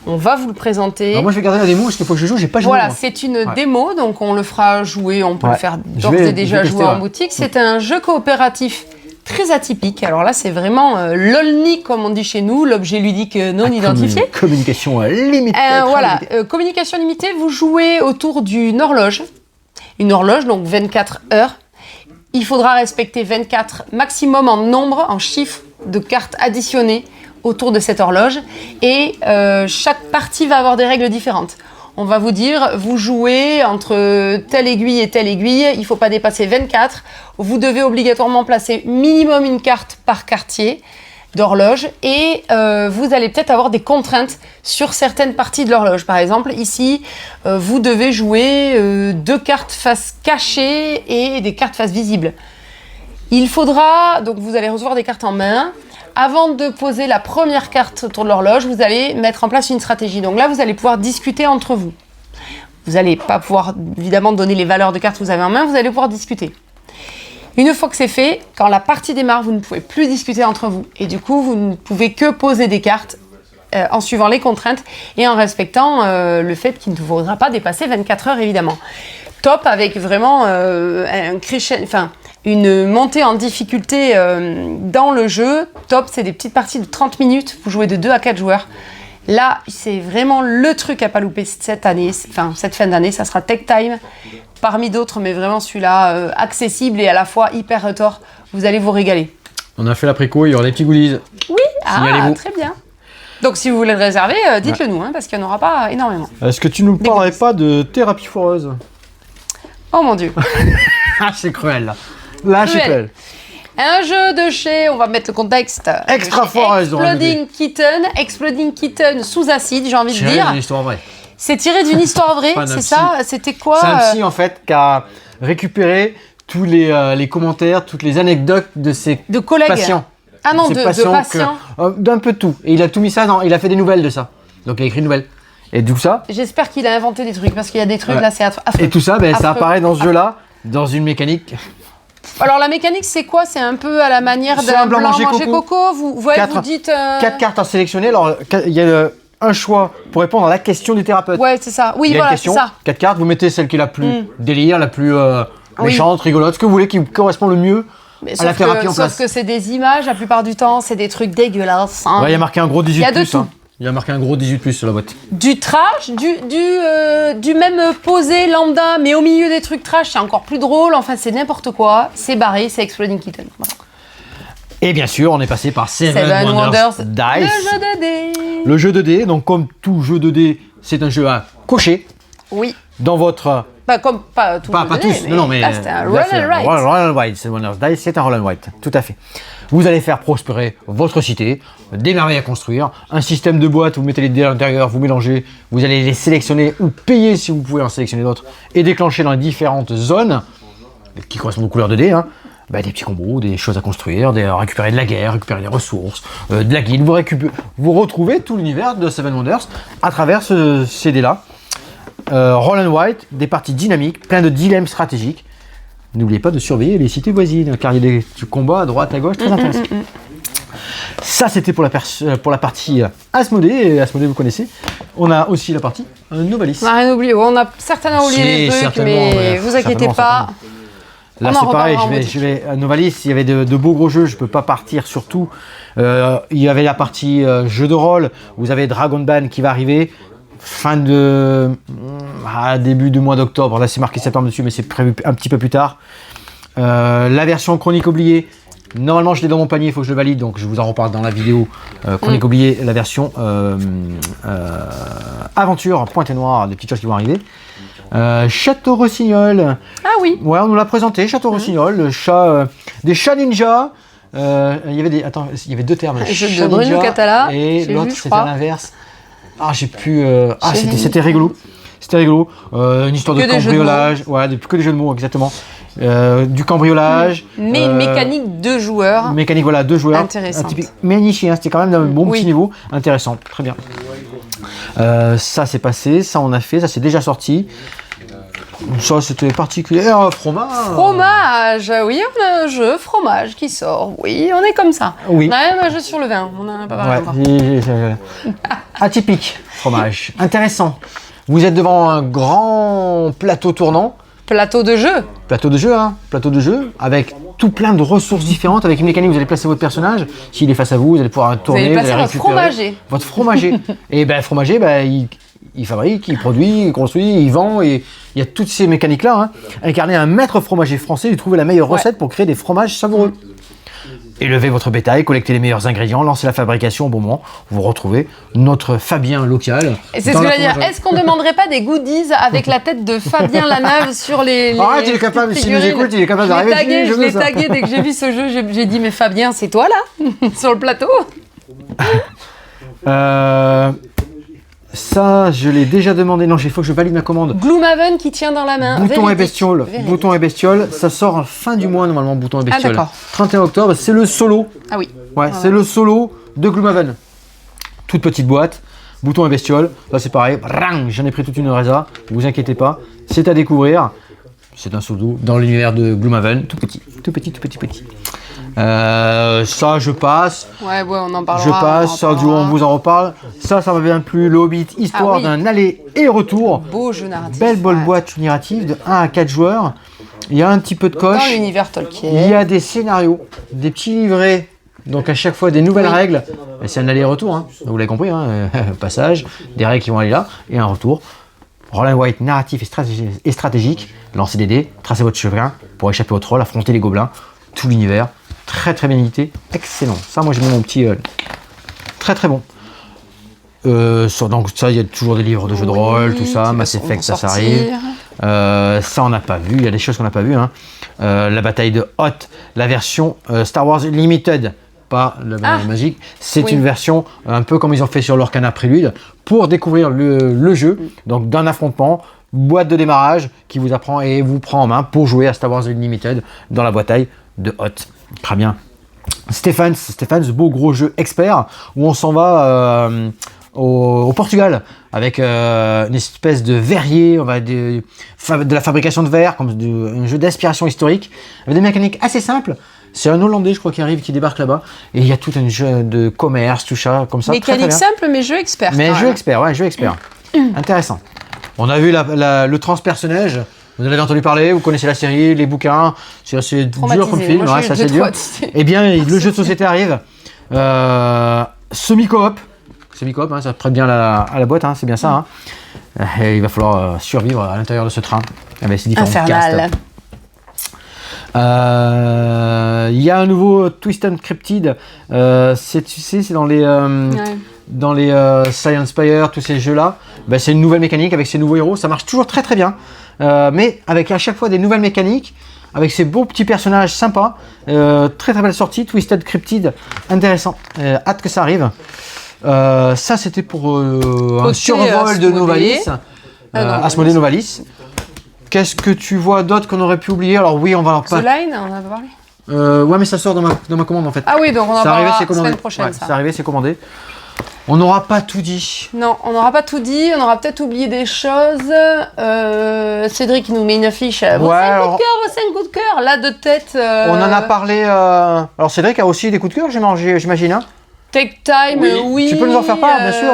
On va vous le présenter. Alors moi, je vais garder la démo parce qu'il faut que je joue. J'ai pas joué. Voilà, c'est une démo, donc on le fera jouer. On peut le faire d'ores et déjà jouer en boutique. C'est un jeu coopératif très atypique. Alors là, c'est vraiment l'OLNI, comme on dit chez nous, l'objet ludique non identifié. Communication limitée. Voilà, communication limitée. Vous jouez autour d'une horloge. Une horloge, donc 24 heures. Il faudra respecter 24 maximum en nombre, en chiffres de cartes additionnées autour de cette horloge. Et chaque partie va avoir des règles différentes. On va vous dire, vous jouez entre telle aiguille et telle aiguille, il ne faut pas dépasser 24. Vous devez obligatoirement placer minimum une carte par quartier d'horloge et vous allez peut-être avoir des contraintes sur certaines parties de l'horloge. Par exemple, ici, vous devez jouer 2 cartes face cachée et des cartes face visible. Il faudra, donc vous allez recevoir des cartes en main. Avant de poser la première carte autour de l'horloge, vous allez mettre en place une stratégie. Donc là, vous allez pouvoir discuter entre vous. Vous n'allez pas pouvoir, évidemment, donner les valeurs de cartes que vous avez en main, vous allez pouvoir discuter. Une fois que c'est fait, quand la partie démarre, vous ne pouvez plus discuter entre vous. Et du coup, vous ne pouvez que poser des cartes en suivant les contraintes et en respectant le fait qu'il ne faudra pas dépasser 24 heures, évidemment. Top avec vraiment une montée en difficulté dans le jeu. Top, c'est des petites parties de 30 minutes. Vous jouez de 2 à 4 joueurs. Là, c'est vraiment le truc à pas louper cette année, enfin cette fin d'année, ça sera Tech Time, parmi d'autres, mais vraiment celui-là, accessible et à la fois hyper retors, vous allez vous régaler. On a fait la préco, il y aura des petits goodies. Oui, très bien. Donc si vous voulez le réserver, dites-le nous, parce qu'il n'y en aura pas énormément. Est-ce que tu nous parlerais pas de thérapie foireuse? Oh mon Dieu. Ah, c'est cruel là. Là, c'est cruel. Un jeu de chez, on va mettre le contexte. Extra foireuse. Exploding Kitten sous acide, j'ai envie de dire. C'est une histoire vraie. C'est tiré d'une histoire vraie, c'est ça? C'était quoi? C'est un psy en fait qui a récupéré tous les commentaires, toutes les anecdotes de ses patients. Ah non, de patients. D'un peu de tout. Et il a tout mis ça, il a fait des nouvelles de ça. Donc il a écrit une nouvelle. Et tout ça. J'espère qu'il a inventé des trucs parce qu'il y a des trucs là, c'est affreux. Et tout ça, ça apparaît dans ce jeu-là, dans une mécanique. Alors la mécanique, c'est quoi? C'est un peu à la manière d'un blanc manger coco. Vous dites. 4 cartes à sélectionner. Alors il y a un choix pour répondre à la question du thérapeute. Ouais, c'est ça. Oui, voilà, c'est ça. 4 cartes, vous mettez celle qui est la plus délire, la plus méchante, rigolote, ce que vous voulez, qui correspond le mieux. À la thérapie en place. Sauf que c'est des images, la plupart du temps, c'est des trucs dégueulasses. Hein. Ouais, il y a marqué un gros 18+. Il y a de tout. Il y a marqué un gros 18+ sur la boîte. Du trash, du même posé lambda, mais au milieu des trucs trash, c'est encore plus drôle. Enfin, c'est n'importe quoi. C'est barré, c'est Exploding Kitten. Voilà. Et bien sûr, on est passé par Seven Wonders Dice. Le jeu de dés. Le jeu de dés, donc comme tout jeu de dés, c'est un jeu à cocher. Oui. Dans votre... Pas tous. Pas tous, non, mais... Là, c'est un roll and write. Roll and write, Seven Wonders Dice, c'est un roll and write, tout à fait. Vous allez faire prospérer votre cité, des merveilles à construire, un système de boîtes, vous mettez les dés à l'intérieur, vous mélangez, vous allez les sélectionner ou payer si vous pouvez en sélectionner d'autres et déclencher dans les différentes zones qui correspondent aux couleurs de dés, des petits combos, des choses à construire, récupérer de la guerre, récupérer des ressources, de la guilde. Vous retrouvez tout l'univers de Seven Wonders à travers ces dés-là. Roll and write, des parties dynamiques, plein de dilemmes stratégiques. N'oubliez pas de surveiller les cités voisines, car il y a du combat à droite, à gauche, très intéressant. Ça, c'était pour la partie Asmodée. Et Asmodée, vous connaissez. On a aussi la partie Novalis. On n'a rien oublié. On a certainement oublié des trucs, mais vous inquiétez pas. Là, c'est pareil. Je vais à Novalis. Il y avait de beaux gros jeux. Je ne peux pas partir sur tout. Il y avait la partie jeu de rôle. Vous avez Dragon Ball qui va arriver. Début du mois d'octobre, là c'est marqué septembre dessus mais c'est prévu un petit peu plus tard. La version Chronique oubliée, normalement je l'ai dans mon panier, il faut que je le valide, donc je vous en reparle dans la vidéo. Chronique oubliée, la version Aventure, pointe et noire, des petites choses qui vont arriver. Château Rossignol. Ah oui. Ouais, on nous l'a présenté, Château Rossignol, le chat, des chats ninja. Il y avait deux termes. Jeu de Bruno Catala. Et l'autre c'était l'inverse. Ah, j'ai pu. C'était rigolo. C'était rigolo. Une histoire de cambriolage. Que des jeux de mots, exactement. Du cambriolage. Mais une mécanique de joueurs. Mécanique, voilà, 2 joueurs. Intéressant. Mais niché, c'était quand même d'un bon petit niveau. Intéressant, très bien. Ça, c'est passé. Ça, on a fait. Ça, c'est déjà sorti. Ça, c'était particulier. Fromage. Oui, on a un jeu fromage qui sort. Oui, on est comme ça. Oui. On a même un jeu sur le vin. On en a pas parlé encore. Atypique, fromage. Intéressant. Vous êtes devant un grand plateau tournant. Plateau de jeu. Plateau de jeu, avec tout plein de ressources différentes, avec une mécanique, vous allez placer votre personnage. S'il est face à vous, vous allez pouvoir tourner, vous allez placer votre fromager. Votre fromager. Et fromager, il fabrique, il produit, il construit, il vend, et il y a toutes ces mécaniques-là. Incarner un maître fromager français, lui trouver la meilleure recette pour créer des fromages savoureux. Élevez votre bétail, collectez les meilleurs ingrédients, lancez la fabrication au bon moment. Vous retrouvez notre Fabien local. Et c'est ce que je veux dire. Est-ce qu'on ne demanderait pas des goodies avec la tête de Fabien Lanave sur les Arrête, il est capable, s'il nous écoute, il est capable d'arriver. Je l'ai tagué dès que j'ai vu ce jeu. J'ai dit, mais Fabien, c'est toi là sur le plateau. Ça, je l'ai déjà demandé. Non, il faut que je valide ma commande. Gloomhaven qui tient dans la main. Bouton et bestiole. Ça sort en fin du mois, normalement, Bouton et bestiole. Ah, d'accord. 31 octobre, c'est le solo. Ah oui. Ouais, c'est le solo de Gloomhaven. Toute petite boîte. Bouton et bestiole. Là, c'est pareil. J'en ai pris toute une résa. Ne vous inquiétez pas. C'est à découvrir. C'est un solo dans l'univers de Gloomhaven. Tout petit. Ça, je passe. Ouais, on en parlera. Je passe, ça, on vous en reparle. Ça m'a bien plu. Le Hobbit, histoire d'un aller et retour. Beau jeu narratif. Belle boîte narrative de 1 à 4 joueurs. Il y a un petit peu de coche. Dans l'univers Tolkien. Il y a des scénarios, des petits livrets Donc à chaque fois des nouvelles règles, et c'est un aller-retour, hein. Vous l'avez compris, hein. Passage, des règles qui vont aller là, et un retour. Roll and White narratif et stratégique, lancer des dés, tracer votre chemin pour échapper aux trolls, affronter les gobelins, tout l'univers, très très bien édité, excellent. Ça moi j'ai mis mon petit très très bon. Donc ça il y a toujours des livres de jeux de rôle, tout ça, Mass Effect ça arrive. Ça on n'a pas vu, il y a des choses qu'on n'a pas vu, hein. La bataille de Hoth, la version Star Wars Limited, pas la magique, c'est une version un peu comme ils ont fait sur l'Orcana Prélude pour découvrir le jeu, donc d'un affrontement, boîte de démarrage qui vous apprend et vous prend en main pour jouer à Star Wars Limited dans la bataille de Hoth. Très bien. Stephen's beau gros jeu expert où on s'en va au Portugal avec une espèce de verrier, on va de la fabrication de verre, comme un jeu d'inspiration historique avec des mécaniques assez simples. C'est un Hollandais, je crois, qui débarque là-bas. Et il y a tout un jeu de commerce, tout ça, comme ça. Mécanique simple, mais jeu expert. Mais jeu expert, ouais, jeu expert. Intéressant. On a vu le transpersonnage. Vous en avez entendu parler, vous connaissez la série, les bouquins. C'est assez dur comme film, ouais, c'est assez dur. Eh bien, le jeu de société arrive. Semi-coop. Semi-coop, hein, ça prête bien à la boîte, hein, c'est bien ça. Hein. Et il va falloir survivre à l'intérieur de ce train. Avec ses différents Infernal. Il y a un nouveau Twist and Cryptid. C'est dans les Science Spire, tous ces jeux-là. Ben, c'est une nouvelle mécanique avec ces nouveaux héros. Ça marche toujours très très bien. Mais avec à chaque fois des nouvelles mécaniques, avec ces beaux petits personnages sympas. Très très belle sortie. Twisted Cryptid, intéressant. Hâte que ça arrive. Ça c'était pour un survol de Novalis. Asmodée Novalis. Qu'est-ce que tu vois d'autre qu'on aurait pu oublier? Alors oui, on va The Line, on en a parlé. Ouais, mais ça sort dans ma commande en fait. Ah oui, donc on en parlera la semaine prochaine. Ouais, c'est arrivé, c'est commandé. On n'aura pas tout dit. Non, on n'aura pas tout dit. On aura peut-être oublié des choses. Cédric nous met une affiche. Vos 5 coups de cœur. Là, de tête. On en a parlé. Alors Cédric a aussi des coups de cœur, j'imagine. Hein. Take Time, oui. Tu peux nous en faire part, bien sûr.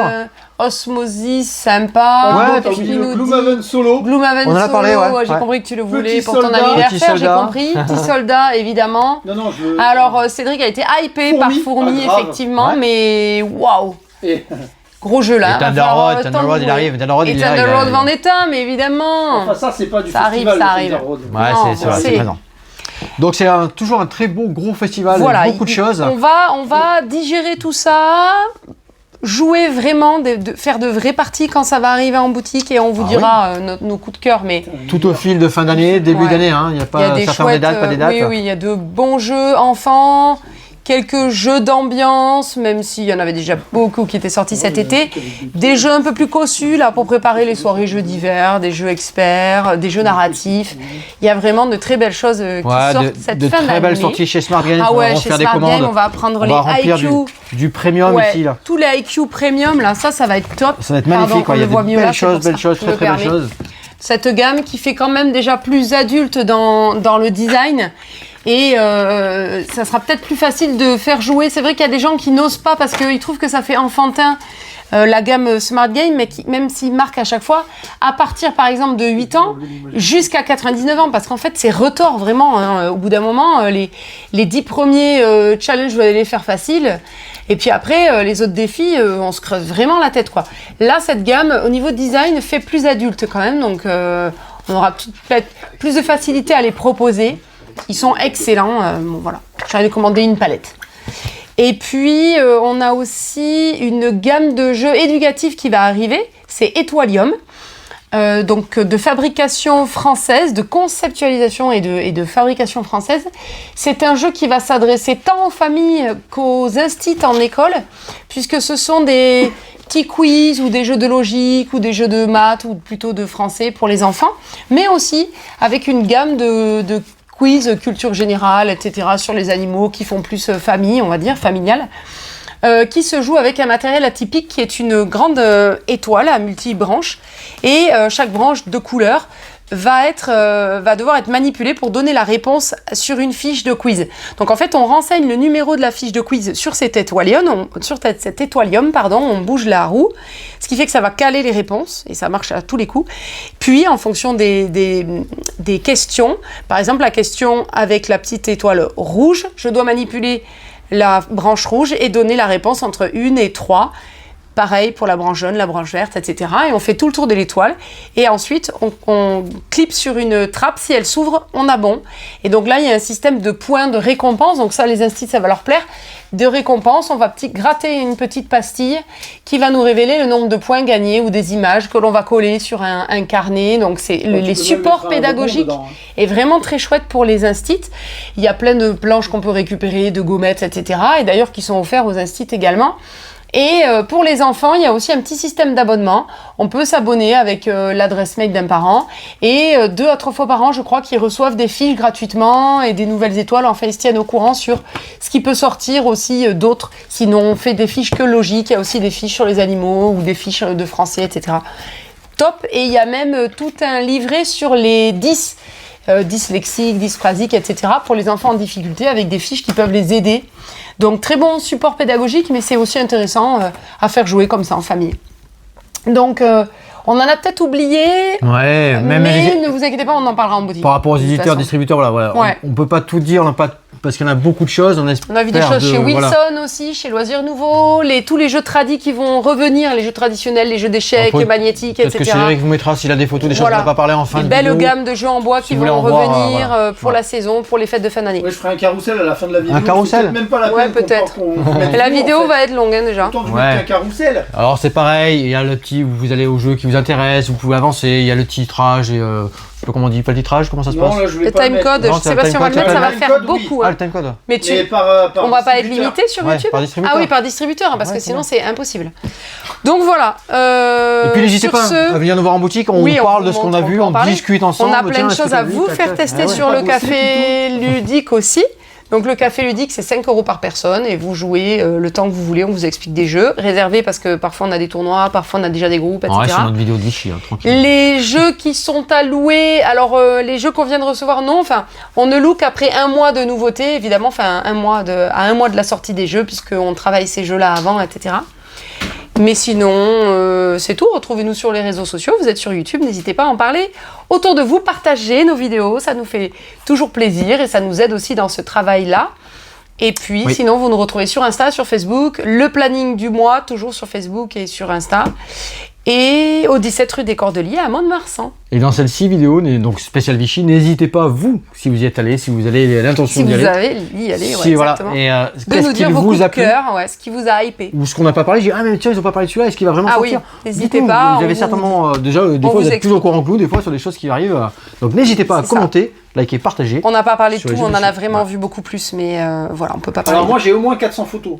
Osmosis, sympa. Gloomhaven Solo. Gloomhaven Solo, parlé, ouais. J'ai compris que tu le voulais Petit pour ton soldat. anniversaire, j'ai compris. Petit soldat, évidemment. Non, Alors, Cédric a été hypé par Fourmi, effectivement, mais waouh. Gros jeu là. Et Thunder Road, il arrive. Et Thunder Road Vendetta, mais évidemment. Enfin, ça, c'est pas du ça festival. Ça arrive. Ouais, c'est présent. Donc c'est toujours un très beau gros festival, voilà, beaucoup de choses. On va digérer tout ça, jouer vraiment, faire de vraies parties quand ça va arriver en boutique et on vous dira nos coups de cœur. Mais tout au fil de fin d'année, début d'année, hein. Il n'y a pas ça ferme des dates, pas des dates. Oui, il y a de bons jeux enfants. Quelques jeux d'ambiance, même s'il y en avait déjà beaucoup qui étaient sortis cet été. Des jeux un peu plus cossus, là, pour préparer les soirées jeux d'hiver, des jeux experts, des jeux narratifs. Il y a vraiment de très belles choses qui sortent cette fin d'année. De très belles sorties chez Smart Games. Ah ouais, chez Smart Games, on va prendre les IQ. Du premium ici, là. Tous les IQ premium, là, ça va être top. Ça va être magnifique, il y a de belles choses, très belles choses. Cette gamme qui fait quand même déjà plus adulte dans le design. Et ça sera peut-être plus facile de faire jouer. C'est vrai qu'il y a des gens qui n'osent pas parce qu'ils trouvent que ça fait enfantin la gamme Smart Game, mais même s'ils marquent à chaque fois, à partir par exemple de 8 ans jusqu'à 99 ans, parce qu'en fait c'est retors vraiment. Hein. Au bout d'un moment, les 10 premiers challenges, vous allez les faire faciles. Et puis après, les autres défis, on se creuse vraiment la tête, quoi. Là, cette gamme, au niveau design, fait plus adulte quand même. Donc, on aura peut-être plus de facilité à les proposer. Ils sont excellents. Bon, voilà. J'aurais commandé une palette. Et puis, on a aussi une gamme de jeux éducatifs qui va arriver. C'est Étoilium. Donc de fabrication française, de conceptualisation et de fabrication française. C'est un jeu qui va s'adresser tant aux familles qu'aux instits en école, puisque ce sont des petits quiz ou des jeux de logique ou des jeux de maths ou plutôt de français pour les enfants, mais aussi avec une gamme de quiz, culture générale, etc. sur les animaux qui font plus famille, on va dire, familiale. Qui se joue avec un matériel atypique qui est une grande étoile à multi-branches et chaque branche de couleur va devoir être manipulée pour donner la réponse sur une fiche de quiz. Donc en fait, on renseigne le numéro de la fiche de quiz sur cet étoilium, on bouge la roue, ce qui fait que ça va caler les réponses et ça marche à tous les coups. Puis en fonction des questions, par exemple la question avec la petite étoile rouge, je dois manipuler la branche rouge et donner la réponse entre 1 et 3. Pareil pour la branche jaune, la branche verte, etc. Et on fait tout le tour de l'étoile. Et ensuite, on clipe sur une trappe. Si elle s'ouvre, on a bon. Et donc là, il y a un système de points de récompense. Donc ça, les instituts, ça va leur plaire. De récompense, on va gratter une petite pastille qui va nous révéler le nombre de points gagnés ou des images que l'on va coller sur un carnet. Donc c'est les supports pédagogiques est vraiment très chouette pour les instituts. Il y a plein de planches qu'on peut récupérer, de gommettes, etc. Et d'ailleurs, qui sont offerts aux instituts également. Et pour les enfants, il y a aussi un petit système d'abonnement. On peut s'abonner avec l'adresse mail d'un parent. Et 2 à 3 fois par an, je crois qu'ils reçoivent des fiches gratuitement et des nouvelles étoiles. Enfin, ils se tiennent au courant sur ce qui peut sortir aussi d'autres. Sinon, on fait des fiches que logiques. Il y a aussi des fiches sur les animaux ou des fiches de français, etc. Top. Et il y a même tout un livret sur les 10 dyslexiques, dysprasiques, etc. pour les enfants en difficulté avec des fiches qui peuvent les aider. Donc très bon support pédagogique, mais c'est aussi intéressant à faire jouer comme ça en famille. Donc on en a peut-être oublié, ouais, mais ne vous inquiétez pas, on en parlera en boutique. Par rapport aux éditeurs, distributeurs, voilà. Ouais. On peut pas tout dire, on n'a pas parce qu'il y en a beaucoup de choses. On a vu des choses chez Wilson aussi, chez Loisirs Nouveaux, tous les jeux tradis qui vont revenir, les jeux traditionnels, les jeux d'échecs, magnétiques, etc. Peut-être que Cédric vous mettra s'il a des photos, des choses qu'on n'a pas parlé en fin de vidéo. Une belle gamme de jeux en bois qui vont revenir pour la saison, pour les fêtes de fin d'année. Ouais, je ferai un carrousel à la fin de la vidéo. Un carrousel même pas la peine. Ouais, peut-être. La vidéo va être longue déjà. Autant je mets un carrousel. Alors c'est pareil, il y a le petit, vous allez au jeu qui vous intéresse, vous pouvez avancer, il y a le titrage et je sais pas comment on dit, pas le titrage, comment ça se passe? Là, je vais le timecode, je sais pas si on va le mettre, ça va faire beaucoup. Ah, le timecode. Mais on va pas être limité sur YouTube. Par distributeur. Ah oui, par distributeur, parce que sinon c'est impossible. Donc voilà. Et puis n'hésitez pas à venir nous voir en boutique, on parle de ce qu'on a vu, on discute ensemble. On a plein de choses à vous faire tester sur le café ludique aussi. Donc le café ludique, c'est 5 € par personne et vous jouez le temps que vous voulez, on vous explique des jeux. Réservés parce que parfois on a des tournois, parfois on a déjà des groupes, etc. Ouais, c'est notre vidéo de Vichy, tranquille. Les jeux qui sont à louer, alors les jeux qu'on vient de recevoir, non, enfin, on ne loue qu'après 1 mois de nouveauté, évidemment, enfin à 1 mois de la sortie des jeux, puisqu'on travaille ces jeux-là avant, etc. Mais sinon, c'est tout. Retrouvez-nous sur les réseaux sociaux. Vous êtes sur YouTube, n'hésitez pas à en parler autour de vous. Partagez nos vidéos, ça nous fait toujours plaisir et ça nous aide aussi dans ce travail-là. Et puis, sinon, vous nous retrouvez sur Insta, sur Facebook. Le planning du mois, toujours sur Facebook et sur Insta. Et au 17 rue des Cordeliers à Mont-de-Marsan. Et dans celle-ci vidéo, donc spécial Vichy, n'hésitez pas, vous, si vous y êtes allé, si vous avez l'intention d'y aller. Si vous avez y aller, si, exactement. Voilà. Et, de nous dire vos coups de cœur, ce qui vous a hypé. Ou ce qu'on n'a pas parlé, j'ai dit, ah mais tiens, ils n'ont pas parlé de celui-là, est-ce qu'il va vraiment sortir? Oui, n'hésitez pas. Vous avez certainement, déjà, des fois, vous êtes plus au courant que nous, des fois, sur des choses qui arrivent. Donc n'hésitez pas à commenter, liker, partager. On n'a pas parlé de tout, on en a vraiment vu beaucoup plus, mais voilà, on peut pas parler. Alors moi, j'ai au moins 400 photos.